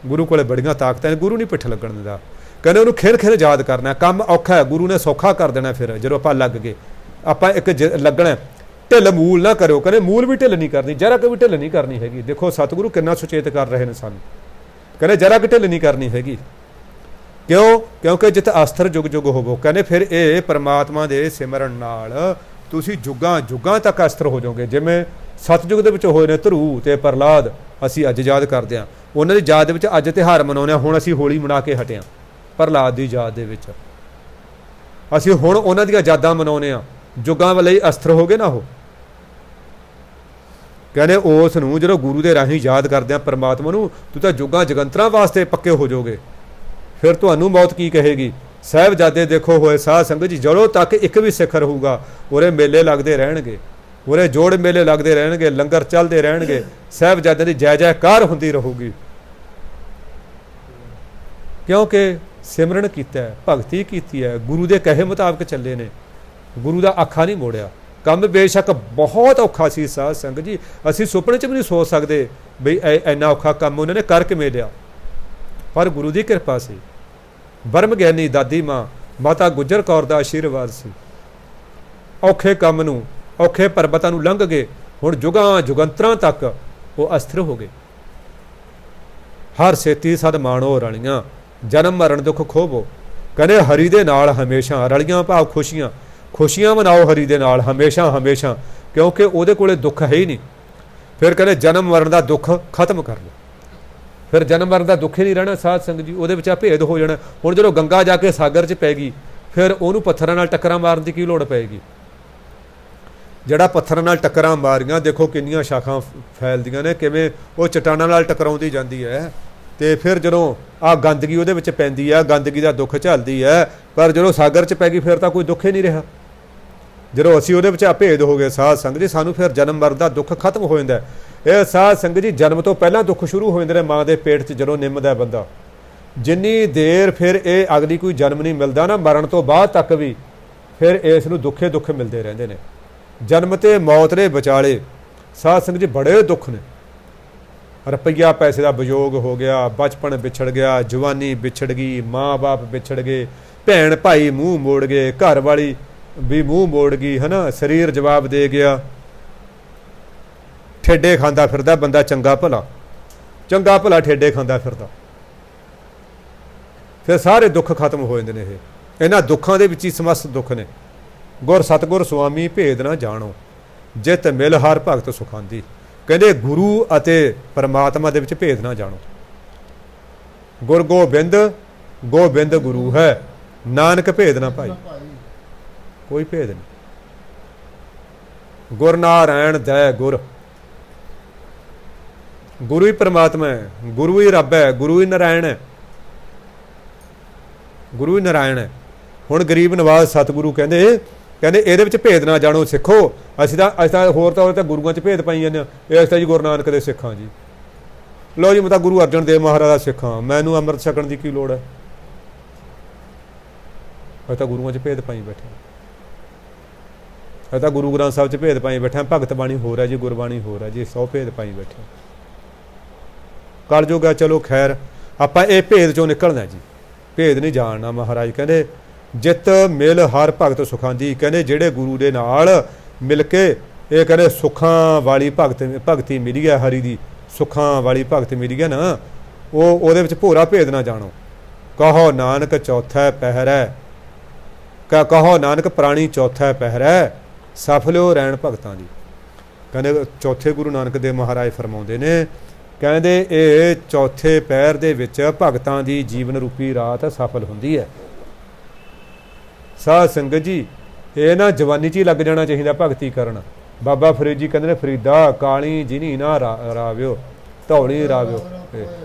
ਗੁਰੂ ਕੋਲੇ ਬੜੀਆਂ ਤਾਕਤਾਂ ਨੇ, ਗੁਰੂ ਨਹੀਂ ਪਿੱਠ ਲੱਗਣ ਦਿੰਦਾ। ਕਹਿੰਦੇ ਉਹਨੂੰ ਖਿਰ ਖਿਰ ਯਾਦ ਕਰਨਾ, ਕੰਮ ਔਖਾ ਹੈ, ਗੁਰੂ ਨੇ ਸੌਖਾ ਕਰ ਦੇਣਾ। ਫਿਰ ਜਦੋਂ ਆਪਾਂ ਲੱਗ ਗਏ, ਆਪਾਂ ਇੱਕ ਲੱਗਣਾ, ਢਿੱਲ ਮੂਲ ਨਾ ਕਰਿਓ। ਕਹਿੰਦੇ ਮੂਲ ਵੀ ਢਿੱਲ ਨਹੀਂ ਕਰਨੀ, ਜਰਾ ਕਿ ਵੀ ਢਿੱਲ ਨਹੀਂ ਕਰਨੀ ਹੈਗੀ। ਦੇਖੋ ਸਤਿਗੁਰੂ ਕਿੰਨਾ ਸੁਚੇਤ ਕਰ ਰਹੇ ਨੇ ਸਾਨੂੰ, ਕਹਿੰਦੇ ਜਰਾ ਕਿ ਢਿੱਲ ਨਹੀਂ ਕਰਨੀ ਹੈਗੀ। ਕਿਉਂ? ਕਿਉਂਕਿ ਜਿੱਥੇ ਅਸਥਰ ਜੁਗ ਜੁਗ ਹੋਵੋ। ਕਹਿੰਦੇ ਫਿਰ ਇਹ ਪਰਮਾਤਮਾ ਦੇ ਸਿਮਰਨ ਨਾਲ ਤੁਸੀਂ ਜੁਗਾਂ ਜੁਗਾਂ ਤੱਕ ਅਸਥਰ ਹੋ ਜਾਓਗੇ। ਜਿਵੇਂ ਸਤਿਯੁਗ ਦੇ ਵਿੱਚ ਹੋਏ ਨੇ ਧਰੂ ਤੇ ਪ੍ਰਹਲਾਦ, ਅਸੀਂ ਅੱਜ ਯਾਦ ਕਰਦੇ ਹਾਂ। ਉਹਨਾਂ ਦੀ ਯਾਦ ਦੇ ਵਿੱਚ ਅੱਜ ਤਿਉਹਾਰ ਮਨਾਉਂਦੇ ਹਾਂ। ਹੁਣ ਅਸੀਂ ਹੋਲੀ ਮਨਾ ਕੇ ਹਟੇ ਹਾਂ ਪ੍ਰਹਲਾਦ ਦੀ ਯਾਦ ਦੇ ਵਿੱਚ, ਅਸੀਂ ਹੁਣ ਉਹਨਾਂ ਦੀਆਂ ਯਾਦਾਂ ਮਨਾਉਂਦੇ ਹਾਂ। ਜੁਗਾਂ ਵਾਲੇ ਅਸਥਰ ਹੋ ਗਏ ਨਾ ਉਹ। ਕਹਿੰਦੇ ਉਸ ਨੂੰ ਜਦੋਂ ਗੁਰੂ ਦੇ ਰਾਹੀਂ ਯਾਦ ਕਰਦੇ ਆ ਪਰਮਾਤਮਾ ਨੂੰ, ਤੂੰ ਤਾਂ ਜੁਗਾਂ ਜਗੰਤਰਾਂ ਵਾਸਤੇ ਪੱਕੇ ਹੋ ਜਾਓਗੇ। ਫਿਰ ਤੁਹਾਨੂੰ ਮੌਤ ਕੀ ਕਹੇਗੀ? ਸਾਹਿਬਜ਼ਾਦੇ ਦੇਖੋ ਹੋਏ ਸਾਧ ਸੰਗਤ ਜੀ, ਜਦੋਂ ਤੱਕ ਇੱਕ ਵੀ ਸਿਖਰ ਹੋਊਗਾ ਉਰੇ ਮੇਲੇ ਲੱਗਦੇ ਰਹਿਣਗੇ, ਉਰੇ ਜੋੜ ਮੇਲੇ ਲੱਗਦੇ ਰਹਿਣਗੇ, ਲੰਗਰ ਚੱਲਦੇ ਰਹਿਣਗੇ, ਸਾਹਿਬਜ਼ਾਦੇ ਦੀ ਜੈ ਜੈਕਾਰ ਹੁੰਦੀ ਰਹੂਗੀ। ਕਿਉਂਕਿ ਸਿਮਰਨ ਕੀਤਾ ਹੈ, ਭਗਤੀ ਕੀਤੀ ਹੈ, ਗੁਰੂ ਦੇ ਕਹੇ ਮੁਤਾਬਕ ਚੱਲੇ ਨੇ, ਗੁਰੂ ਦਾ ਅੱਖਾਂ ਨਹੀਂ ਮੋੜਿਆ। ਕੰਮ ਬੇਸ਼ੱਕ ਬਹੁਤ ਔਖਾ ਸੀ ਸਾਧ ਸੰਗਤ ਜੀ, ਅਸੀਂ ਸੁਪਨੇ 'ਚ ਵੀ ਨਹੀਂ ਸੋਚ ਸਕਦੇ ਬਈ ਇੰਨਾ ਔਖਾ ਕੰਮ ਉਹਨਾਂ ਨੇ ਕਰ ਕਿਵੇਂ ਲਿਆ, ਪਰ ਗੁਰੂ ਦੀ ਕਿਰਪਾ ਸੀ। ਬਰਮ ਗਿਆਨੀ ਦਾਦੀ ਮਾਂ ਮਾਤਾ ਗੁਜਰ ਕੌਰ ਦਾ ਆਸ਼ੀਰਵਾਦ ਸੀ। ਔਖੇ ਕੰਮ ਨੂੰ, ਔਖੇ ਪਰਬਤਾਂ ਨੂੰ ਲੰਘ ਗਏ, ਹੁਣ ਜੁਗਾਂ ਜੁਗੰਤਰਾਂ ਤੱਕ ਉਹ ਅਸਥਿਰ ਹੋ ਗਏ। ਹਰ ਸੇਤੀ ਸਦ ਮਾਣੋ ਰਲੀਆਂ, ਜਨਮ ਮਰਨ ਦੁੱਖ ਖੋਵੋ। ਕਹਿੰਦੇ ਹਰੀ ਦੇ ਨਾਲ ਹਮੇਸ਼ਾ ਰਲੀਆਂ, ਭਾਵ ਖੁਸ਼ੀਆਂ, ਖੁਸ਼ੀਆਂ ਮਨਾਓ ਹਰੀ ਦੇ ਨਾਲ ਹਮੇਸ਼ਾ ਹਮੇਸ਼ਾ, ਕਿਉਂਕਿ ਉਹਦੇ ਕੋਲੇ ਦੁੱਖ ਹੈ ਹੀ ਨਹੀਂ। ਫਿਰ ਕਹਿੰਦੇ ਜਨਮ ਮਰਨ ਦਾ ਦੁੱਖ ਖਤਮ ਕਰ ਲਓ। ਫਿਰ ਜਨਮ ਮਰਨ ਦਾ ਦੁੱਖ ਹੀ ਨਹੀਂ ਰਹਿਣਾ ਸਾਧ ਸੰਗਤ ਜੀ, ਉਹਦੇ ਵਿੱਚ ਆ ਭੇਦ ਹੋ ਜਾਣਾ। ਹੁਣ ਜਦੋਂ ਗੰਗਾ ਜਾ ਕੇ ਸਾਗਰ 'ਚ ਪੈ ਗਈ, ਫਿਰ ਉਹਨੂੰ ਪੱਥਰਾਂ ਨਾਲ ਟੱਕਰਾਂ ਮਾਰਨ ਦੀ ਕੀ ਲੋੜ ਪਏਗੀ? ਜਿਹੜਾ ਪੱਥਰਾਂ ਨਾਲ ਟੱਕਰਾਂ ਮਾਰੀਆਂ, ਦੇਖੋ ਕਿੰਨੀਆਂ ਸ਼ਾਖਾਂ ਫੈਲਦੀਆਂ ਨੇ, ਕਿਵੇਂ ਉਹ ਚਟਾਨਾਂ ਨਾਲ ਟਕਰਾਉਂਦੀ ਜਾਂਦੀ ਹੈ। ਤੇ ਫਿਰ ਜਦੋਂ ਆਹ ਗੰਦਗੀ ਉਹਦੇ ਵਿੱਚ ਪੈਂਦੀ ਆ, ਗੰਦਗੀ ਦਾ ਦੁੱਖ ਝੱਲਦੀ ਹੈ, ਪਰ ਜਦੋਂ ਸਾਗਰ 'ਚ ਪੈ ਗਈ ਫਿਰ ਤਾਂ ਕੋਈ ਦੁੱਖ ਹੀ ਨਹੀਂ ਰਿਹਾ। ਜਦੋਂ ਅਸੀਂ ਉਹਦੇ ਵਿੱਚ ਭੇਦ ਹੋ ਗਏ ਸਾਧ ਸੰਗਤ ਜੀ, ਸਾਨੂੰ ਫਿਰ ਜਨਮ ਮਰਨ ਦਾ ਦੁੱਖ ਖਤਮ ਹੋ ਜਾਂਦਾ। ਇਹ ਸਾਧ ਸੰਗਤ ਜੀ ਜਨਮ ਤੋਂ ਪਹਿਲਾਂ ਦੁੱਖ ਸ਼ੁਰੂ ਹੋ ਜਾਂਦੇ ਨੇ ਮਾਂ ਦੇ ਪੇਟ 'ਚ ਜਦੋਂ ਨਿੰਮਦਾ ਬੰਦਾ। ਜਿੰਨੀ ਦੇਰ ਫਿਰ ਇਹ ਅਗਲੀ ਕੋਈ ਜਨਮ ਨਹੀਂ ਮਿਲਦਾ ਨਾ, ਮਰਨ ਤੋਂ ਬਾਅਦ ਤੱਕ ਵੀ ਫਿਰ ਇਸ ਨੂੰ ਦੁੱਖੇ ਦੁੱਖ ਮਿਲਦੇ ਰਹਿੰਦੇ ਨੇ। ਜਨਮ ਤੇ ਮੌਤ ਦੇ ਵਿਚਾਲੇ ਸਾਧ ਸੰਗਤ ਜੀ ਬੜੇ ਦੁੱਖ ਨੇ। ਰੁਪਈਆ ਪੈਸੇ ਦਾ ਵਿਯੋਗ ਹੋ ਗਿਆ, ਬਚਪਨ ਵਿਛੜ ਗਿਆ, ਜਵਾਨੀ ਵਿਛੜ ਗਈ, ਮਾਂ ਬਾਪ ਵਿਛੜ ਗਏ, ਭੈਣ ਭਾਈ ਮੂੰਹ ਮੋੜ ਗਏ, ਘਰ ਵਾਲੀ ਵੀ ਮੂੰਹ ਮੋੜ ਗਈ, ਹੈ ਨਾ, ਸਰੀਰ ਜਵਾਬ ਦੇ ਗਿਆ। ਠੇਡੇ ਖਾਂਦਾ ਫਿਰਦਾ ਬੰਦਾ, ਚੰਗਾ ਭਲਾ ਠੇਡੇ ਖਾਂਦਾ ਫਿਰਦਾ। ਫਿਰ ਸਾਰੇ ਦੁੱਖ ਖਤਮ ਹੋ ਜਾਂਦੇ ਨੇ। ਇਹਨਾਂ ਦੁੱਖਾਂ ਦੇ ਵਿੱਚ ਹੀ ਸਮਸਤ ਦੁੱਖ ਨੇ। ਗੁਰ ਸਤਿਗੁਰ ਸੁਆਮੀ ਭੇਦ ਨਾ ਜਾਣੋ, ਜਿਤ ਮਿਲ ਹਰ ਭਗਤ ਸੁਖਾਂਦੀ। ਕਹਿੰਦੇ ਗੁਰੂ ਅਤੇ ਪਰਮਾਤਮਾ ਦੇ ਵਿੱਚ ਭੇਦ ਨਾ ਜਾਣੋ। ਗੁਰ ਗੋਬਿੰਦ, ਗੋਬਿੰਦ ਗੁਰੂ ਹੈ, ਨਾਨਕ ਭੇਦ ਨਾ ਭਾਈ। ਕੋਈ ਭੇਦ ਨਹੀਂ। ਗੁਰ ਨਾਰਾਇਣ ਦੈ ਗੁਰ, ਗੁਰੂ ਹੀ ਪਰਮਾਤਮਾ ਹੈ, ਗੁਰੂ ਹੀ ਰੱਬ ਹੈ, ਗੁਰੂ ਹੀ ਨਾਰਾਇਣ ਹੈ, ਗੁਰੂ ਹੀ ਨਾਰਾਇਣ ਹੈ। ਹੁਣ ਗਰੀਬ ਨਵਾਜ਼ ਸਤਿਗੁਰੂ ਕਹਿੰਦੇ ਇਹਦੇ ਵਿੱਚ ਭੇਦ ਨਾ ਜਾਣੋ ਸਿੱਖੋ। ਅਸੀਂ ਤਾਂ ਹੋਰ ਤਾਂ ਗੁਰੂਆਂ 'ਚ ਭੇਦ ਪਾਈ ਜਾਂਦੇ ਹਾਂ। ਇਸ ਤਾਂ ਜੀ ਗੁਰੂ ਨਾਨਕ ਦੇ ਸਿੱਖਾਂ ਜੀ, ਲਓ ਜੀ ਮੈਂ ਤਾਂ ਗੁਰੂ ਅਰਜਨ ਦੇਵ ਮਹਾਰਾਜ ਦਾ ਸਿੱਖਾਂ, ਮੈਨੂੰ ਅੰਮ੍ਰਿਤ ਛਕਣ ਦੀ ਕੀ ਲੋੜ ਹੈ? ਅਸੀਂ ਤਾਂ ਗੁਰੂਆਂ 'ਚ ਭੇਦ ਪਾਈ ਬੈਠੇ, ਅਸੀਂ ਤਾਂ ਗੁਰੂ ਗ੍ਰੰਥ ਸਾਹਿਬ 'ਚ ਭੇਦ ਪਾਈ ਬੈਠੇ। ਭਗਤ ਬਾਣੀ ਹੋਰ ਹੈ ਜੀ, ਗੁਰਬਾਣੀ ਹੋਰ ਹੈ ਜੀ, 100 ਭੇਦ ਪਾਈ ਬੈਠੇ। ਕਲਯੁਗ ਹੈ, ਚਲੋ ਖੈਰ ਆਪਾਂ ਇਹ ਭੇਦ 'ਚੋਂ ਨਿਕਲਣਾ ਜੀ, ਭੇਦ ਨਹੀਂ ਜਾਣਨਾ। ਮਹਾਰਾਜ ਕਹਿੰਦੇ ਜਿੱਤ ਮਿਲ ਹਰ ਭਗਤ ਸੁਖਾਂ ਦੀ। ਕਹਿੰਦੇ ਜਿਹੜੇ ਗੁਰੂ ਦੇ ਨਾਲ ਮਿਲ ਕੇ ਇਹ ਕਹਿੰਦੇ ਸੁੱਖਾਂ ਵਾਲੀ ਭਗਤੀ ਮਿਲੀ ਹੈ, ਹਰੀ ਦੀ ਸੁੱਖਾਂ ਵਾਲੀ ਭਗਤ ਮਿਲੀ ਹੈ ਨਾ, ਉਹਦੇ ਵਿੱਚ ਭੋਰਾ ਭੇਦ ਨਾ ਜਾਣੋ। ਕਹੋ ਨਾਨਕ ਚੌਥਾ ਪਹਿਰ ਹੈ, ਕਹੋ ਨਾਨਕ ਪ੍ਰਾਣੀ ਚੌਥਾ ਪਹਿਰ ਹੈ, ਸਫਲਿਓ ਰਹਿਣ ਭਗਤਾਂ ਦੀ। ਕਹਿੰਦੇ ਚੌਥੇ ਗੁਰੂ ਨਾਨਕ ਦੇਵ ਮਹਾਰਾਜ ਫਰਮਾਉਂਦੇ ਨੇ, ਕਹਿੰਦੇ ਇਹ ਚੌਥੇ ਪਹਿਰ ਦੇ ਵਿੱਚ ਭਗਤਾਂ ਦੀ ਜੀਵਨ ਰੂਪੀ ਰਾਤ ਸਫਲ ਹੁੰਦੀ ਹੈ। ਸਾਧ ਸੰਗਤ ਜੀ ਇਹ ਨਾ ਜਵਾਨੀ 'ਚ ਹੀ ਲੱਗ ਜਾਣਾ ਚਾਹੀਦਾ ਭਗਤੀ ਕਰਨ। ਬਾਬਾ ਫਰੀਦ ਜੀ ਕਹਿੰਦੇ ਨੇ, ਫਰੀਦਾ ਕਾਲੀ ਜਿਨੀ ਨਾ ਰਾਵਿਓ ਧੌਲੀ ਰਾਵਿਓ।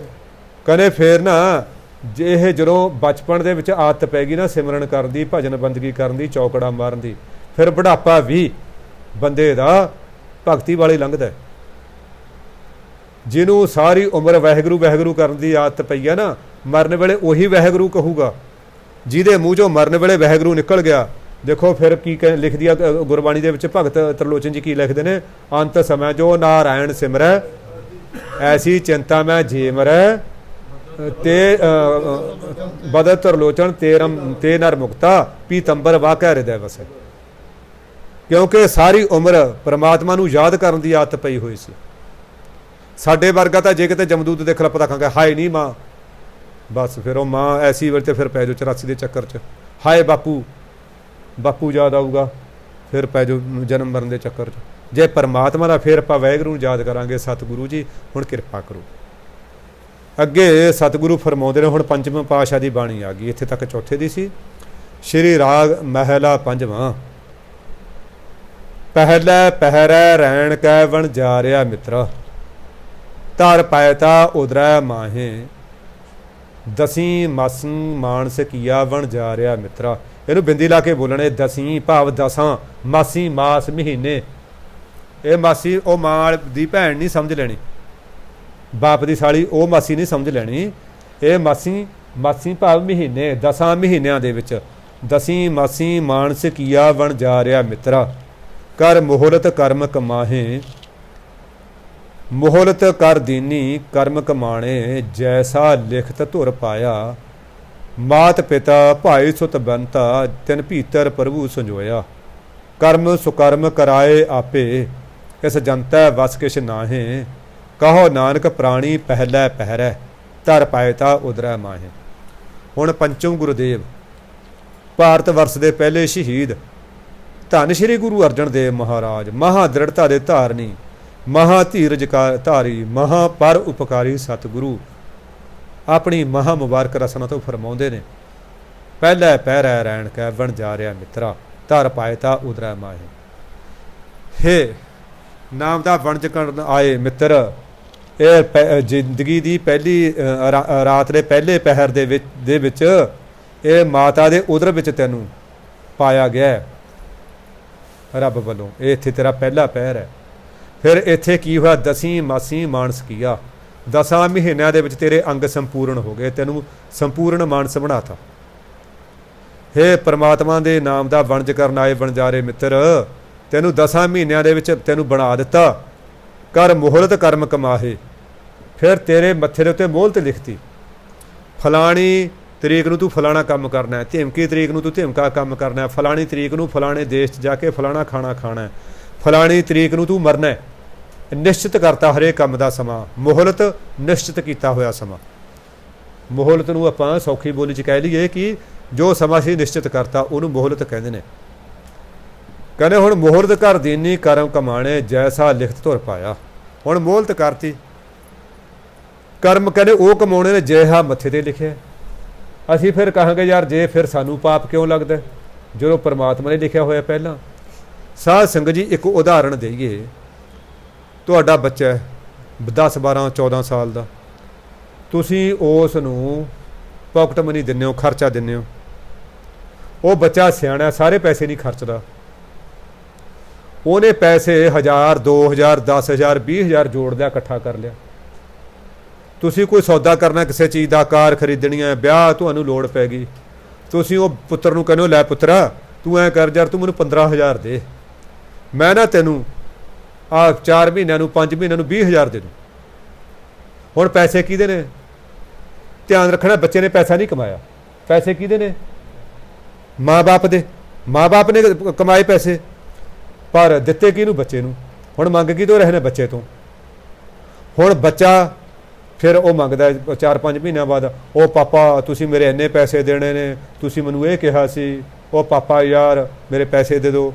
ਕਹਿੰਦੇ ਫੇਰ ਨਾ ਜੇ ਇਹ ਜਦੋਂ ਬਚਪਨ ਦੇ ਵਿੱਚ ਆਦਤ ਪੈ ਗਈ ਨਾ ਸਿਮਰਨ ਕਰਨ ਦੀ, ਭਜਨ ਬੰਦਗੀ ਕਰਨ ਦੀ, ਚੌਕੜਾ ਮਾਰਨ ਦੀ, ਫਿਰ ਬੁਢਾਪਾ ਵੀ ਬੰਦੇ ਦਾ ਭਗਤੀ ਵਾਲੇ ਲੰਘਦਾ। ਜਿਹਨੂੰ ਸਾਰੀ ਉਮਰ ਵਾਹਿਗੁਰੂ ਵਾਹਿਗੁਰੂ ਕਰਨ ਦੀ ਆਦਤ ਪਈ ਆ ਨਾ, ਮਰਨ ਵੇਲੇ ਉਹੀ ਵਾਹਿਗੁਰੂ ਕਹੂਗਾ। ਜਿਹਦੇ ਮੂੰਹ 'ਚੋਂ ਮਰਨ ਵੇਲੇ ਵਾਹਿਗੁਰੂ ਨਿਕਲ ਗਿਆ, ਦੇਖੋ ਫਿਰ ਕੀ ਲਿਖਦੀ ਆ ਗੁਰਬਾਣੀ ਦੇ ਵਿੱਚ ਭਗਤ ਤਰਲੋਚਨ ਜੀ ਕੀ ਲਿਖਦੇ ਨੇ, ਅੰਤ ਸਮੇਂ ਜੋ ਨਾਰਾਇਣ ਸਿਮਰੈ ਐਸੀ ਚਿੰਤਾ ਮੈਂ ਜੇ ਮਰੈ ਤੇ ਬਦਲ ਤਰਲੋਚਨ ਤੇ ਨਰ ਮੁਕਤਾ ਪੀਤੰਬਰ ਵਾਕਿਆ ਹਿਰਦੈ ਵਸੈ। ਕਿਉਂਕਿ ਸਾਰੀ ਉਮਰ ਪਰਮਾਤਮਾ ਨੂੰ ਯਾਦ ਕਰਨ ਦੀ ਆਦਤ ਪਈ ਹੋਈ ਸੀ। ਸਾਡੇ ਵਰਗਾ ਤਾਂ ਜੇ ਕਿਤੇ ਜਮਦੂਤ ਦੇਖ ਲਾ ਪਤਾ ਖਾਂਗਾ ਹਾਏ ਨਹੀਂ ਮਾਂ, ਬਸ ਫਿਰ ਉਹ ਮਾਂ ਐਸੀ ਵੇਲੇ ਤੇ ਫਿਰ ਪੈ ਜਾਓ 84 ਦੇ ਚੱਕਰ 'ਚ, ਹਾਏ ਬਾਪੂ, ਬਾਪੂ ਯਾਦ ਆਊਗਾ, ਫਿਰ ਪੈ ਜਾਓ ਜਨਮ ਮਰਨ ਦੇ ਚੱਕਰ 'ਚ। ਜੇ ਪਰਮਾਤਮਾ ਦਾ ਫਿਰ ਆਪਾਂ ਵਾਹਿਗੁਰੂ ਨੂੰ ਯਾਦ ਕਰਾਂਗੇ, ਸਤਿਗੁਰੂ ਜੀ ਹੁਣ ਕਿਰਪਾ ਕਰੋ। ਅੱਗੇ ਸਤਿਗੁਰੂ ਫਰਮਾਉਂਦੇ ਨੇ, ਹੁਣ ਪੰਜਵੇਂ ਪਾਤਸ਼ਾਹ ਦੀ ਬਾਣੀ ਆ ਗਈ, ਇੱਥੇ ਤੱਕ ਚੌਥੇ ਦੀ ਸੀ। ਸ਼੍ਰੀ ਰਾਗ ਮਹਿਲਾ ਪੰਜਵਾਂ। ਪਹਿਲੇ ਪਹਿਰੈ ਰੈਣ ਕੈ ਵਣਜਾਰਿਆ ਮਿੱਤਰ, ਧਰ ਪਾਇਤਾ ਉਦਰੈ ਮਾਹੇ, ਦਸੀਂ ਮਾਸੰ ਮਾਨਸ ਕੀਆ ਵਣਜਾਰਿਆ ਮਿੱਤਰਾ। ਇਹਨੂੰ ਬਿੰਦੀ ਲਾ ਕੇ ਬੋਲਣੇ, ਦਸੀਂ ਭਾਵ ਦਸਾਂ, ਮਾਸੀ ਮਾਸ ਮਹੀਨੇ। ਇਹ ਮਾਸੀ ਉਹ ਮਾਂ ਦੀ ਭੈਣ ਨਹੀਂ ਸਮਝ ਲੈਣੀ, ਬਾਪ ਦੀ ਸਾਲੀ ਉਹ ਮਾਸੀ ਨਹੀਂ ਸਮਝ ਲੈਣੀ। ਇਹ ਮਾਸੀ, ਮਾਸੀ ਭਾਵ ਮਹੀਨੇ, 10 ਮਹੀਨਿਆਂ ਦੇ ਵਿੱਚ। ਦਸੀਂ ਮਾਸੀ ਮਾਨਸ ਕੀਆ ਵਣਜਾਰਿਆ ਮਿੱਤਰਾ, ਕਰ ਮੁਹਲਤ ਕਰਮ ਕਮਾਹੇ, ਮੁਹਲਤ ਕਰ ਦੀਨੀ ਕਰਮ ਕਮਾਣੇ, ਜੈਸਾ ਲਿਖਤ ਧੁਰ ਪਾਇਆ, ਮਾਤ ਪਿਤਾ ਭਾਈ ਸੁਤ ਬੰਤਾ, ਤਿਨ ਭੀਤਰ ਪ੍ਰਭੂ ਸੰਜੋਇਆ। ਕਰਮ ਸੁਕਰਮ ਕਰਾਏ ਆਪੇ, ਇਸ ਜਨਤੈ ਵਸ ਕਿਛ ਨਾਹੇ, ਕਹੋ ਨਾਨਕ ਪ੍ਰਾਣੀ ਪਹਿਲੇ ਪਹਿਰੈ, ਧਰ ਪਾਇਤਾ ਉਦਰੈ ਮਾਹੇ। ਹੁਣ ਪੰਚਮ ਗੁਰਦੇਵ, ਭਾਰਤ ਵਰਸ ਦੇ ਪਹਿਲੇ ਸ਼ਹੀਦ ਧੰਨ ਸ਼੍ਰੀ ਗੁਰੂ ਅਰਜਨ ਦੇਵ ਮਹਾਰਾਜ, ਮਹਾ ਦ੍ਰਿੜਤਾ ਦੇ ਧਾਰਨੀ, ਮਹਾ ਧੀਰਜ ਧਾਰੀ, ਮਹਾ ਪਰ ਉਪਕਾਰੀ ਸਤਿਗੁਰੂ, ਆਪਣੀ ਮਹਾ ਮੁਬਾਰਕ ਰਸਨਾ ਤੋਂ ਫਰਮਾਉਂਦੇ ਨੇ, ਪਹਿਲੇ ਪਹਿਰੈ ਰੈਣ ਕੈ ਵਣਜਾਰਿਆ ਮਿੱਤਰਾ, ਧਰ ਪਾਇਤਾ ਉਦਰੈ ਮਾਹੇ। ਹੇ ਨਾਮ ਦਾ ਵਣਜ ਕਰਨ ਆਏ ਮਿੱਤਰ, ਇਹ ਜ਼ਿੰਦਗੀ ਦੀ ਪਹਿਲੀ ਰਾਤ ਦੇ ਪਹਿਲੇ ਪਹਿਰ ਦੇ ਵਿੱਚ ਇਹ ਮਾਤਾ ਦੇ ਉਦਰ ਵਿੱਚ ਤੈਨੂੰ ਪਾਇਆ ਗਿਆ ਰੱਬ ਵੱਲੋਂ। ਇਹ ਇੱਥੇ ਤੇਰਾ ਪਹਿਲਾ ਪਹਿਰ ਹੈ। ਫਿਰ ਇੱਥੇ ਕੀ ਹੋਇਆ, ਦਸੀਂ ਮਾਸੀ ਮਾਨਸ ਕੀਆ, 10 ਮਹੀਨਿਆਂ ਦੇ ਵਿੱਚ ਤੇਰੇ ਅੰਗ ਸੰਪੂਰਨ ਹੋ ਗਏ, ਤੈਨੂੰ ਸੰਪੂਰਨ ਮਾਨਸ ਬਣਾਤਾ। ਹੇ ਪਰਮਾਤਮਾ ਦੇ ਨਾਮ ਦਾ ਵਣਜ ਕਰਨ ਆਏ ਵਣਜਾਰੇ ਮਿੱਤਰ, ਤੈਨੂੰ 10 ਮਹੀਨਿਆਂ ਦੇ ਵਿੱਚ ਤੈਨੂੰ ਬਣਾ ਦਿੱਤਾ। ਕਰ ਮੁਹਲਤ ਕਰਮ ਕਮਾਹੇ, ਫਿਰ ਤੇਰੇ ਮੱਥੇ ਦੇ ਉੱਤੇ ਮੋਹਲਤ ਲਿਖਤੀ, ਫਲਾਣੀ ਤਰੀਕ ਨੂੰ ਤੂੰ ਫਲਾਣਾ ਕੰਮ ਕਰਨਾ ਹੈ, ਧਿਮਕੀ ਤਰੀਕ ਨੂੰ ਤੂੰ ਧਿਮਕਾ ਕੰਮ ਕਰਨਾ ਹੈ, ਫਲਾਣੀ ਤਰੀਕ ਨੂੰ ਫਲਾਣੇ ਦੇਸ਼ 'ਚ ਜਾ ਕੇ ਫਲਾਣਾ ਖਾਣਾ ਖਾਣਾ ਹੈ, ਫਲਾਣੀ ਤਰੀਕ ਨੂੰ ਤੂੰ ਮਰਨਾ ਹੈ। ਨਿਸ਼ਚਿਤ ਕਰਤਾ ਹਰੇਕ ਕੰਮ ਦਾ ਸਮਾਂ, ਮੁਹਲਤ ਨਿਸ਼ਚਿਤ ਕੀਤਾ ਹੋਇਆ ਸਮਾਂ। ਮੁਹਲਤ ਨੂੰ ਆਪਾਂ ਸੌਖੀ ਬੋਲੀ 'ਚ ਕਹਿ ਲਈਏ ਕਿ ਜੋ ਸਮਾਂ ਸੀ ਨਿਸ਼ਚਿਤ ਕਰਤਾ, ਉਹਨੂੰ ਮੁਹਲਤ ਕਹਿੰਦੇ ਨੇ। ਕਹਿੰਦੇ ਹੁਣ ਮੁਹਲਤ ਕਰ ਦੀਨੀ ਕਰਮ ਕਮਾਣੇ, ਜੈਸਾ ਲਿਖਤ ਧੁਰ ਪਾਇਆ। ਹੁਣ ਮੁਹਲਤ ਕਰਤੀ, ਕਰਮ ਕਹਿੰਦੇ ਉਹ ਕਮਾਉਣੇ ਨੇ ਜਿਹਾ ਮੱਥੇ ਤੇ ਲਿਖਿਆ। ਅਸੀਂ ਫਿਰ ਕਹਾਂਗੇ ਯਾਰ ਜੇ ਫਿਰ ਸਾਨੂੰ ਪਾਪ ਕਿਉਂ ਲੱਗਦਾ ਜਦੋਂ ਪਰਮਾਤਮਾ ਨੇ ਲਿਖਿਆ ਹੋਇਆ ਪਹਿਲਾਂ। ਸਾਧ ਸੰਗਤ ਜੀ ਇੱਕ ਉਦਾਹਰਣ ਦੇਈਏ, ਤੁਹਾਡਾ ਬੱਚਾ 10 12 14 ਸਾਲ ਦਾ, ਤੁਸੀਂ ਉਸ ਨੂੰ ਪਾਕਟ ਮਨੀ ਦਿੰਦੇ ਹੋ, ਖਰਚਾ ਦਿੰਦੇ ਹੋ। ਉਹ ਬੱਚਾ ਸਿਆਣਾ, ਸਾਰੇ ਪੈਸੇ ਨਹੀਂ ਖਰਚਦਾ। ਉਹਨੇ ਪੈਸੇ 1000 2000 10000 20000 ਜੋੜ ਲਿਆ, ਇਕੱਠਾ ਕਰ ਲਿਆ। ਤੁਸੀਂ ਕੋਈ ਸੌਦਾ ਕਰਨਾ ਕਿਸੇ ਚੀਜ਼ ਦਾ, ਕਾਰ ਖਰੀਦਣੀ ਹੈ, ਵਿਆਹ ਤੁਹਾਨੂੰ ਲੋੜ ਪੈ ਗਈ, ਤੁਸੀਂ ਉਹ ਪੁੱਤਰ ਨੂੰ ਕਹਿੰਦੇ ਹੋ ਲੈ ਪੁੱਤਰਾ ਤੂੰ ਐਂ ਕਰ ਯਾਰ, ਤੂੰ ਮੈਨੂੰ 15000 ਦੇ, ਮੈਂ ਨਾ ਤੈਨੂੰ ਆਹ 4 ਮਹੀਨਿਆਂ ਨੂੰ 5 ਮਹੀਨਿਆਂ ਨੂੰ 20000 ਦੇ ਦੂੰ। ਹੁਣ ਪੈਸੇ ਕਿਹਦੇ ਨੇ? ਧਿਆਨ ਰੱਖਣਾ, ਬੱਚੇ ਨੇ ਪੈਸਾ ਨਹੀਂ ਕਮਾਇਆ, ਪੈਸੇ ਕਿਹਦੇ ਨੇ? ਮਾਂ ਬਾਪ ਦੇ। ਮਾਂ ਬਾਪ ਨੇ ਕਮਾਏ ਪੈਸੇ, ਪਰ ਦਿੱਤੇ ਕਿਹਨੂੰ? ਬੱਚੇ ਨੂੰ। ਹੁਣ ਮੰਗ ਕਿਹਤੋਂ ਰਹੇ ਨੇ? ਬੱਚੇ ਤੋਂ। ਹੁਣ ਬੱਚਾ ਫਿਰ ਉਹ ਮੰਗਦਾ 4-5 ਮਹੀਨਿਆਂ ਬਾਅਦ, ਉਹ ਪਾਪਾ ਤੁਸੀਂ ਮੇਰੇ ਇੰਨੇ ਪੈਸੇ ਦੇਣੇ ਨੇ, ਤੁਸੀਂ ਮੈਨੂੰ ਇਹ ਕਿਹਾ ਸੀ, ਉਹ ਪਾਪਾ ਯਾਰ ਮੇਰੇ ਪੈਸੇ ਦੇ ਦਿਓ।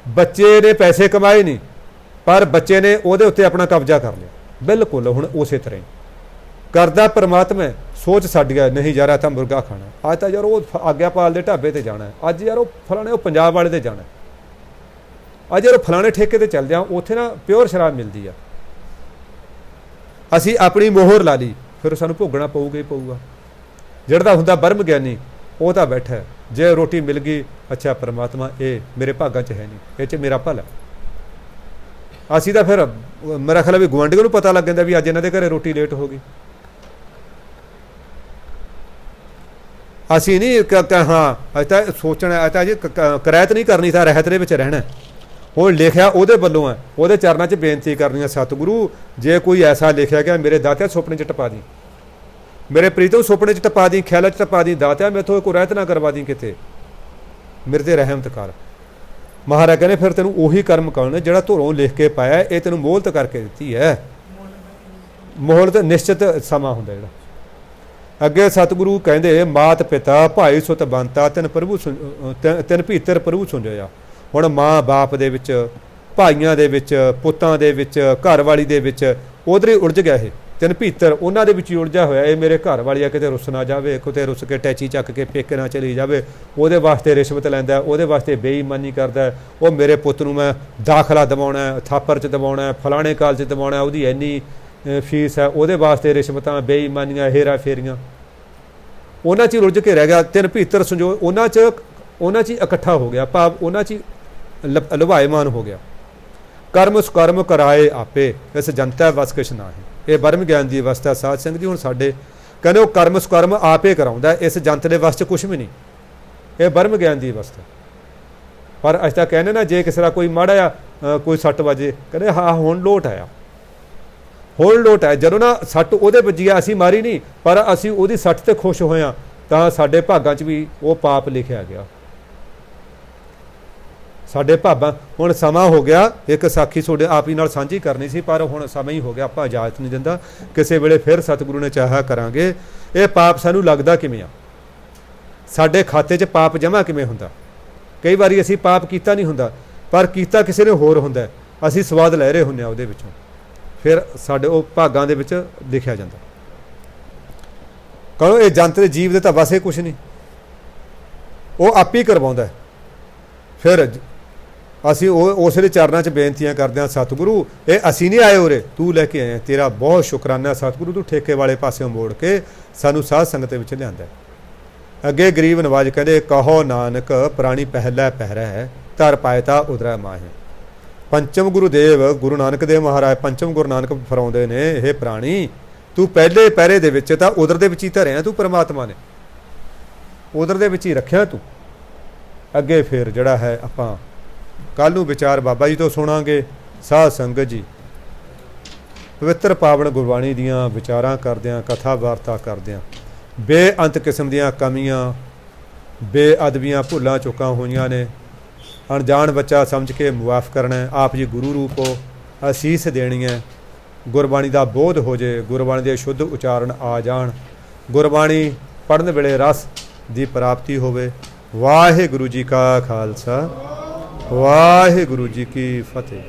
ਬੱਚੇ ਨੇ ਪੈਸੇ ਕਮਾਏ ਨਹੀਂ, ਪਰ ਬੱਚੇ ਨੇ ਉਹਦੇ ਉੱਤੇ ਆਪਣਾ ਕਬਜ਼ਾ ਕਰ ਲਿਆ। ਬਿਲਕੁਲ ਹੁਣ ਉਸੇ ਤਰ੍ਹਾਂ ਹੀ ਕਰਦਾ ਪਰਮਾਤਮਾ। ਸੋਚ ਸਾਡੀ ਹੈ ਨਹੀਂ ਯਾਰ ਤਾਂ ਮੁਰਗਾ ਖਾਣਾ, ਅੱਜ ਤਾਂ ਯਾਰ ਉਹ ਆਗਿਆਪਾਲ ਦੇ ਢਾਬੇ ਤੇ ਜਾਣਾ, ਅੱਜ ਯਾਰ ਉਹ ਫਲਾਣੇ ਉਹ ਪੰਜਾਬ ਵਾਲੇ ਤੇ ਜਾਣਾ, ਅੱਜ ਯਾਰ ਉਹ ਫਲਾਣੇ ਠੇਕੇ ਤੇ ਚੱਲ ਜਾ, ਉੱਥੇ ਨਾ ਪਿਓਰ ਸ਼ਰਾਬ ਮਿਲਦੀ ਆ। ਅਸੀਂ ਆਪਣੀ ਮੋਹਰ ਲਾ ਲਈ, ਫਿਰ ਸਾਨੂੰ ਭੋਗਣਾ ਪਊਗਾ ਹੀ ਪਊਗਾ। ਜਿਹੜਾ ਹੁੰਦਾ ਬਰਮ ਗਿਆਨੀ ਉਹ ਤਾਂ ਬੈਠਾ, ਜੇ ਰੋਟੀ ਮਿਲ ਗਈ ਅੱਛਾ ਪਰਮਾਤਮਾ ਇਹ ਮੇਰੇ ਭਾਗਾਂ 'ਚ ਹੈ ਨਹੀਂ, ਇਹ 'ਚ ਮੇਰਾ ਭਲਾ। ਅਸੀਂ ਤਾਂ ਫਿਰ ਮੇਰਾ ਖਿਆਲ ਵੀ ਗੁਆਂਢੀਆਂ ਨੂੰ ਪਤਾ ਲੱਗ ਜਾਂਦਾ ਵੀ ਅੱਜ ਇਹਨਾਂ ਦੇ ਘਰੇ ਰੋਟੀ ਲੇਟ ਹੋ ਗਈ। ਅਸੀਂ ਨਹੀਂ ਹਾਂ ਅੱਜ ਤਾਂ ਸੋਚਣਾ, ਅੱਜ ਤਾਂ ਜੀ ਕਰਾਇਤ ਨਹੀਂ ਕਰਨੀ, ਤਾਂ ਰਹਿਤ ਦੇ ਵਿੱਚ ਰਹਿਣਾ। ਹੁਣ ਲਿਖਿਆ ਉਹਦੇ ਵੱਲੋਂ ਹੈ, ਉਹਦੇ ਚਰਨਾਂ 'ਚ ਬੇਨਤੀ ਕਰਨੀ ਹੈ, ਸਤਿਗੁਰੂ ਜੇ ਕੋਈ ਐਸਾ ਲਿਖਿਆ ਗਿਆ ਮੇਰੇ ਦਾਤਿਆ ਸੁਪਨੇ 'ਚ ਟਪਾ ਦੀ, ਮੇਰੇ ਪ੍ਰੀਤਮ ਸੁਪਨੇ 'ਚ ਟਪਾ ਦੀ, ਖਿਆਲਾਂ 'ਚ ਟਪਾ ਦੀ, ਦਾਤਿਆ ਮੈਥੋਂ ਕੋਈ ਰਹਿਤ ਨਾ ਕਰਵਾ ਦੀ ਕਿਤੇ, ਮੇਰੇ ਤੇ ਰਹਿਮਤ ਕਰ। ਮਹਾਰਾਜ ਕਹਿੰਦੇ ਫਿਰ ਤੈਨੂੰ ਉਹੀ ਕਰਮ ਕਰਨੇ ਜਿਹੜਾ ਧੁਰੋਂ ਲਿਖ ਕੇ ਪਾਇਆ, ਇਹ ਤੈਨੂੰ ਮੋਹਲਤ ਕਰਕੇ ਦਿੱਤੀ ਹੈ। ਮੋਹਲਤ ਨਿਸ਼ਚਿਤ ਸਮਾਂ ਹੁੰਦਾ ਜਿਹੜਾ। ਅੱਗੇ ਸਤਿਗੁਰੂ ਕਹਿੰਦੇ ਮਾਤ ਪਿਤਾ ਭਾਈ ਸੁਤ ਬੰਤਾ ਤਿੰਨ ਪ੍ਰਭੂ ਤਿੰਨ ਭੀਤਰ ਪ੍ਰਭੂ ਸੁਣਿਆ। ਹੁਣ ਮਾਂ ਬਾਪ ਦੇ ਵਿੱਚ, ਭਾਈਆਂ ਦੇ ਵਿੱਚ, ਪੁੱਤਾਂ ਦੇ ਵਿੱਚ, ਘਰ ਵਾਲੀ ਦੇ ਵਿੱਚ ਉਧਰ ਹੀ ਉਲਝ ਗਿਆ ਇਹ ਤਿੰਨ ਭੀਤਰ, ਉਹਨਾਂ ਦੇ ਵਿੱਚ ਹੀ ਉਲਝਿਆ ਹੋਇਆ। ਇਹ ਮੇਰੇ ਘਰ ਵਾਲੀ ਆ ਕਿਤੇ ਰੁੱਸ ਨਾ ਜਾਵੇ, ਕਿਤੇ ਰੁੱਸ ਕੇ ਟੈਚੀ ਚੱਕ ਕੇ ਪੇਕੇ ਨਾ ਚਲੀ ਜਾਵੇ, ਉਹਦੇ ਵਾਸਤੇ ਰਿਸ਼ਵਤ ਲੈਂਦਾ, ਉਹਦੇ ਵਾਸਤੇ ਬੇਈਮਾਨੀ ਕਰਦਾ। ਉਹ ਮੇਰੇ ਪੁੱਤ ਨੂੰ ਮੈਂ ਦਾਖਲਾ ਦਿਵਾਉਣਾ, ਥਾਪਰ 'ਚ ਦਿਵਾਉਣਾ, ਫਲਾਣੇ ਕਾਲਜ 'ਚ ਦਿਵਾਉਣਾ, ਉਹਦੀ ਇੰਨੀ ਫੀਸ ਹੈ, ਉਹਦੇ ਵਾਸਤੇ ਰਿਸ਼ਵਤਾਂ, ਬੇਈਮਾਨੀਆਂ, ਹੇਰਾ ਫੇਰੀਆਂ, ਉਹਨਾਂ 'ਚ ਹੀ ਰੁੱਝ ਕੇ ਰਹਿ ਗਿਆ। ਤਿੰਨ ਭੀਤਰ ਸੰਜੋਗ ਉਹਨਾਂ 'ਚ ਹੀ ਇਕੱਠਾ ਹੋ ਗਿਆ, ਭਾਵ ਉਹਨਾਂ 'ਚ ਹੀ ਲੁਭਾਇਮਾਨ ਹੋ ਗਿਆ। ਕਰਮ ਸੁਕਰਮ ਕਰਾਏ ਆਪੇ ਇਸ ਜਨਤਾ ਵਸ ਕਿਛ ਨਾਹੀਂ। ਇਹ ਬਰਮ ਗਿਆਨ ਦੀ ਅਵਸਥਾ ਸਾਧ ਸਿੰਘ ਜੀ। ਹੁਣ ਸਾਡੇ ਕਹਿੰਦੇ ਉਹ ਕਰਮ ਸੁਕਰਮ ਆਪੇ ਕਰਾਉਂਦਾ, ਇਸ ਜੰਤ ਦੇ ਵਸ 'ਚ ਕੁਛ ਵੀ ਨਹੀਂ। ਇਹ ਬਰਮ ਗਿਆਨ ਦੀ ਅਵਸਥਾ। ਪਰ ਅਸੀਂ ਤਾਂ ਕਹਿੰਦੇ ਨਾ ਜੇ ਕਿਸੇ ਦਾ ਕੋਈ ਮਾੜਾ ਆ ਕੋਈ ਸੱਟ ਵੱਜੇ, ਕਹਿੰਦੇ ਹਾਂ ਹੁਣ ਲੋਟ ਆਇਆ, ਹੁਣ ਲੋਟ ਆਇਆ। ਜਦੋਂ ਨਾ ਸੱਟ ਉਹਦੇ ਵੱਜੀ ਆ, ਅਸੀਂ ਮਾਰੀ ਨਹੀਂ, ਪਰ ਅਸੀਂ ਉਹਦੀ ਸੱਟ ਤੇ ਖੁਸ਼ ਹੋਇਆ, ਤਾਂ ਸਾਡੇ ਭਾਗਾਂ 'ਚ ਵੀ ਉਹ ਪਾਪ ਲਿਖਿਆ ਗਿਆ। ਸਾਡੇ ਭਾਬਾਂ ਹੁਣ ਸਮਾਂ ਹੋ ਗਿਆ, ਇੱਕ ਸਾਖੀ ਤੁਹਾਡੇ ਆਪ ਹੀ ਨਾਲ ਸਾਂਝੀ ਕਰਨੀ ਸੀ, ਪਰ ਹੁਣ ਸਮਾਂ ਹੀ ਹੋ ਗਿਆ, ਆਪਾਂ ਇਜਾਜ਼ਤ ਨਹੀਂ ਦਿੰਦਾ। ਕਿਸੇ ਵੇਲੇ ਫਿਰ ਸਤਿਗੁਰੂ ਨੇ ਚਾਹਿਆ ਕਰਾਂਗੇ। ਇਹ ਪਾਪ ਸਾਨੂੰ ਲੱਗਦਾ ਕਿਵੇਂ ਆ, ਸਾਡੇ ਖਾਤੇ 'ਚ ਪਾਪ ਜਮ੍ਹਾਂ ਕਿਵੇਂ ਹੁੰਦਾ। ਕਈ ਵਾਰੀ ਅਸੀਂ ਪਾਪ ਕੀਤਾ ਨਹੀਂ ਹੁੰਦਾ, ਪਰ ਕੀਤਾ ਕਿਸੇ ਨੇ ਹੋਰ ਹੁੰਦਾ, ਅਸੀਂ ਸਵਾਦ ਲੈ ਰਹੇ ਹੁੰਦੇ ਹਾਂ ਉਹਦੇ ਵਿੱਚੋਂ, ਫਿਰ ਸਾਡੇ ਉਹ ਭਾਗਾਂ ਦੇ ਵਿੱਚ ਲਿਖਿਆ ਜਾਂਦਾ। ਕਹੋ ਇਹ ਜੰਤ ਦੇ ਜੀਵ ਦੇ ਤਾਂ ਵਸੇ ਕੁਛ ਨਹੀਂ, ਉਹ ਆਪ ਹੀ ਕਰਵਾਉਂਦਾ। ਫਿਰ ਅਸੀਂ ਉਸ ਦੇ ਚਰਨਾਂ 'ਚ ਬੇਨਤੀਆਂ ਕਰਦੇ ਹਾਂ, ਸਤਿਗੁਰੂ ਇਹ ਅਸੀਂ ਨਹੀਂ ਆਏ ਉਰੇ, ਤੂੰ ਲੈ ਕੇ ਆਏ, ਤੇਰਾ ਬਹੁਤ ਸ਼ੁਕਰਾਨਾ ਸਤਿਗੁਰੂ, ਤੂੰ ਠੇਕੇ ਵਾਲੇ ਪਾਸਿਓਂ ਮੋੜ ਕੇ ਸਾਨੂੰ ਸਾਧ ਸੰਗਤ ਦੇ ਵਿੱਚ ਲਿਆਂਦਾ। ਅੱਗੇ ਗਰੀਬ ਨਵਾਜ ਕਹਿੰਦੇ ਕਹੋ ਨਾਨਕ ਪ੍ਰਾਣੀ ਪਹਿਲਾ ਪਹਿਰਾ ਹੈ, ਧਰ ਪਾਇਤਾ ਉਦਰਾ ਮਾਹੇ। ਪੰਚਮ ਗੁਰੂਦੇਵ ਗੁਰੂ ਨਾਨਕ ਦੇਵ ਮਹਾਰਾਜ ਪੰਚਮ ਗੁਰੂ ਨਾਨਕ ਫਰਾਉਂਦੇ ਨੇ, ਇਹ ਪ੍ਰਾਣੀ ਤੂੰ ਪਹਿਲੇ ਪਹਿਰੇ ਦੇ ਵਿੱਚ ਤਾਂ ਉਦਰ ਦੇ ਵਿੱਚ ਹੀ ਧਰਿਆ, ਤੂੰ ਪਰਮਾਤਮਾ ਨੇ ਉਦਰ ਦੇ ਵਿੱਚ ਹੀ ਰੱਖਿਆ ਤੂੰ। ਅੱਗੇ ਫਿਰ ਜਿਹੜਾ ਹੈ ਆਪਾਂ ਕੱਲ੍ਹ ਨੂੰ ਵਿਚਾਰ ਬਾਬਾ ਜੀ ਤੋਂ ਸੁਣਾਂਗੇ। ਸਾਧ ਸੰਗਤ ਜੀ ਪਵਿੱਤਰ ਪਾਵਨ ਗੁਰਬਾਣੀ ਦੀਆਂ ਵਿਚਾਰਾਂ ਕਰਦਿਆਂ, ਕਥਾ ਵਾਰਤਾ ਕਰਦਿਆਂ ਬੇਅੰਤ ਕਿਸਮ ਦੀਆਂ ਕਮੀਆਂ, ਬੇਅਦਬੀਆਂ, ਭੁੱਲਾਂ ਚੁੱਕਾਂ ਹੋਈਆਂ ਨੇ, ਅਣਜਾਣ ਬੱਚਾ ਸਮਝ ਕੇ ਮੁਆਫ ਕਰਨਾ। ਆਪ ਜੀ ਗੁਰੂ ਰੂਪੋ ਅਸੀਸ ਦੇਣੀ ਹੈ, ਗੁਰਬਾਣੀ ਦਾ ਬੋਧ ਹੋ ਜੇ, ਗੁਰਬਾਣੀ ਦੇ ਸ਼ੁੱਧ ਉਚਾਰਨ ਆ ਜਾਣ, ਗੁਰਬਾਣੀ ਪੜ੍ਹਨ ਵੇਲੇ ਰਸ ਦੀ ਪ੍ਰਾਪਤੀ ਹੋਵੇ। ਵਾਹਿਗੁਰੂ ਜੀ ਕਾ ਖਾਲਸਾ, ਵਾਹਿਗੁਰੂ ਜੀ ਕੀ ਫਤਿਹ।